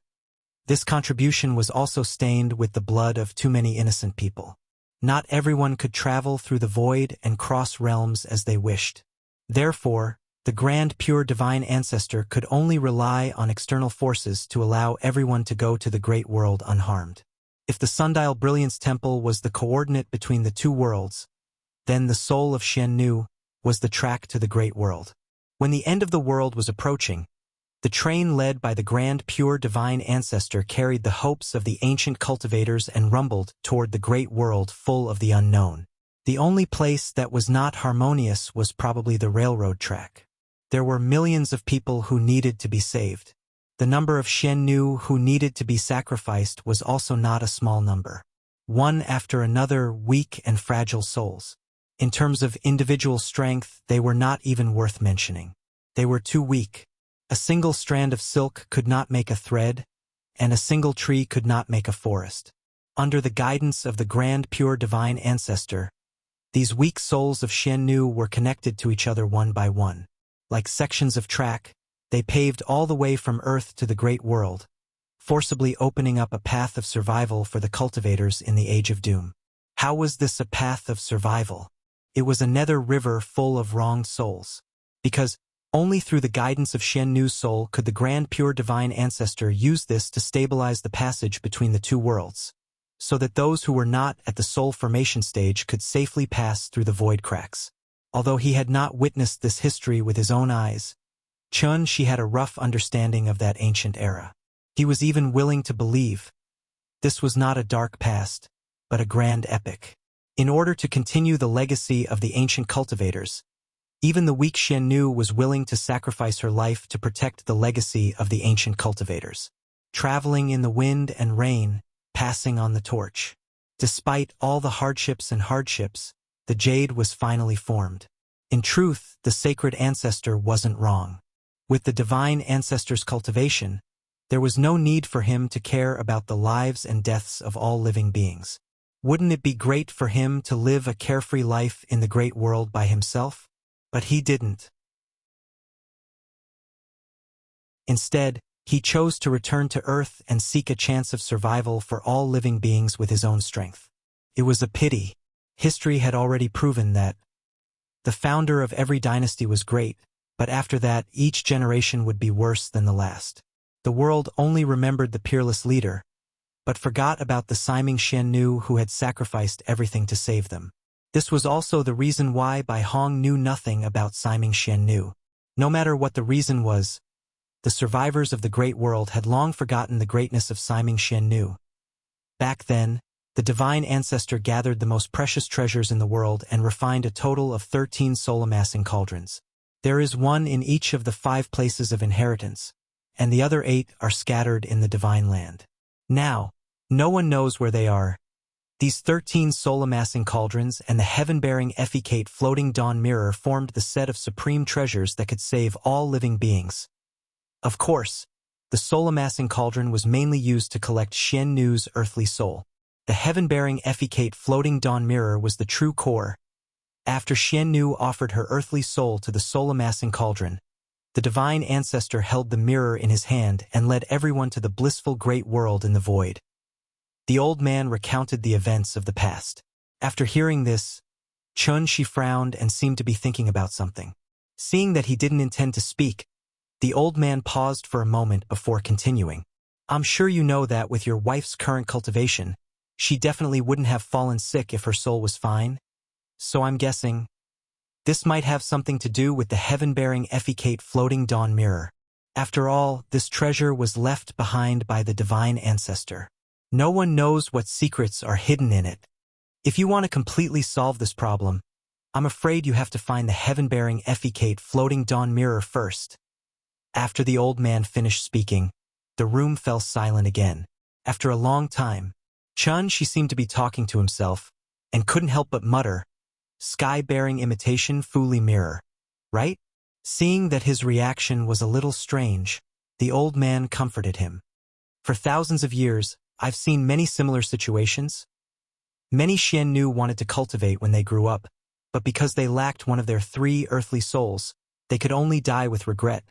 this contribution was also stained with the blood of too many innocent people. Not everyone could travel through the void and cross realms as they wished. Therefore, the grand pure divine ancestor could only rely on external forces to allow everyone to go to the great world unharmed. If the Sundial Brilliance Temple was the coordinate between the 2 worlds, then the soul of Xian Nu was the track to the great world. When the end of the world was approaching, the train led by the grand pure divine ancestor carried the hopes of the ancient cultivators and rumbled toward the great world full of the unknown. The only place that was not harmonious was probably the railroad track. There were millions of people who needed to be saved. The number of Xian Nu who needed to be sacrificed was also not a small number. One after another, weak and fragile souls. In terms of individual strength, they were not even worth mentioning. They were too weak. A single strand of silk could not make a thread, and a single tree could not make a forest. Under the guidance of the grand pure divine ancestor, these weak souls of Xian Nu were connected to each other one by one. Like sections of track, they paved all the way from Earth to the great world, forcibly opening up a path of survival for the cultivators in the Age of Doom. How was this a path of survival? It was a nether river full of wronged souls. Because only through the guidance of Xian Nu's soul could the grand pure divine ancestor use this to stabilize the passage between the 2 worlds, so that those who were not at the soul formation stage could safely pass through the void cracks. Although he had not witnessed this history with his own eyes, Chun Shi had a rough understanding of that ancient era. He was even willing to believe this was not a dark past, but a grand epic. In order to continue the legacy of the ancient cultivators, even the weak Xian Nu was willing to sacrifice her life to protect the legacy of the ancient cultivators. Traveling in the wind and rain, passing on the torch. Despite all the hardships, the jade was finally formed. In truth, the sacred ancestor wasn't wrong. With the divine ancestor's cultivation, there was no need for him to care about the lives and deaths of all living beings. Wouldn't it be great for him to live a carefree life in the great world by himself? But he didn't. Instead, he chose to return to Earth and seek a chance of survival for all living beings with his own strength. It was a pity. History had already proven that the founder of every dynasty was great, but after that, each generation would be worse than the last. The world only remembered the peerless leader, but forgot about the Siming Xian Nu who had sacrificed everything to save them. This was also the reason why Bai Hong knew nothing about Siming Xian Nu. No matter what the reason was, the survivors of the great world had long forgotten the greatness of Siming Xian Nu. Back then, the divine ancestor gathered the most precious treasures in the world and refined a total of 13 soul-amassing cauldrons. There is one in each of the 5 places of inheritance, and the other 8 are scattered in the divine land. Now, no one knows where they are. These 13 soul-amassing cauldrons and the heaven-bearing efficate floating dawn mirror formed the set of supreme treasures that could save all living beings. Of course, the soul-amassing cauldron was mainly used to collect Xian Nu's earthly soul. The heaven-bearing efficate floating dawn mirror was the true core. After Xian Nu offered her earthly soul to the soul-amassing cauldron, The divine ancestor held the mirror in his hand and led everyone to the blissful great world in the void. The old man recounted the events of the past. After hearing this, Chun-Shi frowned and seemed to be thinking about something. Seeing that he didn't intend to speak, the old man paused for a moment before continuing. I'm sure you know that with your wife's current cultivation, she definitely wouldn't have fallen sick if her soul was fine. So I'm guessing this might have something to do with the heaven-bearing effecate floating dawn mirror. After all, this treasure was left behind by the divine ancestor. No one knows what secrets are hidden in it. If you want to completely solve this problem, I'm afraid you have to find the heaven-bearing effecate floating dawn mirror first. After the old man finished speaking, the room fell silent again. After a long time, Chun-Shi seemed to be talking to himself, and couldn't help but mutter, "Sky-bearing imitation Fuli mirror, right?" Seeing that his reaction was a little strange, the old man comforted him. For thousands of years, I've seen many similar situations. Many Xiannu wanted to cultivate when they grew up, but because they lacked one of their 3 earthly souls, they could only die with regret.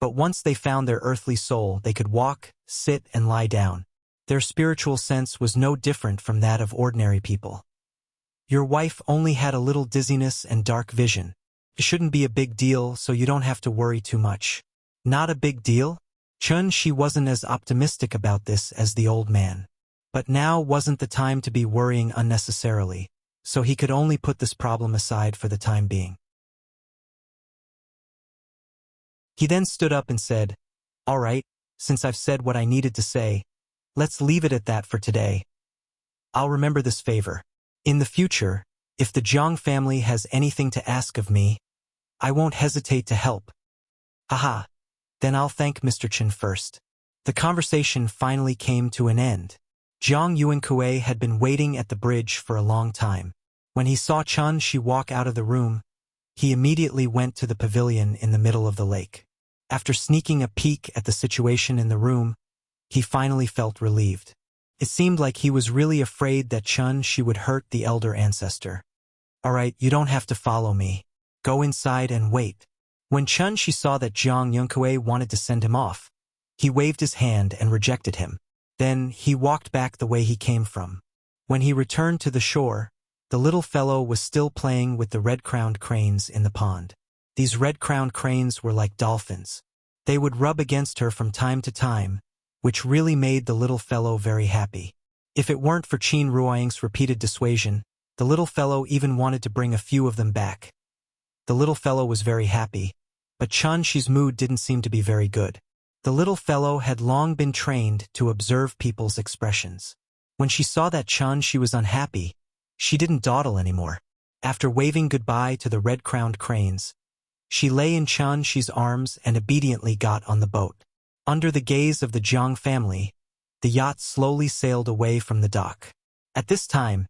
But once they found their earthly soul, they could walk, sit, and lie down. Their spiritual sense was no different from that of ordinary people. Your wife only had a little dizziness and dark vision. It shouldn't be a big deal, so you don't have to worry too much. Not a big deal? Chun-Shi wasn't as optimistic about this as the old man. But now wasn't the time to be worrying unnecessarily, so he could only put this problem aside for the time being. He then stood up and said, "All right, since I've said what I needed to say, let's leave it at that for today. I'll remember this favor. In the future, if the Zhang family has anything to ask of me, I won't hesitate to help." Haha, then I'll thank Mr. Chen first. The conversation finally came to an end. Zhang Yuankue had been waiting at the bridge for a long time. When he saw Chun-Shi walk out of the room, he immediately went to the pavilion in the middle of the lake. After sneaking a peek at the situation in the room, he finally felt relieved. It seemed like he was really afraid that Chun-Shi would hurt the elder ancestor. "All right, you don't have to follow me. Go inside and wait." When Chun-Shi saw that Zhang Yuankue wanted to send him off, he waved his hand and rejected him. Then he walked back the way he came from. When he returned to the shore, the little fellow was still playing with the red-crowned cranes in the pond. These red-crowned cranes were like dolphins. They would rub against her from time to time, which really made the little fellow very happy. If it weren't for Qin Ruoying's repeated dissuasion, the little fellow even wanted to bring a few of them back. The little fellow was very happy, but Chun-Shi's mood didn't seem to be very good. The little fellow had long been trained to observe people's expressions. When she saw that Chun-Shi was unhappy, she didn't dawdle anymore. After waving goodbye to the red-crowned cranes, she lay in Chun-Shi's arms and obediently got on the boat. Under the gaze of the Zhang family, the yacht slowly sailed away from the dock. At this time,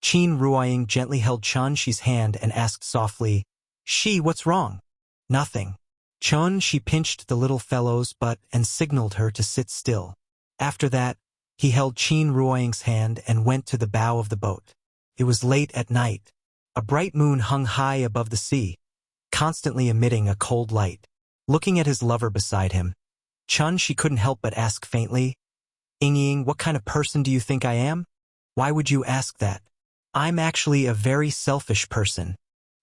Qin Ruoying gently held Chun-Shi's hand and asked softly, "Shi, what's wrong?" "Nothing." Chun-Shi pinched the little fellow's butt and signaled her to sit still. After that, he held Qin Ruoying's hand and went to the bow of the boat. It was late at night. A bright moon hung high above the sea, constantly emitting a cold light. Looking at his lover beside him, Chun-Shi couldn't help but ask faintly, "Ying, what kind of person do you think I am? Why would you ask that?" "I'm actually a very selfish person."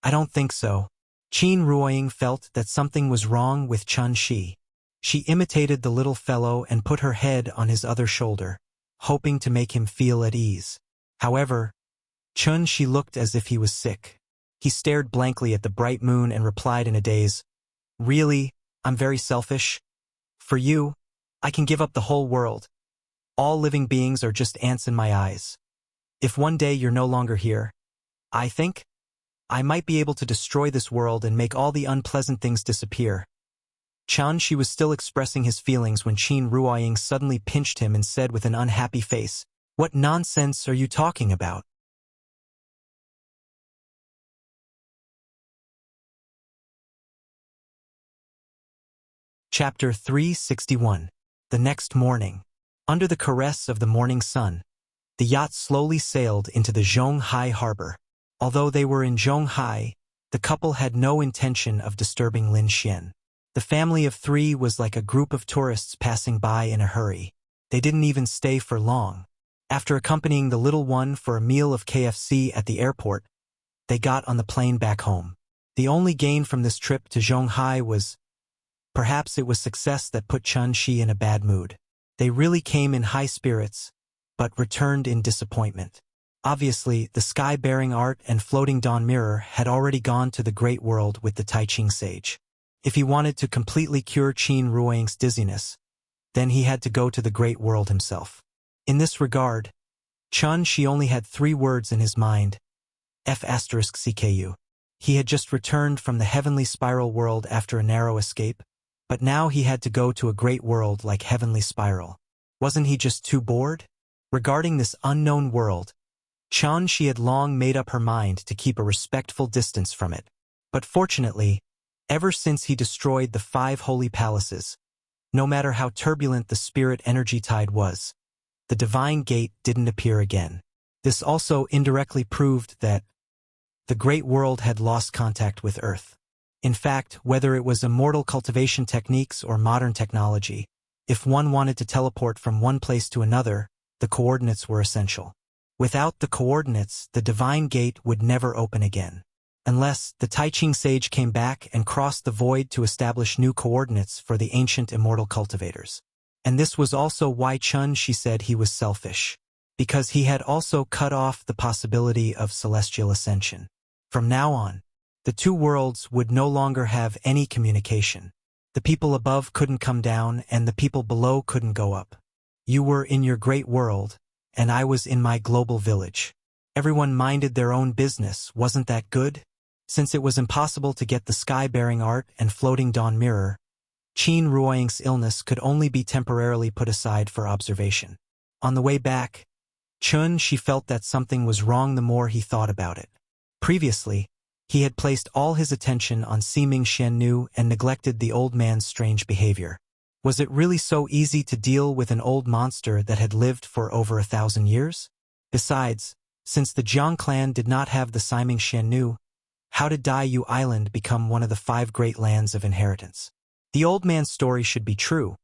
"I don't think so." Qin Ruoying felt that something was wrong with Chun-Shi. She imitated the little fellow and put her head on his other shoulder, hoping to make him feel at ease. However, Chun-Shi looked as if he was sick. He stared blankly at the bright moon and replied in a daze, "Really, I'm very selfish. For you, I can give up the whole world. All living beings are just ants in my eyes. If one day you're no longer here, I think I might be able to destroy this world and make all the unpleasant things disappear." Chun-Shi was still expressing his feelings when Qin Ruoying suddenly pinched him and said with an unhappy face, "What nonsense are you talking about?" Chapter 361. The next morning. Under the caress of the morning sun, the yacht slowly sailed into the Zhonghai harbor. Although they were in Zhonghai, the couple had no intention of disturbing Lin Xian. The family of three was like a group of tourists passing by in a hurry. They didn't even stay for long. After accompanying the little one for a meal of KFC at the airport, they got on the plane back home. The only gain from this trip to Zhonghai was, perhaps it was success that put Chun-Shi in a bad mood. They really came in high spirits, but returned in disappointment. Obviously, the sky-bearing art and floating dawn mirror had already gone to the great world with the Tai Ching sage. If he wanted to completely cure Qin Ruoying's dizziness, then he had to go to the great world himself. In this regard, Chun-Shi only had 3 words in his mind, F*CKU. He had just returned from the heavenly spiral world after a narrow escape, but now he had to go to a great world like Heavenly Spiral. Wasn't he just too bored? Regarding this unknown world, Chun-Shi had long made up her mind to keep a respectful distance from it. But fortunately, ever since he destroyed the 5 holy palaces, no matter how turbulent the spirit energy tide was, the divine gate didn't appear again. This also indirectly proved that the great world had lost contact with Earth. In fact, whether it was immortal cultivation techniques or modern technology, if one wanted to teleport from one place to another, the coordinates were essential. Without the coordinates, the divine gate would never open again. Unless the Tai Ching sage came back and crossed the void to establish new coordinates for the ancient immortal cultivators. And this was also why Chun-Shi said he was selfish, because he had also cut off the possibility of celestial ascension. From now on, the 2 worlds would no longer have any communication. The people above couldn't come down, and the people below couldn't go up. You were in your great world, and I was in my global village. Everyone minded their own business, wasn't that good? Since it was impossible to get the sky-bearing art and floating dawn mirror, Qin Ruoying's illness could only be temporarily put aside for observation. On the way back, Chun-Shi felt that something was wrong the more he thought about it. Previously, he had placed all his attention on Siming Xiannu and neglected the old man's strange behavior. Was it really so easy to deal with an old monster that had lived for over 1,000 years? Besides, since the Jiang clan did not have the Siming Xiannu, how did Daiyu Island become one of the 5 great lands of inheritance? The old man's story should be true,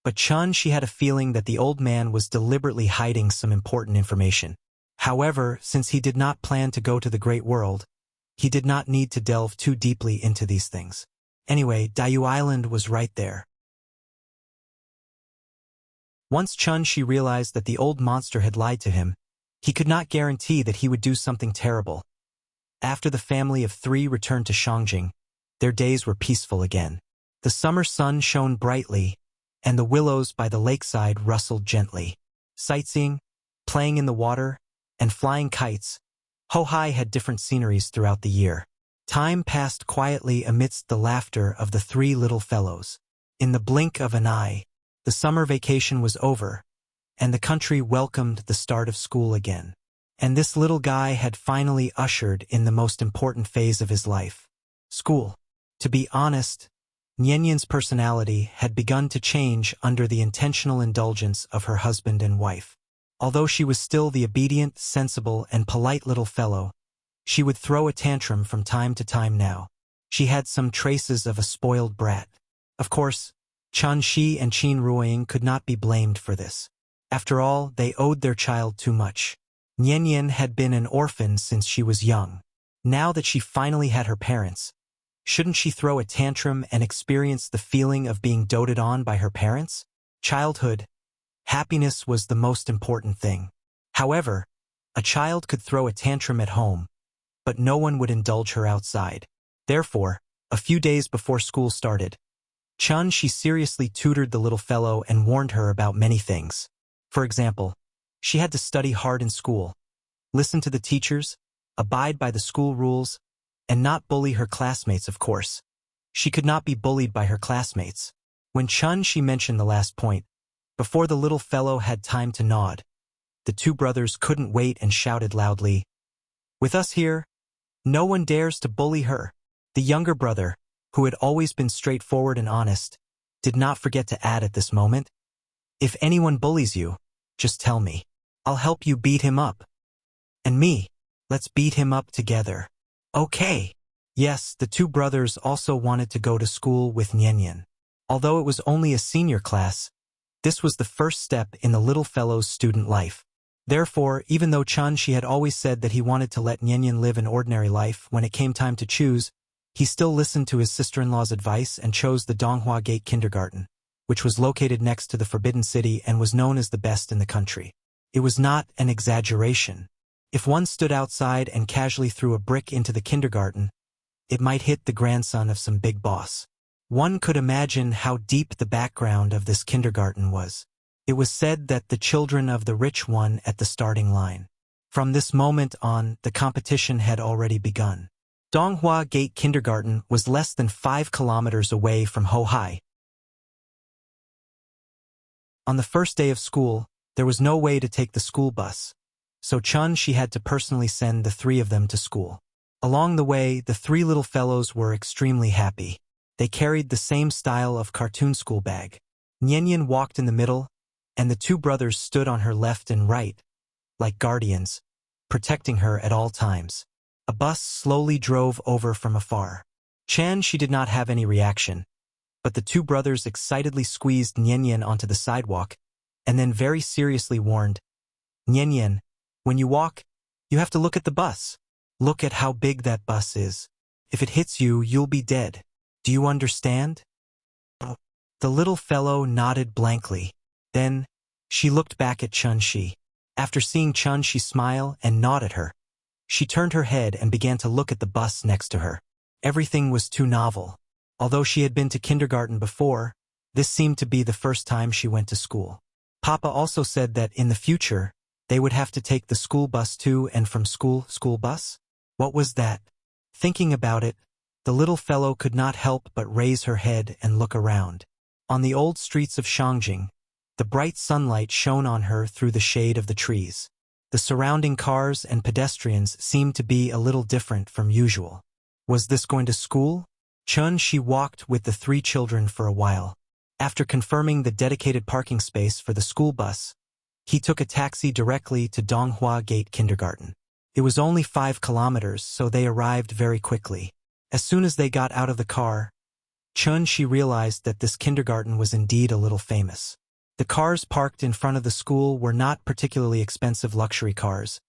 but Chun-Shi had a feeling that the old man was deliberately hiding some important information. However, since he did not plan to go to the great world, he did not need to delve too deeply into these things. Anyway, Daiyu Island was right there. Once Chun-Shi realized that the old monster had lied to him, he could not guarantee that he would do something terrible. After the family of 3 returned to Shangjing, their days were peaceful again. The summer sun shone brightly, and the willows by the lakeside rustled gently. Sightseeing, playing in the water, and flying kites, Hohai had different sceneries throughout the year. Time passed quietly amidst the laughter of the 3 little fellows. In the blink of an eye, the summer vacation was over, and the country welcomed the start of school again. And this little guy had finally ushered in the most important phase of his life. School. To be honest, Nianyan's personality had begun to change under the intentional indulgence of her husband and wife. Although she was still the obedient, sensible, and polite little fellow, she would throw a tantrum from time to time now. She had some traces of a spoiled brat. Of course, Chun-Shi and Qin Ruoying could not be blamed for this. After all, they owed their child too much. Nianyan had been an orphan since she was young. Now that she finally had her parents, shouldn't she throw a tantrum and experience the feeling of being doted on by her parents? Childhood. Happiness was the most important thing. However, a child could throw a tantrum at home, but no one would indulge her outside. Therefore, a few days before school started, Chun-Shi seriously tutored the little fellow and warned her about many things. For example, she had to study hard in school, listen to the teachers, abide by the school rules, and not bully her classmates, of course. She could not be bullied by her classmates. When Chun-Shi mentioned the last point, before the little fellow had time to nod, the 2 brothers couldn't wait and shouted loudly, "With us here, no one dares to bully her." The younger brother, who had always been straightforward and honest, did not forget to add at this moment, "If anyone bullies you, just tell me. I'll help you beat him up. And me, let's beat him up together. Okay." Yes, the 2 brothers also wanted to go to school with Nianyan. Although it was only a senior class, this was the first step in the little fellow's student life. Therefore, even though Chunshi had always said that he wanted to let Nianyan live an ordinary life, when it came time to choose, he still listened to his sister-in-law's advice and chose the Donghua Gate Kindergarten, which was located next to the Forbidden City and was known as the best in the country. It was not an exaggeration. If one stood outside and casually threw a brick into the kindergarten, it might hit the grandson of some big boss. One could imagine how deep the background of this kindergarten was. It was said that the children of the rich won at the starting line. From this moment on, the competition had already begun. Donghua Gate Kindergarten was less than 5 kilometers away from Hohai. On the first day of school, there was no way to take the school bus, so Chunshi had to personally send the 3 of them to school. Along the way, the 3 little fellows were extremely happy. They carried the same style of cartoon school bag. Nianyan walked in the middle, and the 2 brothers stood on her left and right, like guardians, protecting her at all times. A bus slowly drove over from afar. She did not have any reaction, but the 2 brothers excitedly squeezed Nianyan onto the sidewalk, and then very seriously warned, "Nianyan, when you walk, you have to look at the bus. Look at how big that bus is. If it hits you, you'll be dead. Do you understand?" The little fellow nodded blankly. Then, she looked back at Chunshi. After seeing Chunshi smile and nod at her, she turned her head and began to look at the bus next to her. Everything was too novel. Although she had been to kindergarten before, this seemed to be the first time she went to school. Papa also said that in the future, they would have to take the school bus to and from school bus? What was that? Thinking about it, the little fellow could not help but raise her head and look around. On the old streets of Shangjing, the bright sunlight shone on her through the shade of the trees. The surrounding cars and pedestrians seemed to be a little different from usual. Was this going to school? Chunshi walked with the 3 children for a while. After confirming the dedicated parking space for the school bus, he took a taxi directly to Donghua Gate Kindergarten. It was only 5 kilometers, so they arrived very quickly. As soon as they got out of the car, Chunshi realized that this kindergarten was indeed a little famous. The cars parked in front of the school were not particularly expensive luxury cars,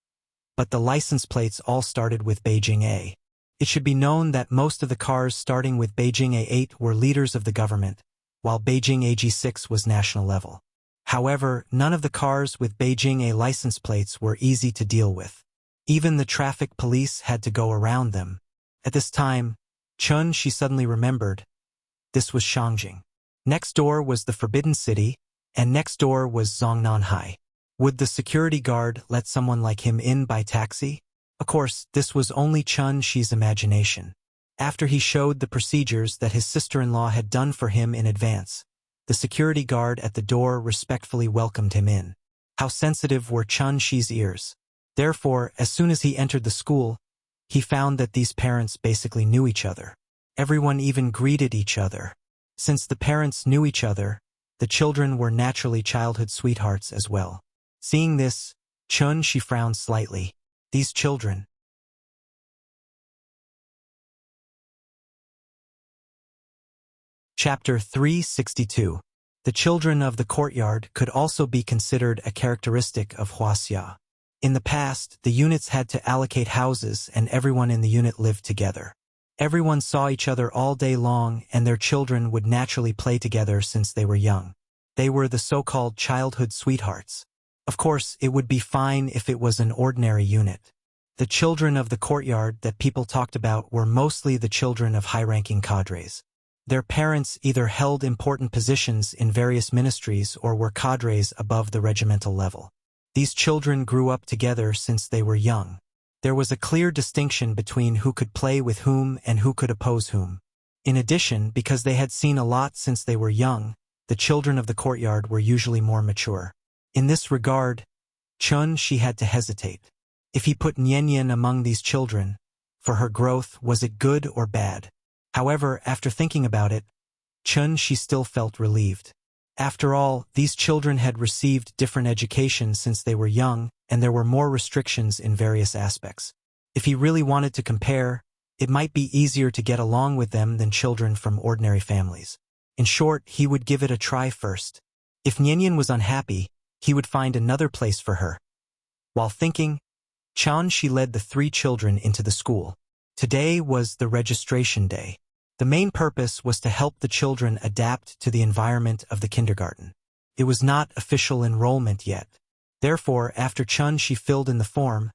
but the license plates all started with Beijing A. It should be known that most of the cars starting with Beijing A8 were leaders of the government, while Beijing AG6 was national level. However, none of the cars with Beijing A license plates were easy to deal with. Even the traffic police had to go around them. At this time, she suddenly remembered, this was Shangjing. Next door was the Forbidden City, and next door was Zongnanhai. Would the security guard let someone like him in by taxi? Of course, this was only Chun-Shi's imagination. After he showed the procedures that his sister-in-law had done for him in advance, the security guard at the door respectfully welcomed him in. How sensitive were Chun-Shi's ears. Therefore, as soon as he entered the school, he found that these parents basically knew each other. Everyone even greeted each other. Since the parents knew each other, the children were naturally childhood sweethearts as well. Seeing this, Chun-Shi frowned slightly. These children. Chapter 362. The children of the courtyard could also be considered a characteristic of Wuxia. In the past, the units had to allocate houses and everyone in the unit lived together. Everyone saw each other all day long and their children would naturally play together since they were young. They were the so-called childhood sweethearts. Of course, it would be fine if it was an ordinary unit. The children of the courtyard that people talked about were mostly the children of high-ranking cadres. Their parents either held important positions in various ministries or were cadres above the regimental level. These children grew up together since they were young. There was a clear distinction between who could play with whom and who could oppose whom. In addition, because they had seen a lot since they were young, the children of the courtyard were usually more mature. In this regard, Chun-Shi had to hesitate. If he put Nianyan among these children, for her growth, was it good or bad? However, after thinking about it, Chun-Shi still felt relieved. After all, these children had received different education since they were young, and there were more restrictions in various aspects. If he really wanted to compare, it might be easier to get along with them than children from ordinary families. In short, he would give it a try first. If Nian was unhappy, he would find another place for her. While thinking, She led the 3 children into the school. Today was the registration day. The main purpose was to help the children adapt to the environment of the kindergarten. It was not official enrollment yet. Therefore, after She filled in the form,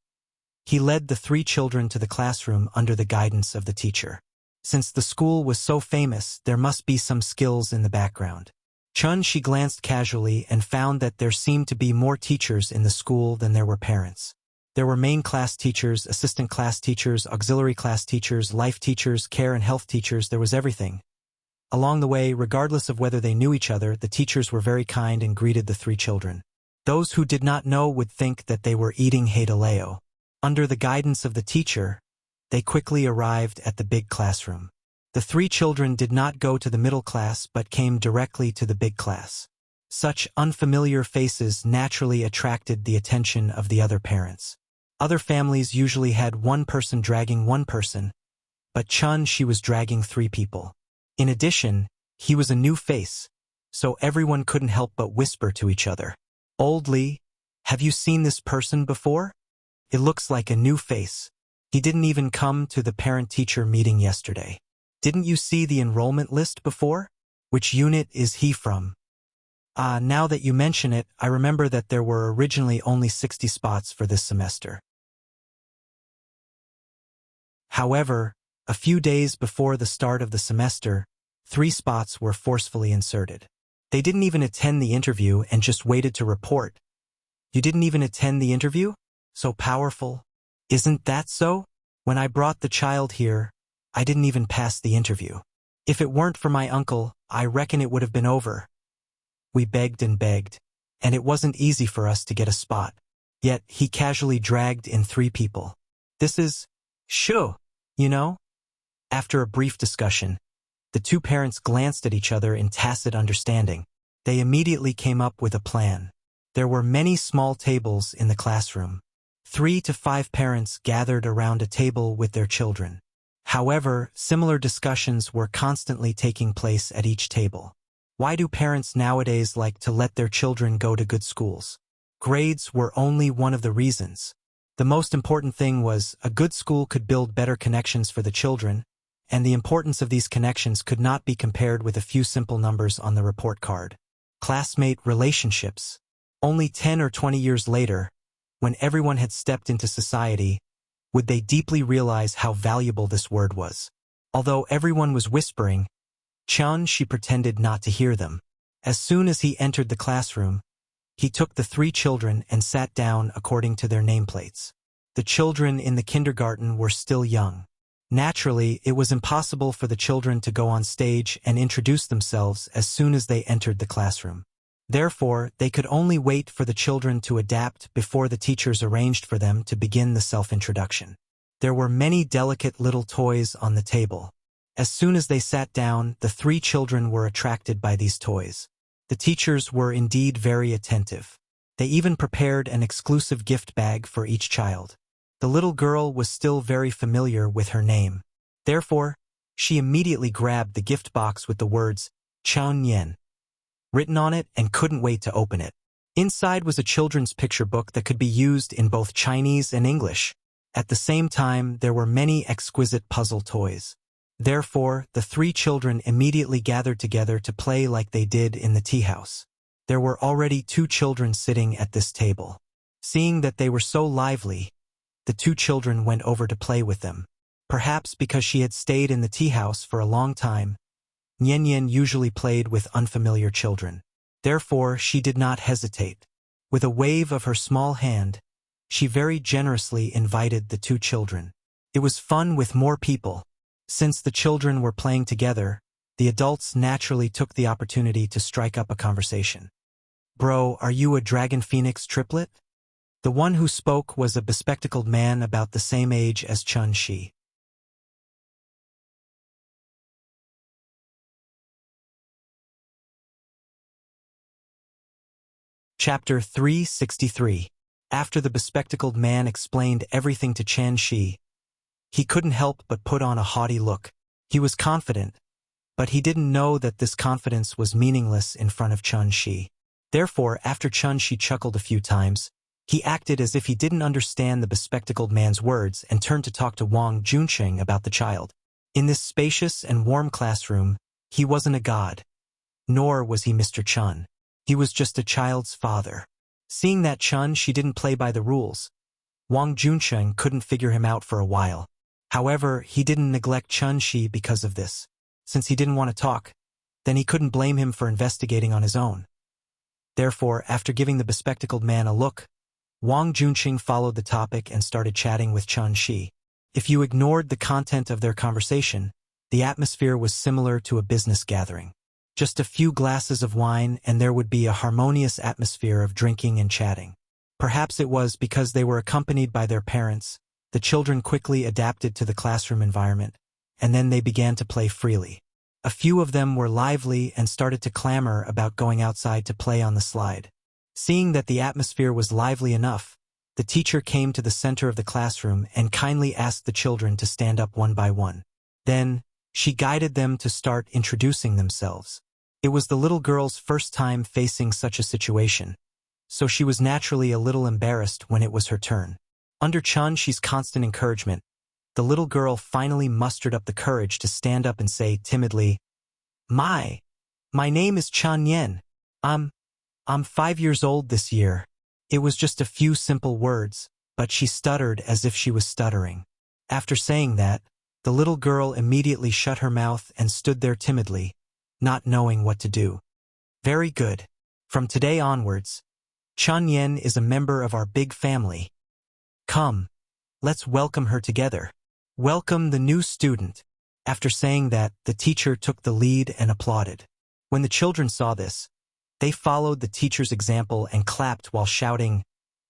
he led the 3 children to the classroom under the guidance of the teacher. Since the school was so famous, there must be some skills in the background. She glanced casually and found that there seemed to be more teachers in the school than there were parents. There were main class teachers, assistant class teachers, auxiliary class teachers, life teachers, care and health teachers, there was everything. Along the way, regardless of whether they knew each other, the teachers were very kind and greeted the 3 children. Those who did not know would think that they were eating heideleo. Under the guidance of the teacher, they quickly arrived at the big classroom. The 3 children did not go to the middle class but came directly to the big class. Such unfamiliar faces naturally attracted the attention of the other parents. Other families usually had one person dragging one person, but she was dragging 3 people. In addition, he was a new face, so everyone couldn't help but whisper to each other. "Old Lee, have you seen this person before? It looks like a new face. He didn't even come to the parent-teacher meeting yesterday. Didn't you see the enrollment list before? Which unit is he from?" Now that you mention it, I remember that there were originally only 60 spots for this semester. However, a few days before the start of the semester, 3 spots were forcefully inserted. They didn't even attend the interview and just waited to report. "You didn't even attend the interview? So powerful. Isn't that so? When I brought the child here, I didn't even pass the interview. If it weren't for my uncle, I reckon it would have been over." We begged, and it wasn't easy for us to get a spot. Yet he casually dragged in 3 people. This is shoo, you know? After a brief discussion, the 2 parents glanced at each other in tacit understanding. They immediately came up with a plan. There were many small tables in the classroom. 3 to 5 parents gathered around a table with their children. However, similar discussions were constantly taking place at each table. Why do parents nowadays like to let their children go to good schools? Grades were only one of the reasons. The most important thing was a good school could build better connections for the children, and the importance of these connections could not be compared with a few simple numbers on the report card. Classmate relationships. Only 10 or 20 years later, when everyone had stepped into society, would they deeply realize how valuable this word was. Although everyone was whispering, she pretended not to hear them. As soon as he entered the classroom, he took the 3 children and sat down according to their nameplates. The children in the kindergarten were still young. Naturally, it was impossible for the children to go on stage and introduce themselves as soon as they entered the classroom. Therefore, they could only wait for the children to adapt before the teachers arranged for them to begin the self-introduction. There were many delicate little toys on the table. As soon as they sat down, the 3 children were attracted by these toys. The teachers were indeed very attentive. They even prepared an exclusive gift bag for each child. The little girl was still very familiar with her name. Therefore, she immediately grabbed the gift box with the words, "Chao Nian," written on it and couldn't wait to open it. Inside was a children's picture book that could be used in both Chinese and English. At the same time, there were many exquisite puzzle toys. Therefore, the 3 children immediately gathered together to play like they did in the tea house. There were already 2 children sitting at this table. Seeing that they were so lively, the 2 children went over to play with them. Perhaps because she had stayed in the tea house for a long time, Nian usually played with unfamiliar children. Therefore, she did not hesitate. With a wave of her small hand, she very generously invited the 2 children. It was fun with more people. Since the children were playing together, the adults naturally took the opportunity to strike up a conversation. "Bro, are you a Dragon Phoenix triplet?" The one who spoke was a bespectacled man about the same age as Shi. Chapter 363. After the bespectacled man explained everything to Shi, he couldn't help but put on a haughty look. He was confident, But he didn't know that this confidence was meaningless in front of Chun Shi. Therefore, after Chun Shi chuckled a few times, he acted as if he didn't understand the bespectacled man's words and turned to talk to Wang Junsheng about the child. In this spacious and warm classroom, he wasn't a god. Nor was he Mr. Chun. He was just a child's father. Seeing that Chun Shi didn't play by the rules, Wang Junsheng couldn't figure him out for a while. However, he didn't neglect Chun Shi because of this. Since he didn't want to talk, then he couldn't blame him for investigating on his own. Therefore, after giving the bespectacled man a look, Wang Junsheng followed the topic and started chatting with Chun Shi. If you ignored the content of their conversation, the atmosphere was similar to a business gathering. Just a few glasses of wine and there would be a harmonious atmosphere of drinking and chatting. Perhaps it was because they were accompanied by their parents. The children quickly adapted to the classroom environment, and then they began to play freely. A few of them were lively and started to clamor about going outside to play on the slide. Seeing that the atmosphere was lively enough, the teacher came to the center of the classroom and kindly asked the children to stand up one by one. Then, she guided them to start introducing themselves. It was the little girl's first time facing such a situation, so she was naturally a little embarrassed when it was her turn. Under Chun Shi's constant encouragement, the little girl finally mustered up the courage to stand up and say timidly, My name is Chun Yen. I'm 5 years old this year." It was just a few simple words, but she stuttered as if she was stuttering. After saying that, the little girl immediately shut her mouth and stood there timidly, not knowing what to do. "Very good. From today onwards, Chun Yen is a member of our big family. Come, let's welcome her together. Welcome the new student." After saying that, the teacher took the lead and applauded. When the children saw this, they followed the teacher's example and clapped while shouting,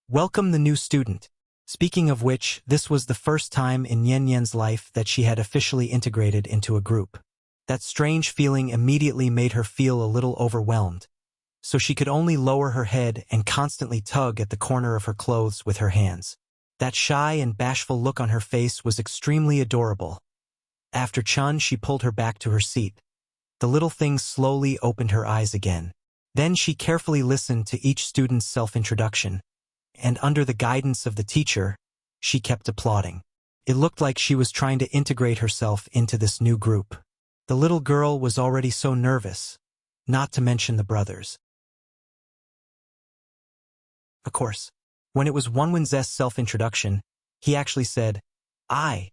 "Welcome the new student." Speaking of which, this was the first time in Yen Yen's life that she had officially integrated into a group. That strange feeling immediately made her feel a little overwhelmed, so she could only lower her head and constantly tug at the corner of her clothes with her hands. That shy and bashful look on her face was extremely adorable. After Chun Shi pulled her back to her seat, the little thing slowly opened her eyes again. Then she carefully listened to each student's self-introduction, and under the guidance of the teacher, she kept applauding. It looked like she was trying to integrate herself into this new group. The little girl was already so nervous, not to mention the brothers. Of course, when it was Wenwen's self-introduction, he actually said, My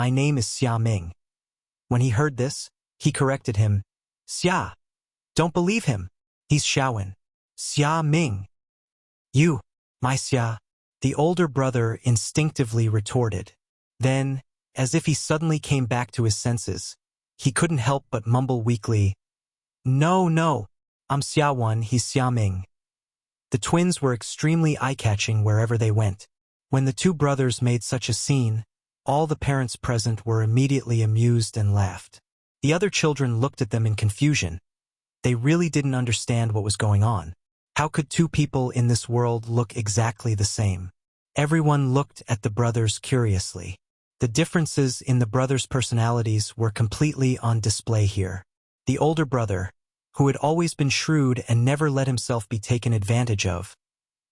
name is Xia Ming." When he heard this, he corrected him, "Xia, don't believe him. He's Xiaowen. Xia Ming." "You, my Xia," the older brother instinctively retorted. Then, as if he suddenly came back to his senses, he couldn't help but mumble weakly, No, I'm Xiaowen, he's Xia Ming." The twins were extremely eye-catching wherever they went. When the two brothers made such a scene, all the parents present were immediately amused and laughed. The other children looked at them in confusion. They really didn't understand what was going on. How could two people in this world look exactly the same? Everyone looked at the brothers curiously. The differences in the brothers' personalities were completely on display here. The older brother, who had always been shrewd and never let himself be taken advantage of,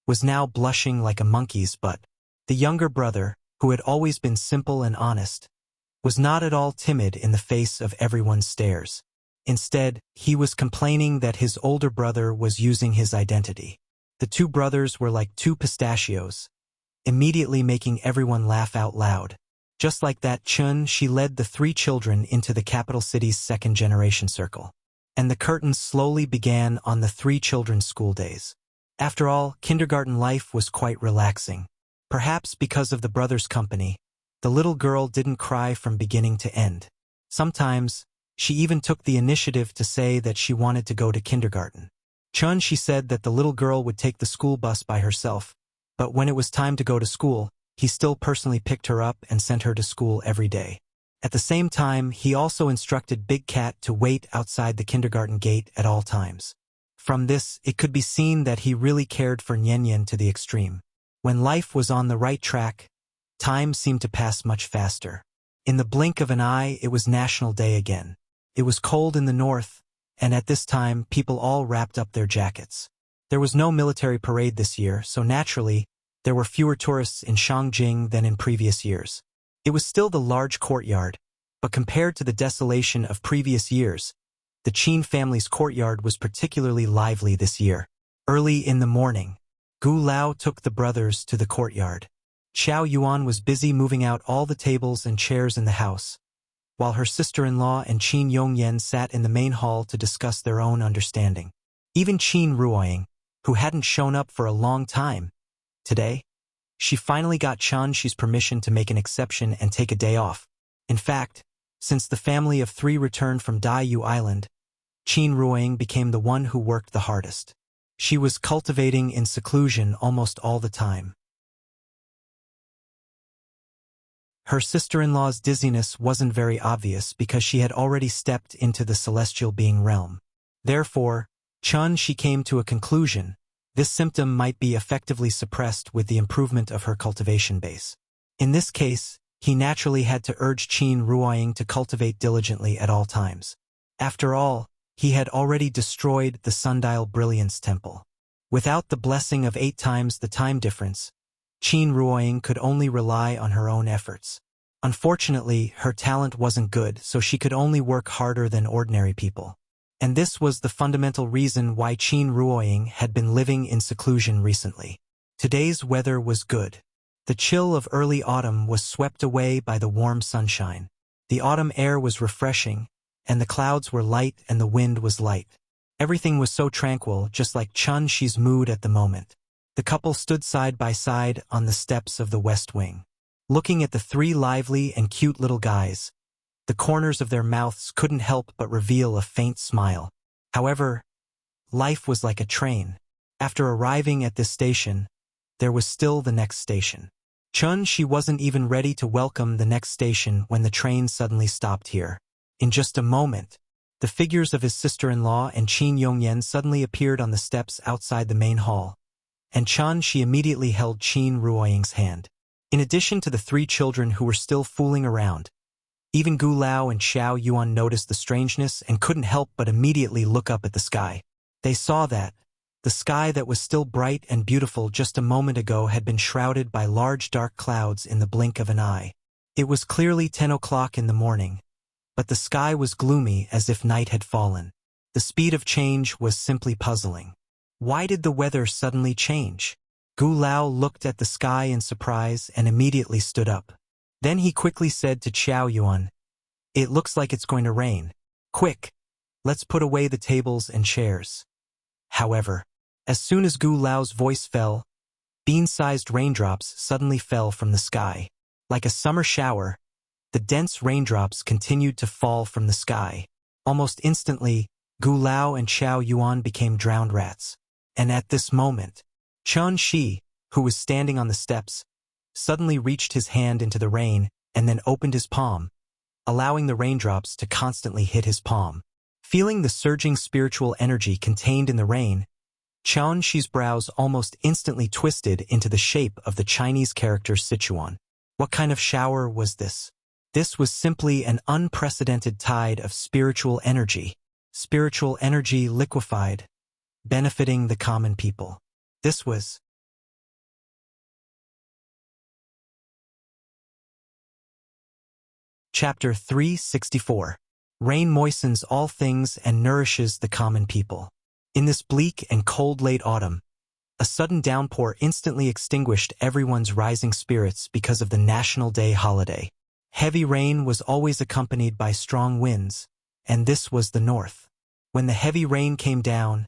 was now blushing like a monkey's butt. The younger brother, who had always been simple and honest, was not at all timid in the face of everyone's stares. Instead, he was complaining that his older brother was using his identity. The two brothers were like two pistachios, immediately making everyone laugh out loud. Just like that, Chun Shi led the three children into the capital city's second-generation circle. And the curtains slowly began on the three children's school days. After all, kindergarten life was quite relaxing. Perhaps because of the brothers' company, the little girl didn't cry from beginning to end. Sometimes, she even took the initiative to say that she wanted to go to kindergarten. Chun Shi said that the little girl would take the school bus by herself, but when it was time to go to school, he still personally picked her up and sent her to school every day. At the same time, he also instructed Big Cat to wait outside the kindergarten gate at all times. From this, it could be seen that he really cared for Yen Yen to the extreme. When life was on the right track, time seemed to pass much faster. In the blink of an eye, it was National Day again. It was cold in the north, and at this time people all wrapped up their jackets. There was no military parade this year, so naturally, there were fewer tourists in Shangjing than in previous years. It was still the large courtyard, but compared to the desolation of previous years, the Qin family's courtyard was particularly lively this year. Early in the morning, Gu Lao took the brothers to the courtyard. Xiao Yuan was busy moving out all the tables and chairs in the house, while her sister-in-law and Qin Yongyan sat in the main hall to discuss their own understanding. Even Qin Ruoying, who hadn't shown up for a long time, today, she finally got Qianxi's permission to make an exception and take a day off. In fact, since the family of three returned from Daiyu Island, Qin Ruoying became the one who worked the hardest. She was cultivating in seclusion almost all the time. Her sister-in-law's dizziness wasn't very obvious because she had already stepped into the celestial being realm. Therefore, She came to a conclusion. This symptom might be effectively suppressed with the improvement of her cultivation base. In this case, he naturally had to urge Qin Ruoying to cultivate diligently at all times. After all, he had already destroyed the Sundial Brilliance Temple. Without the blessing of 8 times the time difference, Qin Ruoying could only rely on her own efforts. Unfortunately, her talent wasn't good, so she could only work harder than ordinary people. And this was the fundamental reason why Qin Ruoying had been living in seclusion recently. Today's weather was good. The chill of early autumn was swept away by the warm sunshine. The autumn air was refreshing, and the clouds were light and the wind was light. Everything was so tranquil, just like Qi's mood at the moment. The couple stood side by side on the steps of the West Wing. Looking at the 3 lively and cute little guys, the corners of their mouths couldn't help but reveal a faint smile. However, life was like a train. After arriving at this station, there was still the next station. She wasn't even ready to welcome the next station when the train suddenly stopped here. In just a moment, the figures of his sister-in-law and Qin Yongyan suddenly appeared on the steps outside the main hall, and she immediately held Qin Ruoying's hand. In addition to the 3 children who were still fooling around, even Gu Lao and Xiao Yuan noticed the strangeness and couldn't help but immediately look up at the sky. They saw that the sky that was still bright and beautiful just a moment ago had been shrouded by large dark clouds in the blink of an eye. It was clearly 10 o'clock in the morning, but the sky was gloomy as if night had fallen. The speed of change was simply puzzling. Why did the weather suddenly change? Gu Lao looked at the sky in surprise and immediately stood up. Then he quickly said to Xiao Yuan, "It looks like it's going to rain. Quick, let's put away the tables and chairs." However, as soon as Gu Lao's voice fell, bean-sized raindrops suddenly fell from the sky. Like a summer shower, the dense raindrops continued to fall from the sky. Almost instantly, Gu Lao and Xiao Yuan became drowned rats. And at this moment, Shi, who was standing on the steps, suddenly reached his hand into the rain and then opened his palm, allowing the raindrops to constantly hit his palm. Feeling the surging spiritual energy contained in the rain, Shi's brows almost instantly twisted into the shape of the Chinese character Sichuan. What kind of shower was this? This was simply an unprecedented tide of spiritual energy liquefied, benefiting the common people. This was Chapter 364. Rain moistens all things and nourishes the common people. In this bleak and cold late autumn, a sudden downpour instantly extinguished everyone's rising spirits because of the National Day holiday. Heavy rain was always accompanied by strong winds, and this was the north. When the heavy rain came down,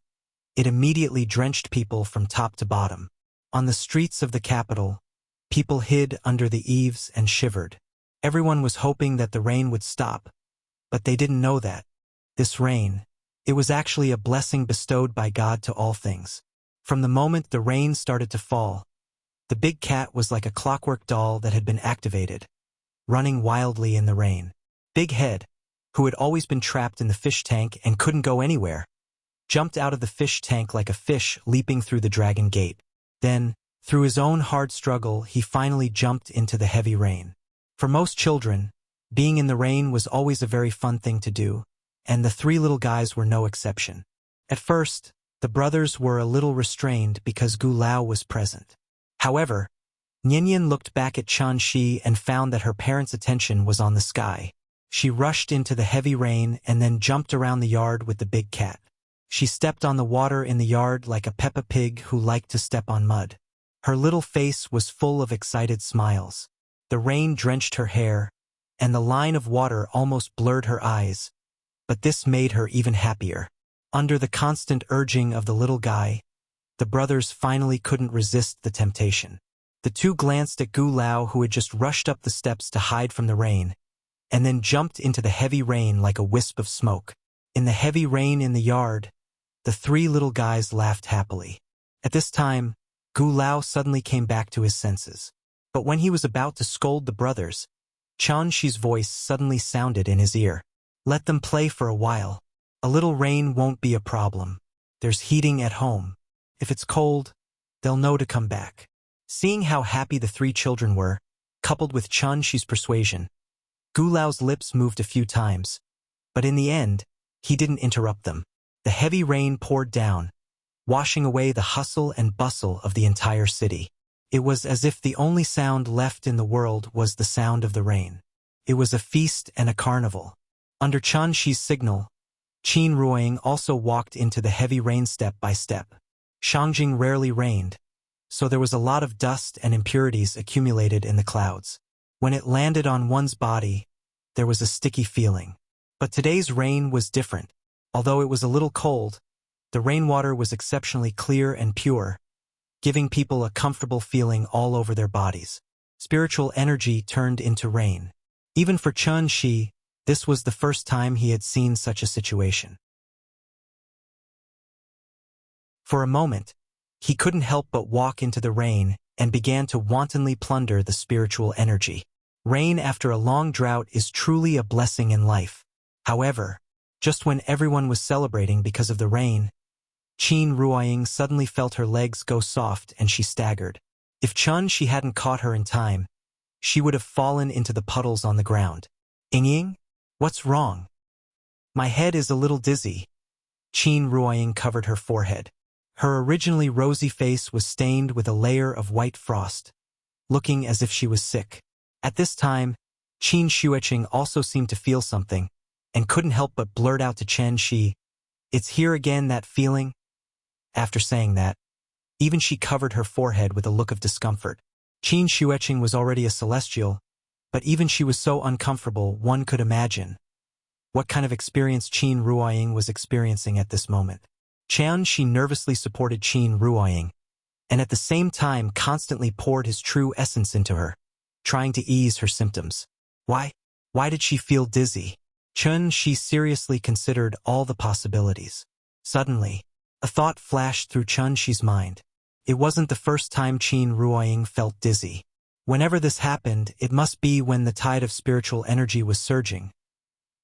it immediately drenched people from top to bottom. On the streets of the capital, people hid under the eaves and shivered. Everyone was hoping that the rain would stop, but they didn't know that this rain, it was actually a blessing bestowed by God to all things. From the moment the rain started to fall, the big cat was like a clockwork doll that had been activated, running wildly in the rain. Big Head, who had always been trapped in the fish tank and couldn't go anywhere, jumped out of the fish tank like a fish leaping through the dragon gate. Then, through his own hard struggle, he finally jumped into the heavy rain. For most children, being in the rain was always a very fun thing to do, and the three little guys were no exception. At first, the brothers were a little restrained because Gu Lao was present. However, Nianyan looked back at Chen Shi and found that her parents' attention was on the sky. She rushed into the heavy rain and then jumped around the yard with the big cat. She stepped on the water in the yard like a Peppa Pig who liked to step on mud. Her little face was full of excited smiles. The rain drenched her hair, and the line of water almost blurred her eyes, but this made her even happier. Under the constant urging of the little guy, the brothers finally couldn't resist the temptation. The two glanced at Gu Lao, who had just rushed up the steps to hide from the rain, and then jumped into the heavy rain like a wisp of smoke. In the heavy rain in the yard, the three little guys laughed happily. At this time, Gu Lao suddenly came back to his senses. But when he was about to scold the brothers, Chen Shi's voice suddenly sounded in his ear. "Let them play for a while. A little rain won't be a problem. There's heating at home. If it's cold, they'll know to come back." Seeing how happy the three children were, coupled with Chen Shi's persuasion, Gu Lao's lips moved a few times, but in the end, he didn't interrupt them. The heavy rain poured down, washing away the hustle and bustle of the entire city. It was as if the only sound left in the world was the sound of the rain. It was a feast and a carnival. Under Chen Shi's signal, Qin Ruoying also walked into the heavy rain step by step. Shangjing rarely rained, so there was a lot of dust and impurities accumulated in the clouds. When it landed on one's body, there was a sticky feeling. But today's rain was different. Although it was a little cold, the rainwater was exceptionally clear and pure, giving people a comfortable feeling all over their bodies. Spiritual energy turned into rain. Even for Chen Shi, this was the first time he had seen such a situation. For a moment, he couldn't help but walk into the rain and began to wantonly plunder the spiritual energy. Rain after a long drought is truly a blessing in life. However, just when everyone was celebrating because of the rain, Qin Ruoying suddenly felt her legs go soft and she staggered. If Chen Shi hadn't caught her in time, she would have fallen into the puddles on the ground. "Ying, what's wrong?" "My head is a little dizzy." Qin Ruoying covered her forehead. Her originally rosy face was stained with a layer of white frost, looking as if she was sick. At this time, Qin Xueqing also seemed to feel something, and couldn't help but blurt out to Chen Shi, "It's here again, that feeling?" After saying that, even she covered her forehead with a look of discomfort. Qin Xueqing was already a celestial, but even she was so uncomfortable one could imagine what kind of experience Qin Ruoying was experiencing at this moment. Chen Shi nervously supported Qin Ruoying, and at the same time constantly poured his true essence into her, trying to ease her symptoms. Why did she feel dizzy? Chen Shi seriously considered all the possibilities. Suddenly, a thought flashed through Chen Shi's mind. It wasn't the first time Qin Ruoying felt dizzy. Whenever this happened, it must be when the tide of spiritual energy was surging.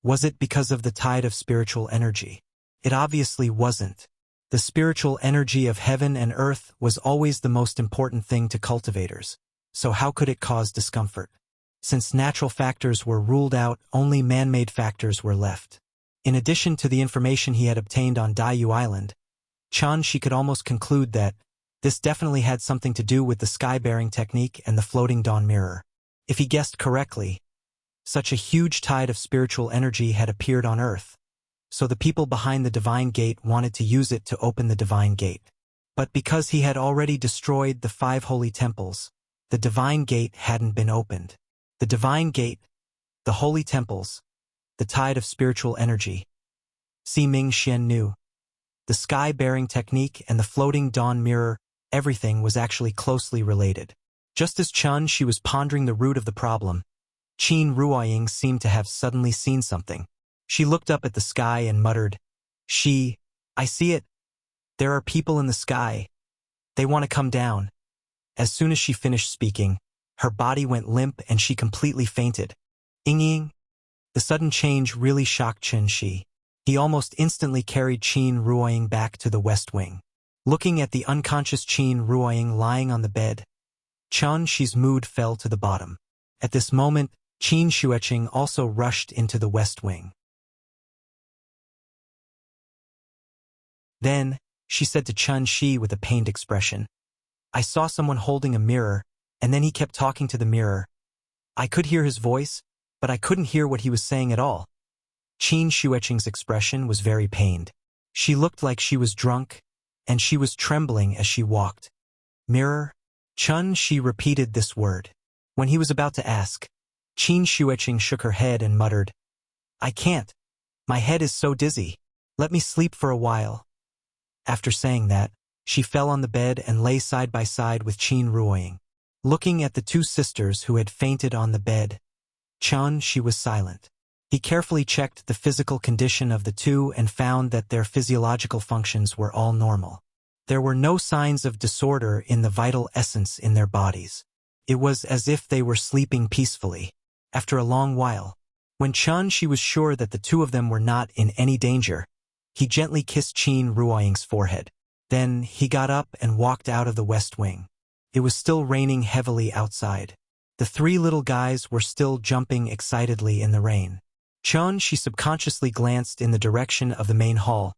Was it because of the tide of spiritual energy? It obviously wasn't. The spiritual energy of heaven and earth was always the most important thing to cultivators. So how could it cause discomfort? Since natural factors were ruled out, only man-made factors were left. In addition to the information he had obtained on Daiyu Island, Chen Shi could almost conclude that this definitely had something to do with the sky-bearing technique and the floating dawn mirror. If he guessed correctly, such a huge tide of spiritual energy had appeared on Earth, so the people behind the Divine Gate wanted to use it to open the Divine Gate. But because he had already destroyed the 5 holy temples, the Divine Gate hadn't been opened. The Divine Gate, the holy temples, the tide of spiritual energy. Si Ming Xian knew. The sky-bearing technique and the floating dawn mirror, everything was actually closely related. Just as Chen Shi was pondering the root of the problem, Qin Ruoying seemed to have suddenly seen something. She looked up at the sky and muttered, I see it. There are people in the sky. They want to come down." As soon as she finished speaking, her body went limp and she completely fainted. Ying. The sudden change really shocked Chen Shi. He almost instantly carried Qin Ruoying back to the West Wing. Looking at the unconscious Qin Ruoying lying on the bed, Chen Shi's mood fell to the bottom. At this moment, Qin Xueqing also rushed into the West Wing. Then, she said to Chun Shi with a pained expression, "I saw someone holding a mirror, and then he kept talking to the mirror. I could hear his voice, but I couldn't hear what he was saying at all." Qin Xueqing's expression was very pained. She looked like she was drunk, and she was trembling as she walked. "Mirror?" Chun Shi repeated this word. When he was about to ask, Qin Xueqing shook her head and muttered, "I can't. My head is so dizzy. Let me sleep for a while." After saying that, she fell on the bed and lay side by side with Qin Ruoying. Looking at the two sisters who had fainted on the bed, Chun Shi was silent. He carefully checked the physical condition of the two and found that their physiological functions were all normal. There were no signs of disorder in the vital essence in their bodies. It was as if they were sleeping peacefully. After a long while, when Chun Shi was sure that the two of them were not in any danger, he gently kissed Qin Ruoying's forehead. Then he got up and walked out of the west wing. It was still raining heavily outside. The three little guys were still jumping excitedly in the rain. Chun Shi subconsciously glanced in the direction of the main hall,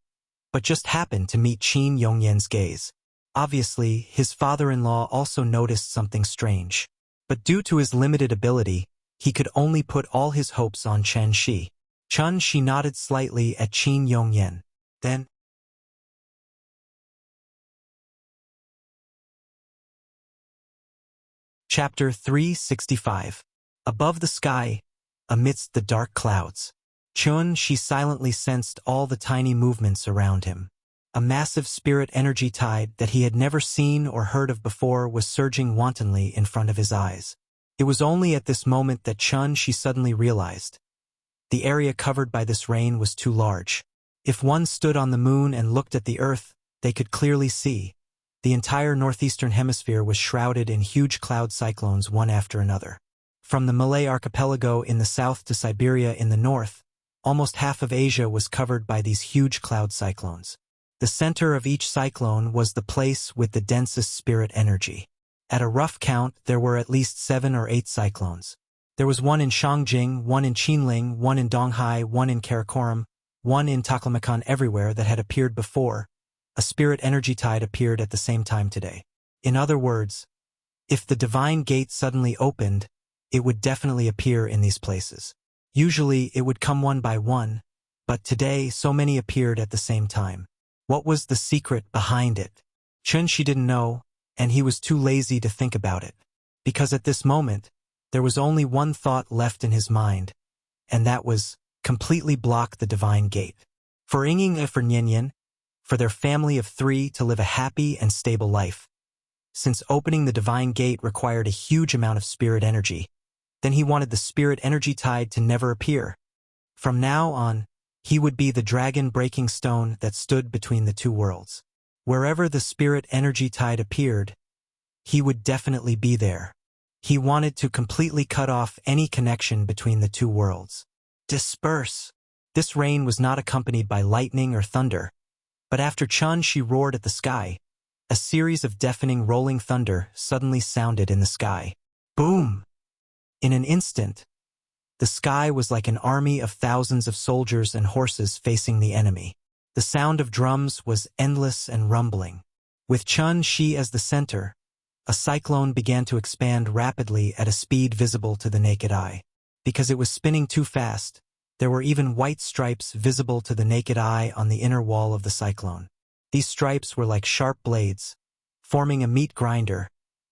but just happened to meet Qin Yongyan's gaze. Obviously, his father-in-law also noticed something strange. But due to his limited ability, he could only put all his hopes on Chun Shi. Chun Shi nodded slightly at Qin Yongyan. Then, Chapter 365. Above the sky, amidst the dark clouds, Chun Shi silently sensed all the tiny movements around him. A massive spirit energy tide that he had never seen or heard of before was surging wantonly in front of his eyes. It was only at this moment that Chun Shi suddenly realized. The area covered by this rain was too large. If one stood on the moon and looked at the earth, they could clearly see. The entire northeastern hemisphere was shrouded in huge cloud cyclones one after another. From the Malay archipelago in the south to Siberia in the north, almost half of Asia was covered by these huge cloud cyclones. The center of each cyclone was the place with the densest spirit energy. At a rough count, there were at least 7 or 8 cyclones. There was one in Shangjing, one in Qinling, one in Donghai, one in Karakoram, one in Taklamakan. Everywhere that had appeared before, a spirit energy tide appeared at the same time today. In other words, if the divine gate suddenly opened, it would definitely appear in these places. Usually, it would come one by one, but today so many appeared at the same time. What was the secret behind it? Chun Shi didn't know, and he was too lazy to think about it. Because at this moment, there was only one thought left in his mind, and that was, completely block the divine gate. For Yinging and for Nyenyen, for their family of 3 to live a happy and stable life. Since opening the divine gate required a huge amount of spirit energy, then he wanted the spirit energy tide to never appear. From now on, he would be the dragon-breaking stone that stood between the two worlds. Wherever the spirit energy tide appeared, he would definitely be there. He wanted to completely cut off any connection between the two worlds. Disperse! This rain was not accompanied by lightning or thunder, but after Chun Shi roared at the sky, a series of deafening rolling thunder suddenly sounded in the sky. Boom! In an instant, the sky was like an army of thousands of soldiers and horses facing the enemy. The sound of drums was endless and rumbling. With Chun Shi as the center, a cyclone began to expand rapidly at a speed visible to the naked eye. Because it was spinning too fast, there were even white stripes visible to the naked eye on the inner wall of the cyclone. These stripes were like sharp blades, forming a meat grinder,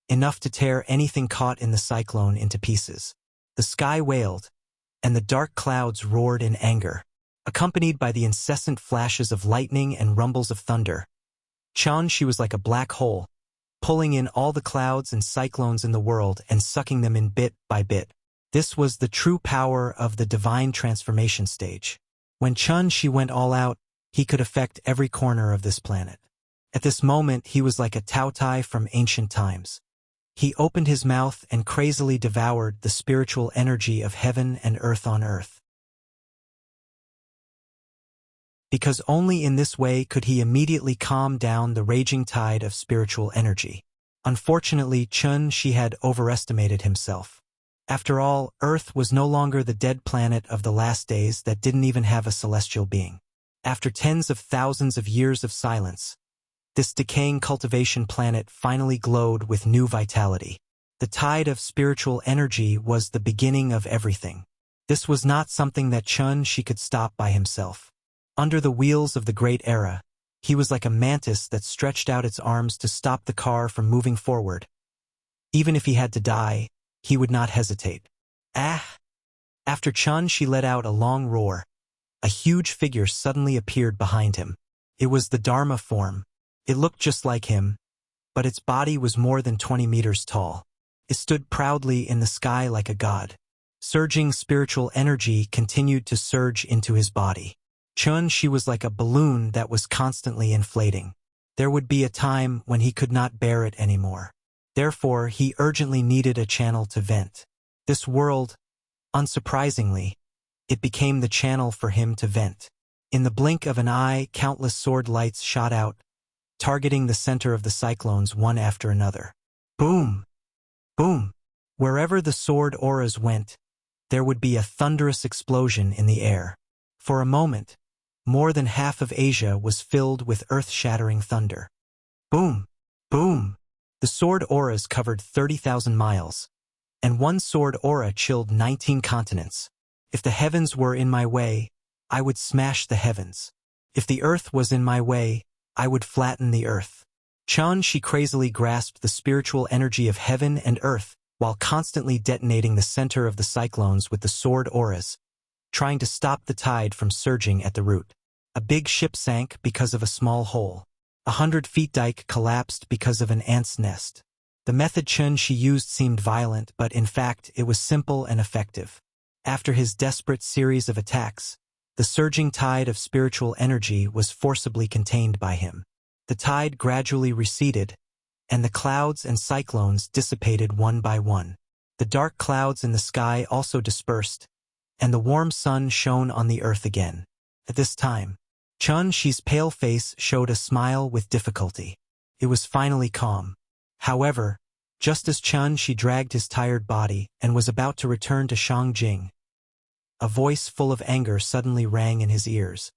enough to tear anything caught in the cyclone into pieces. The sky wailed, and the dark clouds roared in anger, accompanied by the incessant flashes of lightning and rumbles of thunder. Chun Shi was like a black hole, pulling in all the clouds and cyclones in the world and sucking them in bit by bit. This was the true power of the divine transformation stage. When Chun Shi went all out, he could affect every corner of this planet. At this moment, he was like a Taotai from ancient times. He opened his mouth and crazily devoured the spiritual energy of heaven and earth on earth. Because only in this way could he immediately calm down the raging tide of spiritual energy. Unfortunately, Chun Shi had overestimated himself. After all, Earth was no longer the dead planet of the last days that didn't even have a celestial being. After tens of thousands of years of silence, this decaying cultivation planet finally glowed with new vitality. The tide of spiritual energy was the beginning of everything. This was not something that Chun-Shi could stop by himself. Under the wheels of the Great Era, he was like a mantis that stretched out its arms to stop the car from moving forward. Even if he had to die, he would not hesitate. Ah! After Chun-Shi let out a long roar, a huge figure suddenly appeared behind him. It was the Dharma form. It looked just like him, but its body was more than 20 meters tall. It stood proudly in the sky like a god. Surging spiritual energy continued to surge into his body. Chun-Shi was like a balloon that was constantly inflating. There would be a time when he could not bear it anymore. Therefore, he urgently needed a channel to vent. This world, unsurprisingly, it became the channel for him to vent. In the blink of an eye, countless sword lights shot out, targeting the center of the cyclones one after another. Boom! Boom! Wherever the sword auras went, there would be a thunderous explosion in the air. For a moment, more than half of Asia was filled with earth-shattering thunder. Boom! Boom! The sword auras covered 30,000 miles, and one sword aura chilled 19 continents. If the heavens were in my way, I would smash the heavens. If the earth was in my way, I would flatten the earth. Chun-Shi crazily grasped the spiritual energy of heaven and earth while constantly detonating the center of the cyclones with the sword auras, trying to stop the tide from surging at the root. A big ship sank because of a small hole. 100-feet dike collapsed because of an ant's nest. The method Chun-Shi used seemed violent, but in fact it was simple and effective. After his desperate series of attacks, the surging tide of spiritual energy was forcibly contained by him. The tide gradually receded, and the clouds and cyclones dissipated one by one. The dark clouds in the sky also dispersed, and the warm sun shone on the earth again. At this time, Chun-Shi's pale face showed a smile with difficulty. It was finally calm. However, just as Chun-Shi dragged his tired body and was about to return to Shangjing, a voice full of anger suddenly rang in his ears.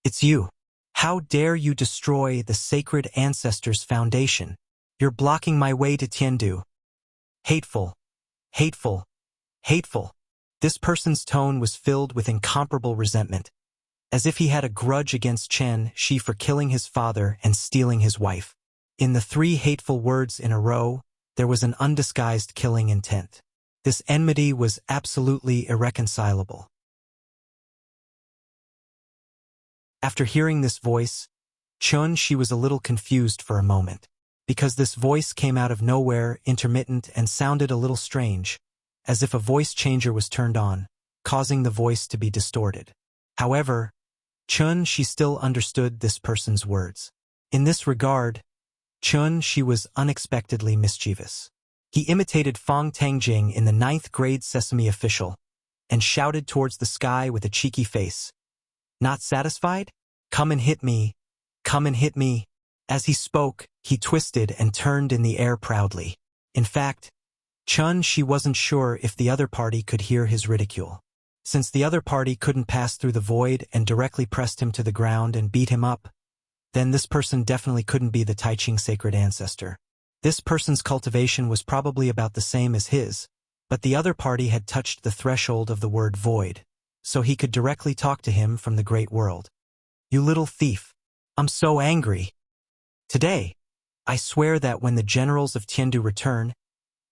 "It's you. How dare you destroy the sacred ancestors' foundation? You're blocking my way to Tiandu. Hateful, hateful, hateful." This person's tone was filled with incomparable resentment, as if he had a grudge against Chen-Shi for killing his father and stealing his wife. In the 3 hateful words in a row, there was an undisguised killing intent. This enmity was absolutely irreconcilable. After hearing this voice, Chun-Shi was a little confused for a moment, because this voice came out of nowhere, intermittent, and sounded a little strange, as if a voice changer was turned on, causing the voice to be distorted. However, Chun-Shi still understood this person's words. In this regard, Chun-Shi was unexpectedly mischievous. He imitated Fong Tangjing in the 9th grade Sesame official and shouted towards the sky with a cheeky face. "Not satisfied? Come and hit me. Come and hit me." As he spoke, he twisted and turned in the air proudly. In fact, Chun-Shi wasn't sure if the other party could hear his ridicule. Since the other party couldn't pass through the void and directly pressed him to the ground and beat him up, then this person definitely couldn't be the Taiching sacred ancestor. This person's cultivation was probably about the same as his, but the other party had touched the threshold of the word void, so he could directly talk to him from the great world. "You little thief. I'm so angry. Today, I swear that when the generals of Tiandu return,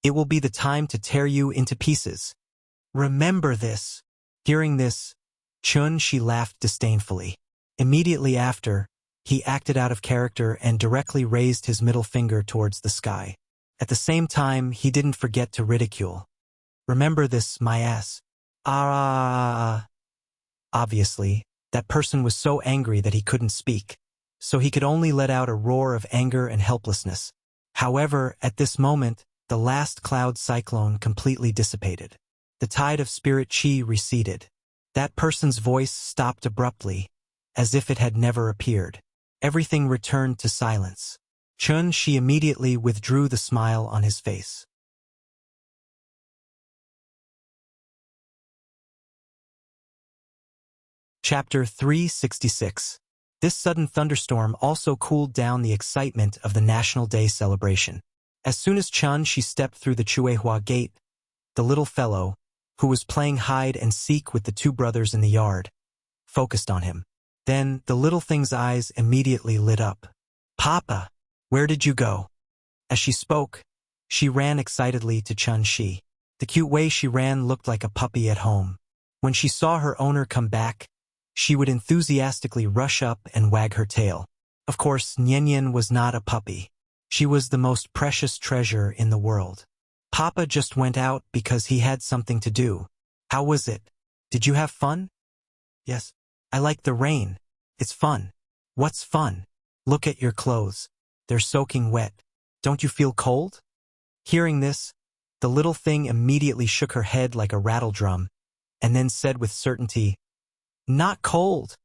it will be the time to tear you into pieces. Remember this." Hearing this, Chun-Shi laughed disdainfully. Immediately after, he acted out of character and directly raised his middle finger towards the sky. At the same time, he didn't forget to ridicule. "Remember this, my ass. Ah." Obviously, that person was so angry that he couldn't speak, so he could only let out a roar of anger and helplessness. However, at this moment, the last cloud cyclone completely dissipated. The tide of spirit chi receded. That person's voice stopped abruptly, as if it had never appeared. Everything returned to silence. Chun-Shi immediately withdrew the smile on his face. Chapter 366. This sudden thunderstorm also cooled down the excitement of the National Day celebration. As soon as Chun-Shi stepped through the Chuehua gate, the little fellow, who was playing hide and seek with the two brothers in the yard, focused on him. Then the little thing's eyes immediately lit up. "Papa, where did you go?" As she spoke, she ran excitedly to Chun-Shi. The cute way she ran looked like a puppy at home. When she saw her owner come back, she would enthusiastically rush up and wag her tail. Of course, Nian was not a puppy. She was the most precious treasure in the world. "Papa just went out because he had something to do. How was it? Did you have fun?" "Yes. I like the rain. It's fun." "What's fun?" "Look at your clothes. They're soaking wet. Don't you feel cold?" Hearing this, the little thing immediately shook her head like a rattledrum, and then said with certainty, "Not cold."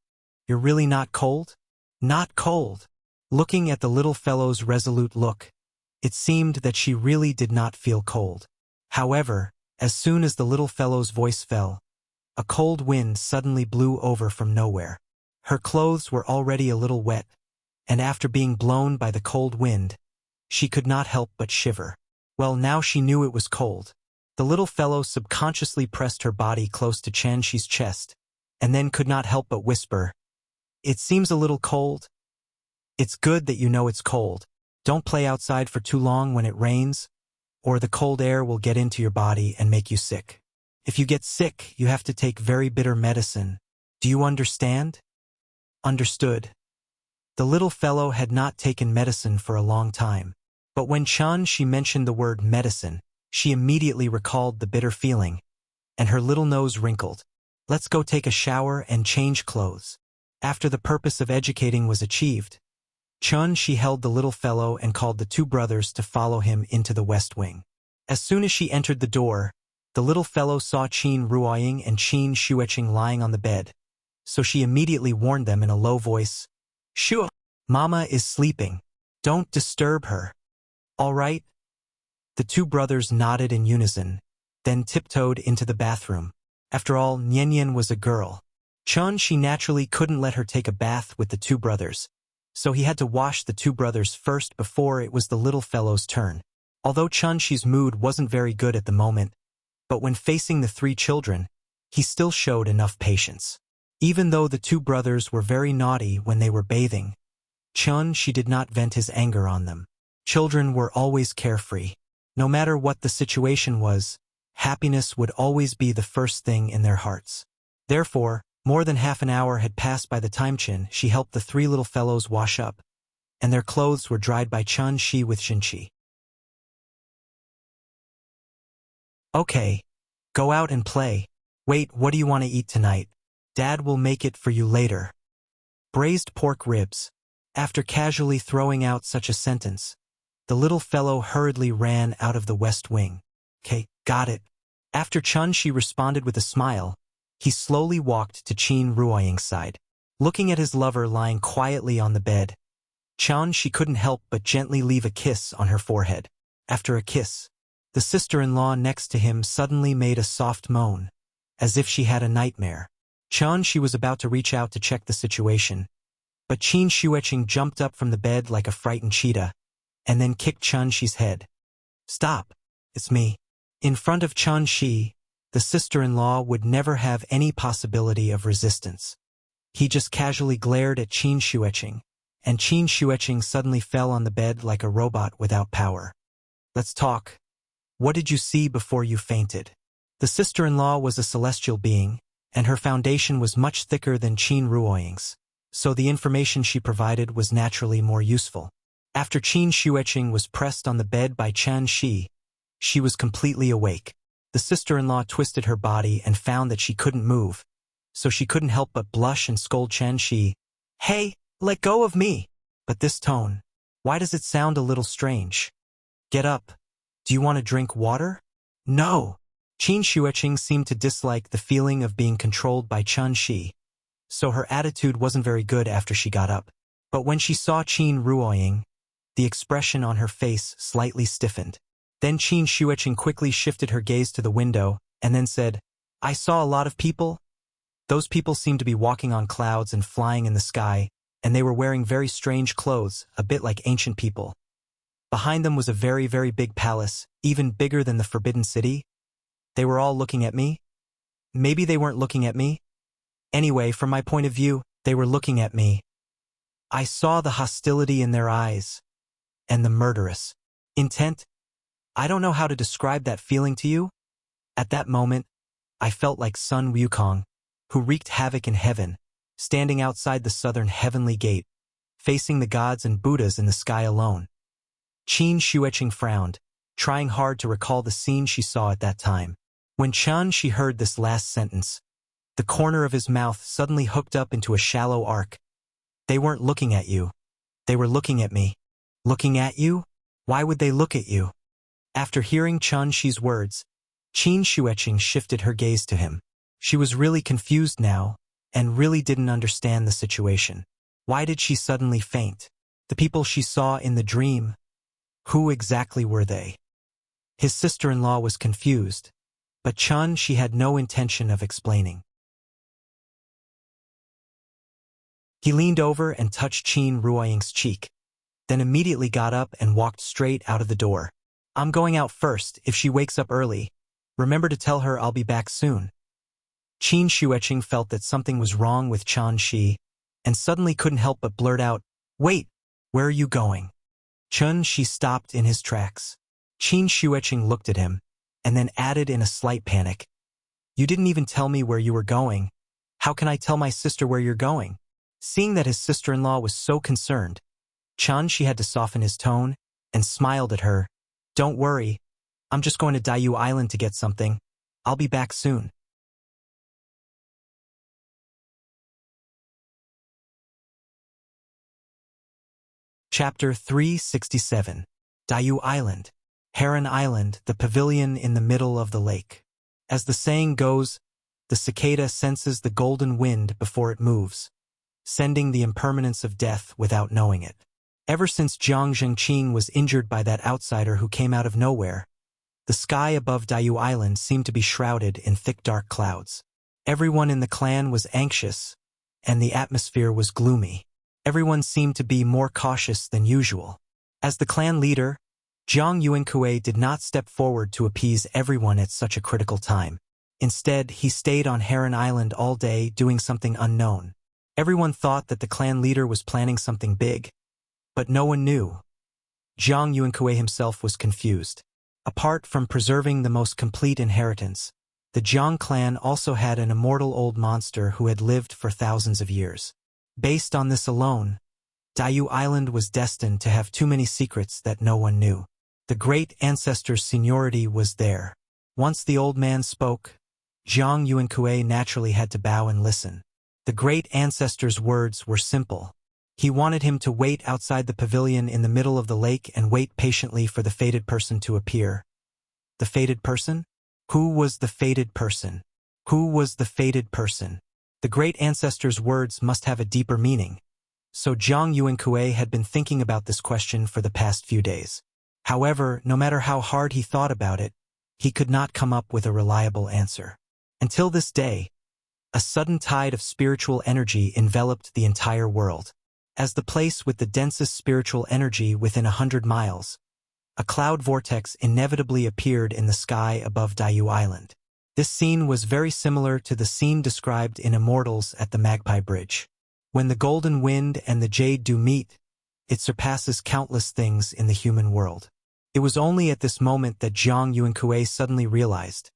"You're really not cold?" "Not cold." Looking at the little fellow's resolute look, it seemed that she really did not feel cold. However, as soon as the little fellow's voice fell, a cold wind suddenly blew over from nowhere. Her clothes were already a little wet, and after being blown by the cold wind, she could not help but shiver. Well, now she knew it was cold. The little fellow subconsciously pressed her body close to Chun-Shi's chest, and then could not help but whisper, "It seems a little cold." "It's good that you know it's cold. Don't play outside for too long when it rains, or the cold air will get into your body and make you sick. If you get sick, you have to take very bitter medicine. Do you understand?" Understood. The little fellow had not taken medicine for a long time, but when Chun-Shi mentioned the word medicine, she immediately recalled the bitter feeling, and her little nose wrinkled. "Let's go take a shower and change clothes." After the purpose of educating was achieved, Chun-Shi held the little fellow and called the two brothers to follow him into the west wing. As soon as she entered the door, the little fellow saw Qin Ruoying and Qin Xueqing lying on the bed, so she immediately warned them in a low voice, "Shua, Mama is sleeping. Don't disturb her." "All right." The two brothers nodded in unison, then tiptoed into the bathroom. After all, Nian was a girl. Chun-Shi naturally couldn't let her take a bath with the two brothers, so he had to wash the two brothers first before it was the little fellow's turn. Although Chun-Shi's mood wasn't very good at the moment, but when facing the three children, he still showed enough patience. Even though the two brothers were very naughty when they were bathing, Chun-Shi did not vent his anger on them. Children were always carefree. No matter what the situation was, happiness would always be the first thing in their hearts. Therefore, more than half an hour had passed by the time Chun-Shi helped the three little fellows wash up, and their clothes were dried by Chun-Shi with Shin-Chi. "Okay, go out and play. Wait, what do you want to eat tonight? Dad will make it for you later." Braised pork ribs. After casually throwing out such a sentence, the little fellow hurriedly ran out of the west wing. "Okay, got it." After Chun-Shi responded with a smile, he slowly walked to Qin Ruoying's side. Looking at his lover lying quietly on the bed, Chun-Shi couldn't help but gently leave a kiss on her forehead. After a kiss, the sister-in-law next to him suddenly made a soft moan, as if she had a nightmare. Chun-Shi was about to reach out to check the situation, but Qin Xueqing jumped up from the bed like a frightened cheetah, and then kicked Chun-Shi's head. "Stop, it's me." In front of Chun-Shi, the sister-in-law would never have any possibility of resistance. He just casually glared at Qin Xueqing, and Qin Xueqing suddenly fell on the bed like a robot without power. "Let's talk. What did you see before you fainted?" The sister-in-law was a celestial being, and her foundation was much thicker than Qin Ruoying's, so the information she provided was naturally more useful. After Qin Xueqing was pressed on the bed by Chun-Shi, she was completely awake. The sister-in-law twisted her body and found that she couldn't move, so she couldn't help but blush and scold Chun-Shi, "Hey, let go of me!" But this tone, why does it sound a little strange? "Get up. Do you want to drink water?" "No." Qin Xueqing seemed to dislike the feeling of being controlled by Chun-Shi, so her attitude wasn't very good after she got up. But when she saw Qin Ruoying, the expression on her face slightly stiffened. Then Qin Xueqing quickly shifted her gaze to the window and then said, "I saw a lot of people." Those people seemed to be walking on clouds and flying in the sky, and they were wearing very strange clothes, a bit like ancient people. Behind them was a very, very big palace, even bigger than the Forbidden City. They were all looking at me. Maybe they weren't looking at me. Anyway, from my point of view, they were looking at me. I saw the hostility in their eyes, and the murderous intent. I don't know how to describe that feeling to you. At that moment, I felt like Sun Wukong, who wreaked havoc in heaven, standing outside the southern heavenly gate, facing the gods and Buddhas in the sky alone. Qin Shuiqing frowned, trying hard to recall the scene she saw at that time. When Chen Shi heard this last sentence, the corner of his mouth suddenly hooked up into a shallow arc. They weren't looking at you. They were looking at me. Looking at you? Why would they look at you? After hearing Chen Shi's words, Qin Shuiqing shifted her gaze to him. She was really confused now, and really didn't understand the situation. Why did she suddenly faint? The people she saw in the dream, who exactly were they? His sister-in-law was confused, but Chen Shi had no intention of explaining. He leaned over and touched Qin Ruoying's cheek, then immediately got up and walked straight out of the door. I'm going out first. If she wakes up early, remember to tell her I'll be back soon. Qin Shuiqing felt that something was wrong with Chen Shi, and suddenly couldn't help but blurt out, "Wait, where are you going?" Chen Shi stopped in his tracks. Qin Shuiqing looked at him, and then added in a slight panic, "You didn't even tell me where you were going. How can I tell my sister where you're going?" Seeing that his sister-in-law was so concerned, Chen Shi had to soften his tone, and smiled at her. "Don't worry, I'm just going to Daiyu Island to get something. I'll be back soon." Chapter 367. Daiyu Island. Heron Island, the pavilion in the middle of the lake. As the saying goes, the cicada senses the golden wind before it moves, sending the impermanence of death without knowing it. Ever since Jiang Zhengqin was injured by that outsider who came out of nowhere, the sky above Daiyu Island seemed to be shrouded in thick dark clouds. Everyone in the clan was anxious, and the atmosphere was gloomy. Everyone seemed to be more cautious than usual. As the clan leader, Jiang Yuankue did not step forward to appease everyone at such a critical time. Instead, he stayed on Heron Island all day doing something unknown. Everyone thought that the clan leader was planning something big, but no one knew. Jiang Yuankue himself was confused. Apart from preserving the most complete inheritance, the Jiang clan also had an immortal old monster who had lived for thousands of years. Based on this alone, Daiyu Island was destined to have too many secrets that no one knew. The great ancestor's seniority was there. Once the old man spoke, Jiang Yuankue naturally had to bow and listen. The great ancestor's words were simple. He wanted him to wait outside the pavilion in the middle of the lake and wait patiently for the fated person to appear. The fated person? Who was the fated person? Who was the fated person? The great ancestor's words must have a deeper meaning. So Jiang Yuankue had been thinking about this question for the past few days. However, no matter how hard he thought about it, he could not come up with a reliable answer. Until this day, a sudden tide of spiritual energy enveloped the entire world. As the place with the densest spiritual energy within 100 miles, a cloud vortex inevitably appeared in the sky above Daiyu Island. This scene was very similar to the scene described in Immortals at the Magpie Bridge. When the golden wind and the jade do meet, it surpasses countless things in the human world. It was only at this moment that Jiang Yuankue suddenly realized.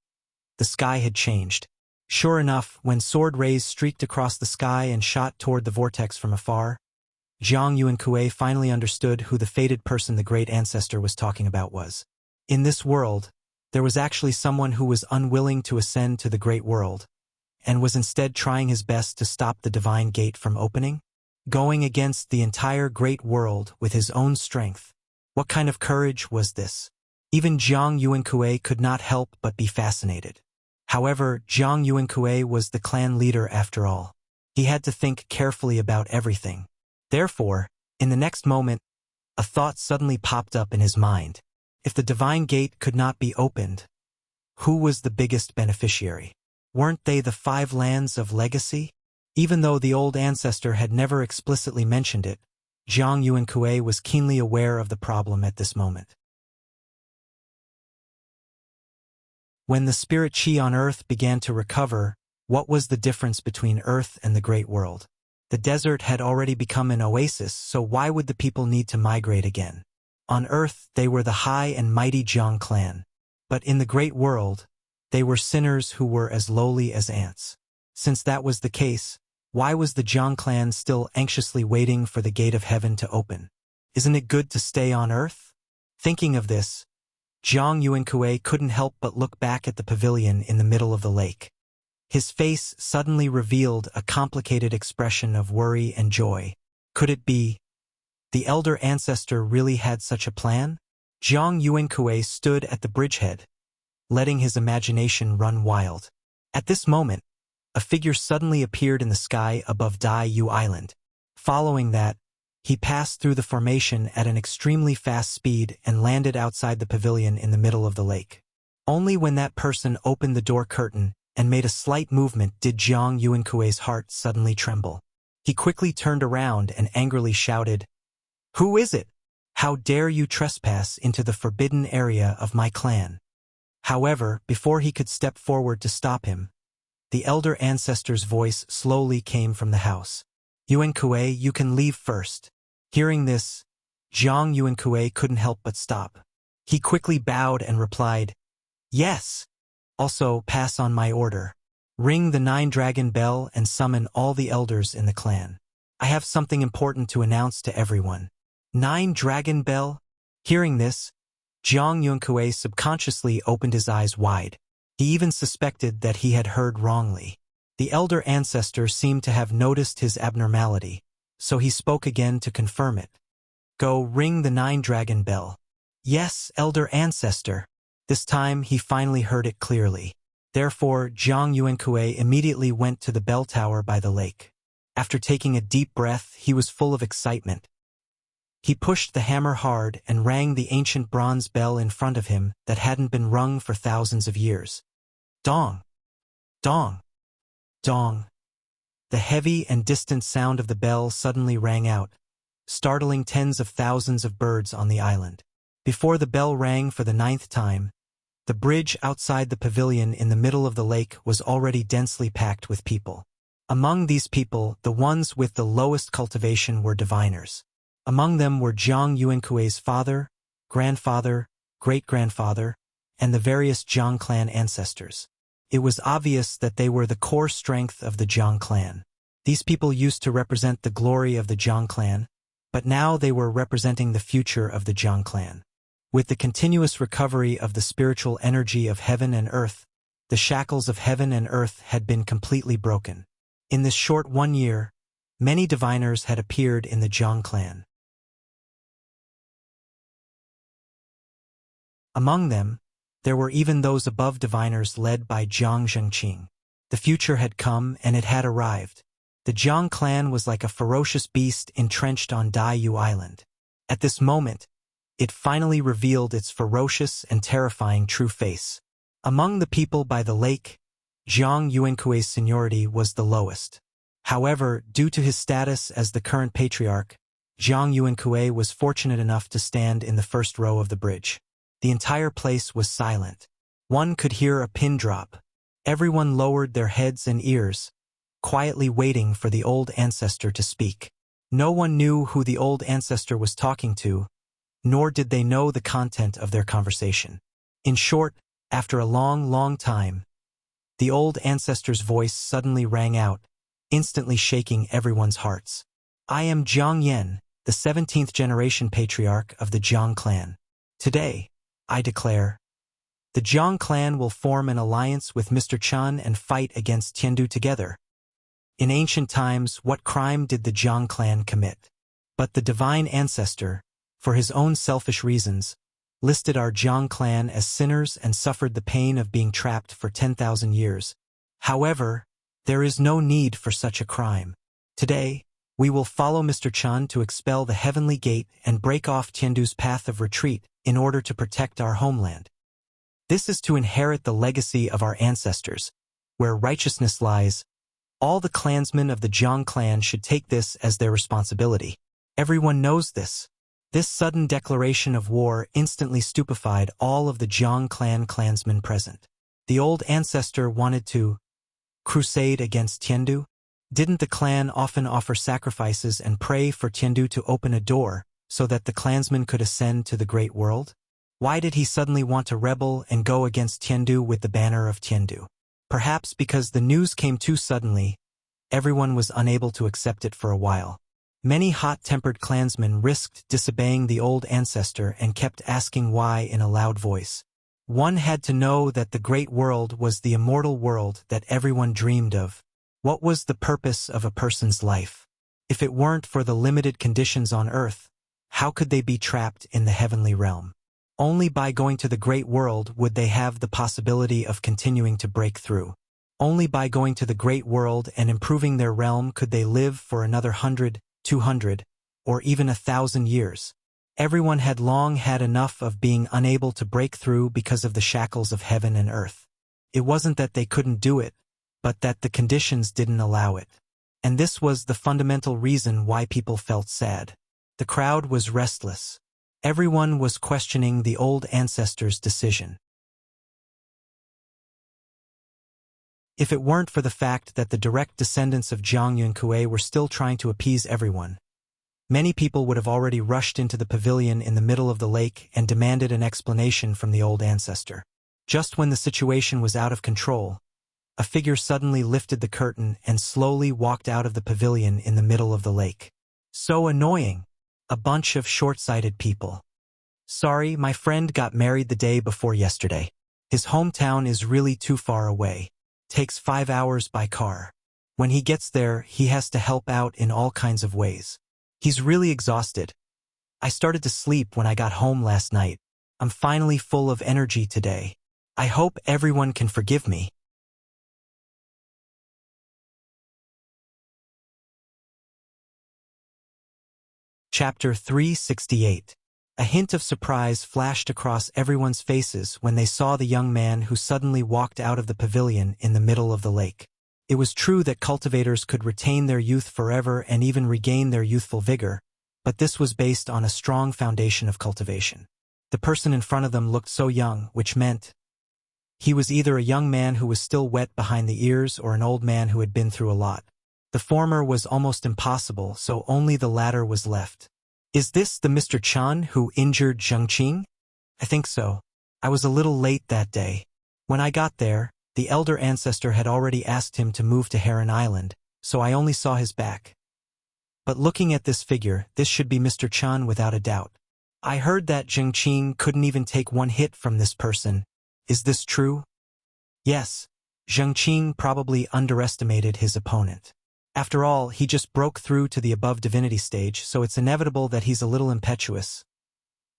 The sky had changed. Sure enough, when sword rays streaked across the sky and shot toward the vortex from afar, Jiang Yuankue finally understood who the fated person the great ancestor was talking about was. In this world, there was actually someone who was unwilling to ascend to the great world, and was instead trying his best to stop the divine gate from opening, going against the entire great world with his own strength. What kind of courage was this? Even Jiang Yuankue could not help but be fascinated. However, Jiang Yuankue was the clan leader after all. He had to think carefully about everything. Therefore, in the next moment, a thought suddenly popped up in his mind. If the divine gate could not be opened, who was the biggest beneficiary? Weren't they the 5 lands of legacy? Even though the old ancestor had never explicitly mentioned it, Zhang Yuankui was keenly aware of the problem at this moment. When the spirit qi on Earth began to recover, what was the difference between Earth and the Great World? The desert had already become an oasis, so why would the people need to migrate again? On Earth, they were the high and mighty Zhang clan. But in the Great World, they were sinners who were as lowly as ants. Since that was the case, why was the Zhang clan still anxiously waiting for the gate of heaven to open? Isn't it good to stay on Earth? Thinking of this, Zhang Yuankui couldn't help but look back at the pavilion in the middle of the lake. His face suddenly revealed a complicated expression of worry and joy. Could it be the elder ancestor really had such a plan? Zhang Yuankui stood at the bridgehead, letting his imagination run wild. At this moment, a figure suddenly appeared in the sky above Dai Yu Island. Following that, he passed through the formation at an extremely fast speed and landed outside the pavilion in the middle of the lake. Only when that person opened the door curtain and made a slight movement did Zhang Yuankui's heart suddenly tremble. He quickly turned around and angrily shouted, "Who is it? How dare you trespass into the forbidden area of my clan?" However, before he could step forward to stop him, the elder ancestor's voice slowly came from the house. "Yuankui, you can leave first." Hearing this, Zhang Yuankui couldn't help but stop. He quickly bowed and replied, "Yes. Also, pass on my order. Ring the 9-dragon bell and summon all the elders in the clan. I have something important to announce to everyone." 9-dragon bell? Hearing this, Zhang Yuankui subconsciously opened his eyes wide. He even suspected that he had heard wrongly. The elder ancestor seemed to have noticed his abnormality, so he spoke again to confirm it. "Go ring the 9-dragon bell." "Yes, elder ancestor." This time he finally heard it clearly. Therefore, Zhang Yuankui immediately went to the bell tower by the lake. After taking a deep breath, he was full of excitement. He pushed the hammer hard and rang the ancient bronze bell in front of him that hadn't been rung for thousands of years. Dong! Dong! Dong! The heavy and distant sound of the bell suddenly rang out, startling tens of thousands of birds on the island. Before the bell rang for the 9th time, the bridge outside the pavilion in the middle of the lake was already densely packed with people. Among these people, the ones with the lowest cultivation were diviners. Among them were Zhang Yuankui's father, grandfather, great-grandfather, and the various Zhang clan ancestors. It was obvious that they were the core strength of the Zhang clan. These people used to represent the glory of the Zhang clan, but now they were representing the future of the Zhang clan. With the continuous recovery of the spiritual energy of heaven and earth, the shackles of heaven and earth had been completely broken. In this short 1 year, many diviners had appeared in the Zhang clan. Among them, there were even those above diviners led by Zhang Zhengqing. The future had come and it had arrived. The Zhang clan was like a ferocious beast entrenched on Dai Yu Island. At this moment, it finally revealed its ferocious and terrifying true face. Among the people by the lake, Zhang Yuankui's seniority was the lowest. However, due to his status as the current patriarch, Zhang Yuankui was fortunate enough to stand in the first row of the bridge. The entire place was silent. One could hear a pin drop. Everyone lowered their heads and ears, quietly waiting for the old ancestor to speak. No one knew who the old ancestor was talking to, nor did they know the content of their conversation. In short, after a long time, the old ancestor's voice suddenly rang out, instantly shaking everyone's hearts. "I am Zhang Yan, the 17th generation patriarch of the Zhang clan. Today, I declare, the Zhang clan will form an alliance with Mr. Chen and fight against Tiandu together. In ancient times, what crime did the Zhang clan commit? But the divine ancestor, for his own selfish reasons, listed our Zhang clan as sinners and suffered the pain of being trapped for 10,000 years. However, there is no need for such a crime. Today, we will follow Mr. Chen to expel the heavenly gate and break off Tiandu's path of retreat in order to protect our homeland. This is to inherit the legacy of our ancestors, where righteousness lies. All the clansmen of the Jiang clan should take this as their responsibility. Everyone knows this. This sudden declaration of war instantly stupefied all of the Jiang clan clansmen present. The old ancestor wanted to crusade against Tiandu? Didn't the clan often offer sacrifices and pray for Tiandu to open a door so that the clansmen could ascend to the great world? Why did he suddenly want to rebel and go against Tiandu with the banner of Tiandu? Perhaps because the news came too suddenly, everyone was unable to accept it for a while. Many hot-tempered clansmen risked disobeying the old ancestor and kept asking why in a loud voice. One had to know that the great world was the immortal world that everyone dreamed of. What was the purpose of a person's life? If it weren't for the limited conditions on earth, how could they be trapped in the heavenly realm? Only by going to the great world would they have the possibility of continuing to break through. Only by going to the great world and improving their realm could they live for another 100, 200, or even 1,000 years. Everyone had long had enough of being unable to break through because of the shackles of heaven and earth. It wasn't that they couldn't do it, but that the conditions didn't allow it. And this was the fundamental reason why people felt sad. The crowd was restless. Everyone was questioning the old ancestors' decision. If it weren't for the fact that the direct descendants of Jiang Yunkue were still trying to appease everyone, many people would have already rushed into the pavilion in the middle of the lake and demanded an explanation from the old ancestor. Just when the situation was out of control, a figure suddenly lifted the curtain and slowly walked out of the pavilion in the middle of the lake. So annoying! A bunch of short-sighted people. Sorry, my friend got married the day before yesterday. His hometown is really too far away. Takes 5 hours by car. When he gets there, he has to help out in all kinds of ways. He's really exhausted. I started to sleep when I got home last night. I'm finally full of energy today. I hope everyone can forgive me. Chapter 368. A hint of surprise flashed across everyone's faces when they saw the young man who suddenly walked out of the pavilion in the middle of the lake. It was true that cultivators could retain their youth forever and even regain their youthful vigor, but this was based on a strong foundation of cultivation. The person in front of them looked so young, which meant he was either a young man who was still wet behind the ears or an old man who had been through a lot. The former was almost impossible, so only the latter was left. Is this the Mr. Chen who injured Zheng Qing? I think so. I was a little late that day. When I got there, the elder ancestor had already asked him to move to Heron Island, so I only saw his back. But looking at this figure, this should be Mr. Chen without a doubt. I heard that Zheng Qing couldn't even take one hit from this person. Is this true? Yes. Zheng Qing probably underestimated his opponent. After all, he just broke through to the above divinity stage, so it's inevitable that he's a little impetuous.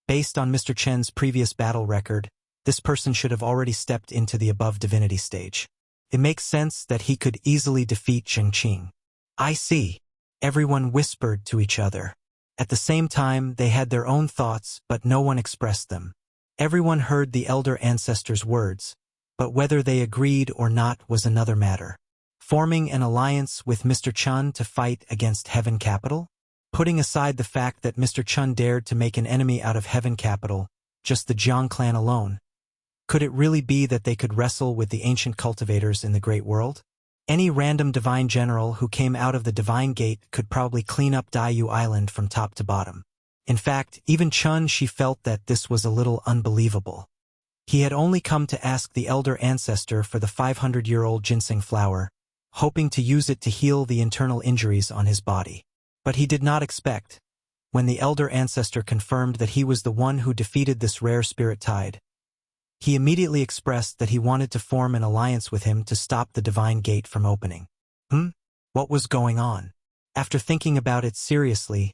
Based on Mr. Chen's previous battle record, this person should have already stepped into the above divinity stage. It makes sense that he could easily defeat Zheng Qing. I see. Everyone whispered to each other. At the same time, they had their own thoughts, but no one expressed them. Everyone heard the elder ancestor's words, but whether they agreed or not was another matter. Forming an alliance with Mr. Chen to fight against Heaven Capital? Putting aside the fact that Mr. Chen dared to make an enemy out of Heaven Capital, just the Jiang clan alone, could it really be that they could wrestle with the ancient cultivators in the great world? Any random divine general who came out of the divine gate could probably clean up Daiyu Island from top to bottom. In fact, even Chen she felt that this was a little unbelievable. He had only come to ask the elder ancestor for the 500-year-old ginseng flower, hoping to use it to heal the internal injuries on his body. But he did not expect, when the elder ancestor confirmed that he was the one who defeated this rare spirit tide, he immediately expressed that he wanted to form an alliance with him to stop the divine gate from opening. What was going on? After thinking about it seriously,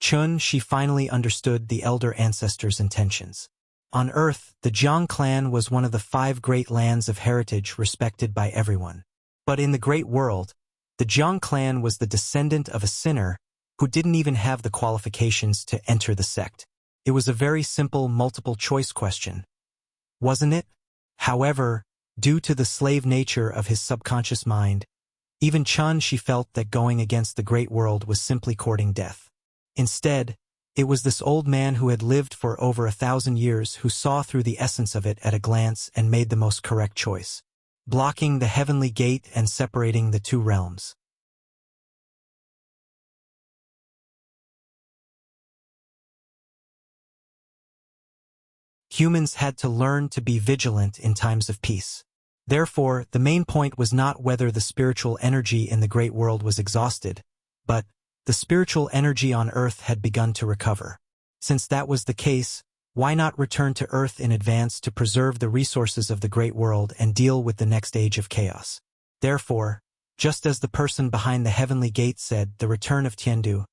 she finally understood the elder ancestor's intentions. On Earth, the Jiang clan was one of the 5 great lands of heritage respected by everyone. But in the great world, the Jiang clan was the descendant of a sinner who didn't even have the qualifications to enter the sect. It was a very simple multiple-choice question, wasn't it? However, Due to the slave nature of his subconscious mind, even Chun she felt that going against the great world was simply courting death. Instead, it was this old man who had lived for over 1,000 years who saw through the essence of it at a glance and made the most correct choice, blocking the heavenly gate and separating the two realms. Humans had to learn to be vigilant in times of peace. Therefore, the main point was not whether the spiritual energy in the great world was exhausted, but the spiritual energy on Earth had begun to recover. Since that was the case, why not return to Earth in advance to preserve the resources of the great world and deal with the next age of chaos? Therefore, just as the person behind the heavenly gate said, the return of Tiandu,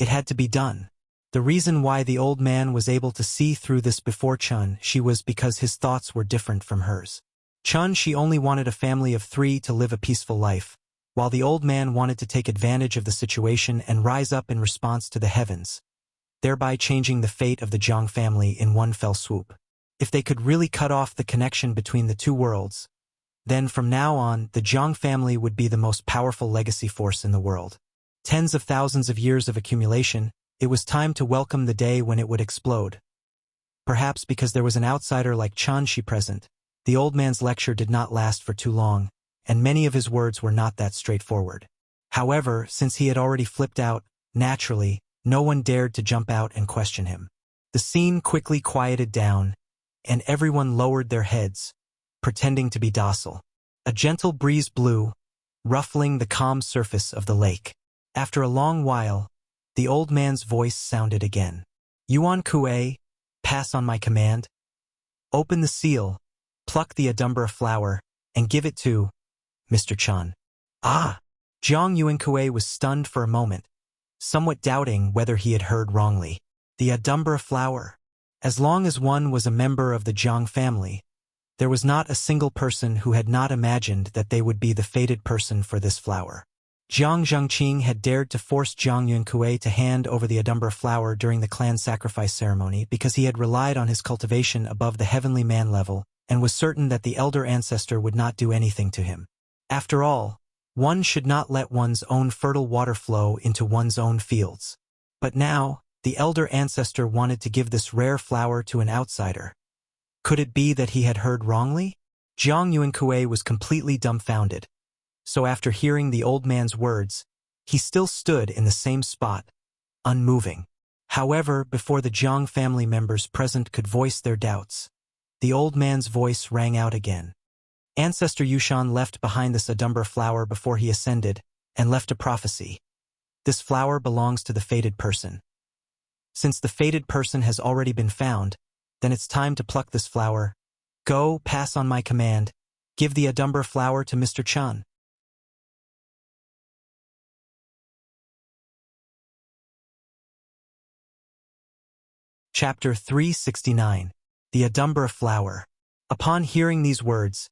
it had to be done. The reason why the old man was able to see through this before Chun she was because his thoughts were different from hers. Chun she only wanted a family of 3 to live a peaceful life, while the old man wanted to take advantage of the situation and rise up in response to the heavens, thereby changing the fate of the Jiang family in one fell swoop. If they could really cut off the connection between the two worlds, then from now on the Jiang family would be the most powerful legacy force in the world. Tens of thousands of years of accumulation, it was time to welcome the day when it would explode. Perhaps because there was an outsider like Chun Shi present, the old man's lecture did not last for too long, and many of his words were not that straightforward. However, since he had already flipped out, naturally, no one dared to jump out and question him. The scene quickly quieted down, and everyone lowered their heads, pretending to be docile. A gentle breeze blew, ruffling the calm surface of the lake. After a long while, the old man's voice sounded again. Yuan Kuei, pass on my command. Open the seal, pluck the Adumbra flower, and give it to Mr. Chun. Ah! Jiang Yuan Kuei was stunned for a moment, somewhat doubting whether he had heard wrongly. The Adumbra flower. As long as one was a member of the Jiang family, there was not a single person who had not imagined that they would be the fated person for this flower. Jiang Zhengqing had dared to force Jiang Yunkui to hand over the Adumbra flower during the clan sacrifice ceremony because he had relied on his cultivation above the heavenly man level and was certain that the elder ancestor would not do anything to him. After all, one should not let one's own fertile water flow into one's own fields. But now, the elder ancestor wanted to give this rare flower to an outsider. Could it be that he had heard wrongly? Jiang Yunkui was completely dumbfounded. So after hearing the old man's words, he still stood in the same spot, unmoving. However, before the Jiang family members present could voice their doubts, the old man's voice rang out again. Ancestor Yushan left behind this Adumbra flower before he ascended, and left a prophecy. This flower belongs to the fated person. Since the fated person has already been found, then it's time to pluck this flower. Go, pass on my command. Give the Adumbra flower to Mr. Chun. Chapter 369. The Adumbra Flower. Upon hearing these words,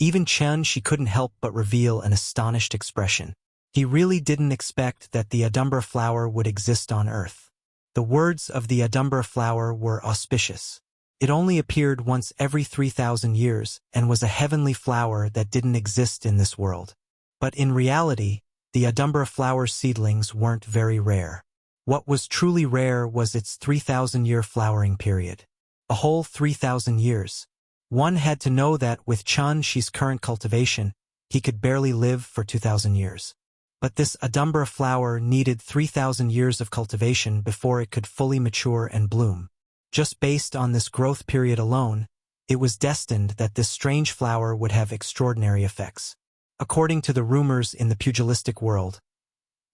even Chen she couldn't help but reveal an astonished expression. He really didn't expect that the Adumbra flower would exist on Earth. The words of the Adumbra flower were auspicious. It only appeared once every 3,000 years and was a heavenly flower that didn't exist in this world. But in reality, the Adumbra flower seedlings weren't very rare. What was truly rare was its 3,000-year flowering period. A whole 3,000 years. One had to know that with Chun Shi's current cultivation, he could barely live for 2,000 years. But this Adumbra flower needed 3,000 years of cultivation before it could fully mature and bloom. Just based on this growth period alone, it was destined that this strange flower would have extraordinary effects. According to the rumors in the pugilistic world,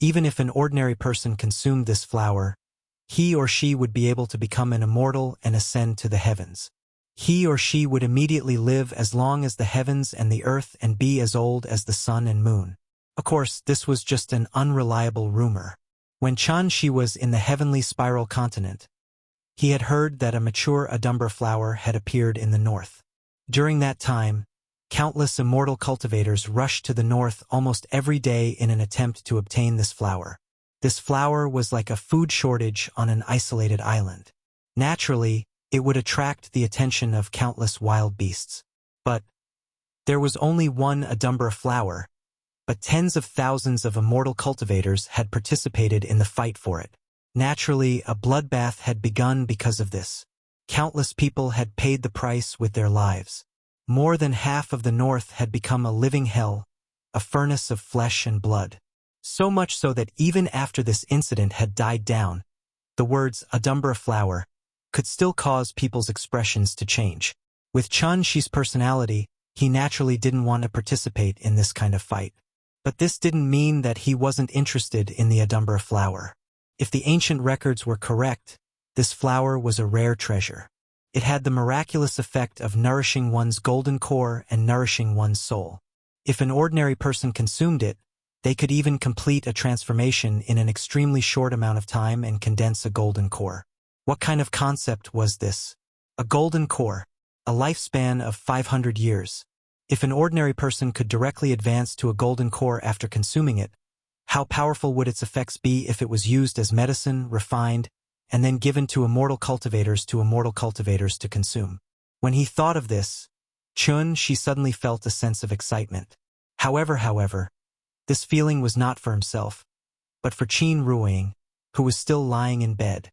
even if an ordinary person consumed this flower, he or she would be able to become an immortal and ascend to the heavens. He or she would immediately live as long as the heavens and the earth and be as old as the sun and moon. Of course, this was just an unreliable rumor. When Chun Shi was in the heavenly spiral continent, he had heard that a mature Adumbra flower had appeared in the north. During that time, countless immortal cultivators rushed to the north almost every day in an attempt to obtain this flower. This flower was like a food shortage on an isolated island. Naturally, it would attract the attention of countless wild beasts. But There was only one Adumbra flower, but tens of thousands of immortal cultivators had participated in the fight for it. Naturally, a bloodbath had begun because of this. Countless people had paid the price with their lives. More than half of the north had become a living hell, a furnace of flesh and blood. So much so that even after this incident had died down, the words Adumbra flower could still cause people's expressions to change. With Chun Shi's personality, he naturally didn't want to participate in this kind of fight. But this didn't mean that he wasn't interested in the Adumbra flower. If the ancient records were correct, this flower was a rare treasure. It had the miraculous effect of nourishing one's golden core and nourishing one's soul. If an ordinary person consumed it, they could even complete a transformation in an extremely short amount of time and condense a golden core. What kind of concept was this? A golden core, a lifespan of 500 years. If an ordinary person could directly advance to a golden core after consuming it, how powerful would its effects be if it was used as medicine, refined, and then given to immortal cultivators to consume? When he thought of this, Chun Shi suddenly felt a sense of excitement. However, this feeling was not for himself, but for Qin Ruiying, who was still lying in bed.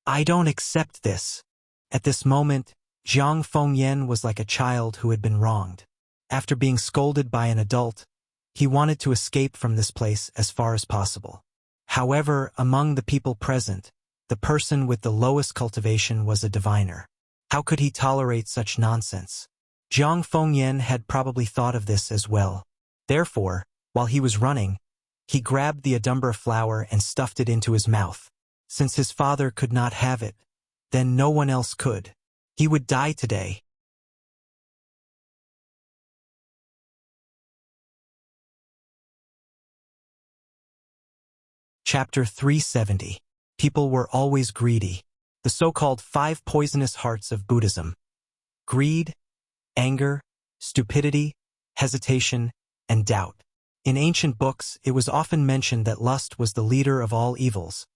I don't accept this. At this moment, Zhang Fengyan was like a child who had been wronged. After being scolded by an adult, he wanted to escape from this place as far as possible. However, among the people present, the person with the lowest cultivation was a diviner. How could he tolerate such nonsense? Zhang Fengyan had probably thought of this as well. Therefore, while he was running, he grabbed the Adumbra flower and stuffed it into his mouth. Since his father could not have it, then no one else could. He would die today. Chapter 370. People were always greedy. The so-called 5 poisonous hearts of Buddhism. Greed, anger, stupidity, hesitation, and doubt. In ancient books, it was often mentioned that lust was the leader of all evils.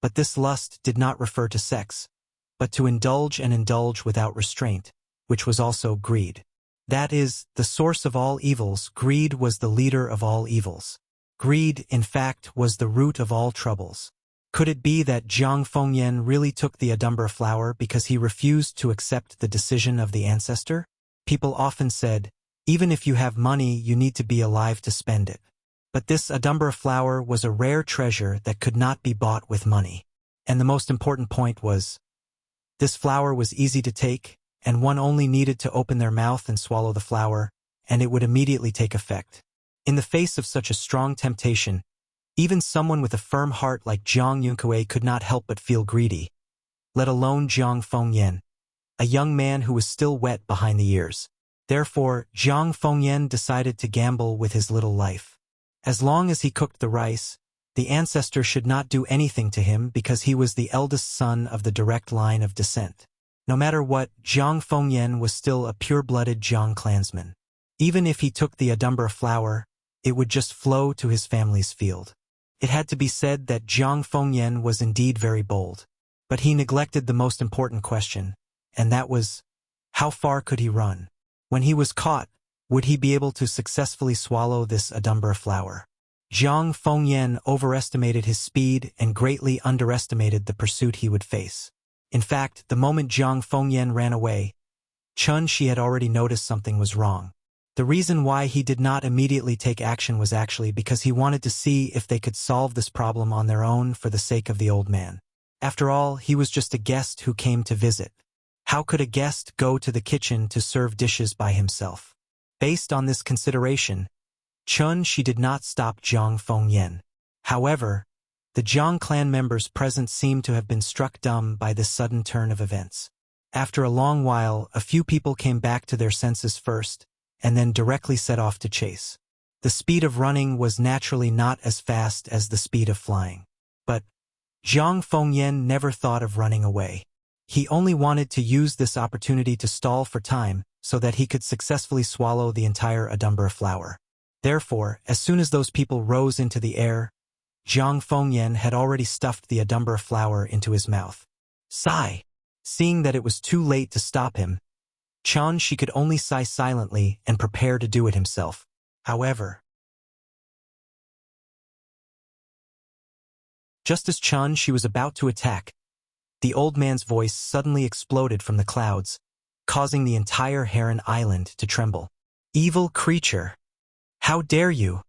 But this lust did not refer to sex, but to indulge and indulge without restraint, which was also greed. That is, the source of all evils. Greed was the leader of all evils. Greed, in fact, was the root of all troubles. Could it be that Zhang Fengyan really took the Adumbra flower because he refused to accept the decision of the ancestor? People often said, even if you have money, you need to be alive to spend it. But this Adumbra flower was a rare treasure that could not be bought with money. And the most important point was, this flower was easy to take, and one only needed to open their mouth and swallow the flower, and it would immediately take effect. In the face of such a strong temptation, even someone with a firm heart like Zhang Yunkue could not help but feel greedy, let alone Zhang Fengyan, a young man who was still wet behind the ears. Therefore, Zhang Fengyan decided to gamble with his little life. As long as he cooked the rice, the ancestor should not do anything to him because he was the eldest son of the direct line of descent. No matter what, Zhang Fengyan was still a pure-blooded Zhang clansman. Even if he took the Adumbra flower, it would just flow to his family's field. It had to be said that Zhang Fengyan was indeed very bold. But he neglected the most important question, and that was, how far could he run? When he was caught, would he be able to successfully swallow this Adumbra flower? Zhang Fengyan overestimated his speed and greatly underestimated the pursuit he would face. In fact, the moment Zhang Fengyan ran away, Chun Shi had already noticed something was wrong. The reason why he did not immediately take action was actually because he wanted to see if they could solve this problem on their own for the sake of the old man. After all, he was just a guest who came to visit. How could a guest go to the kitchen to serve dishes by himself? Based on this consideration, Chun Shi did not stop Zhang Fengyan. However, the Zhang clan members present seemed to have been struck dumb by this sudden turn of events. After a long while, a few people came back to their senses first, and then directly set off to chase. The speed of running was naturally not as fast as the speed of flying. But Zhang Fengyan never thought of running away. He only wanted to use this opportunity to stall for time so that he could successfully swallow the entire Adumbra flower. Therefore, as soon as those people rose into the air, Jiang Fengyan had already stuffed the Adumbra flower into his mouth. Sigh. Seeing that it was too late to stop him, she could only sigh silently and prepare to do it himself. However, just as she was about to attack, the old man's voice suddenly exploded from the clouds, causing the entire Heron Island to tremble. Evil creature! How dare you!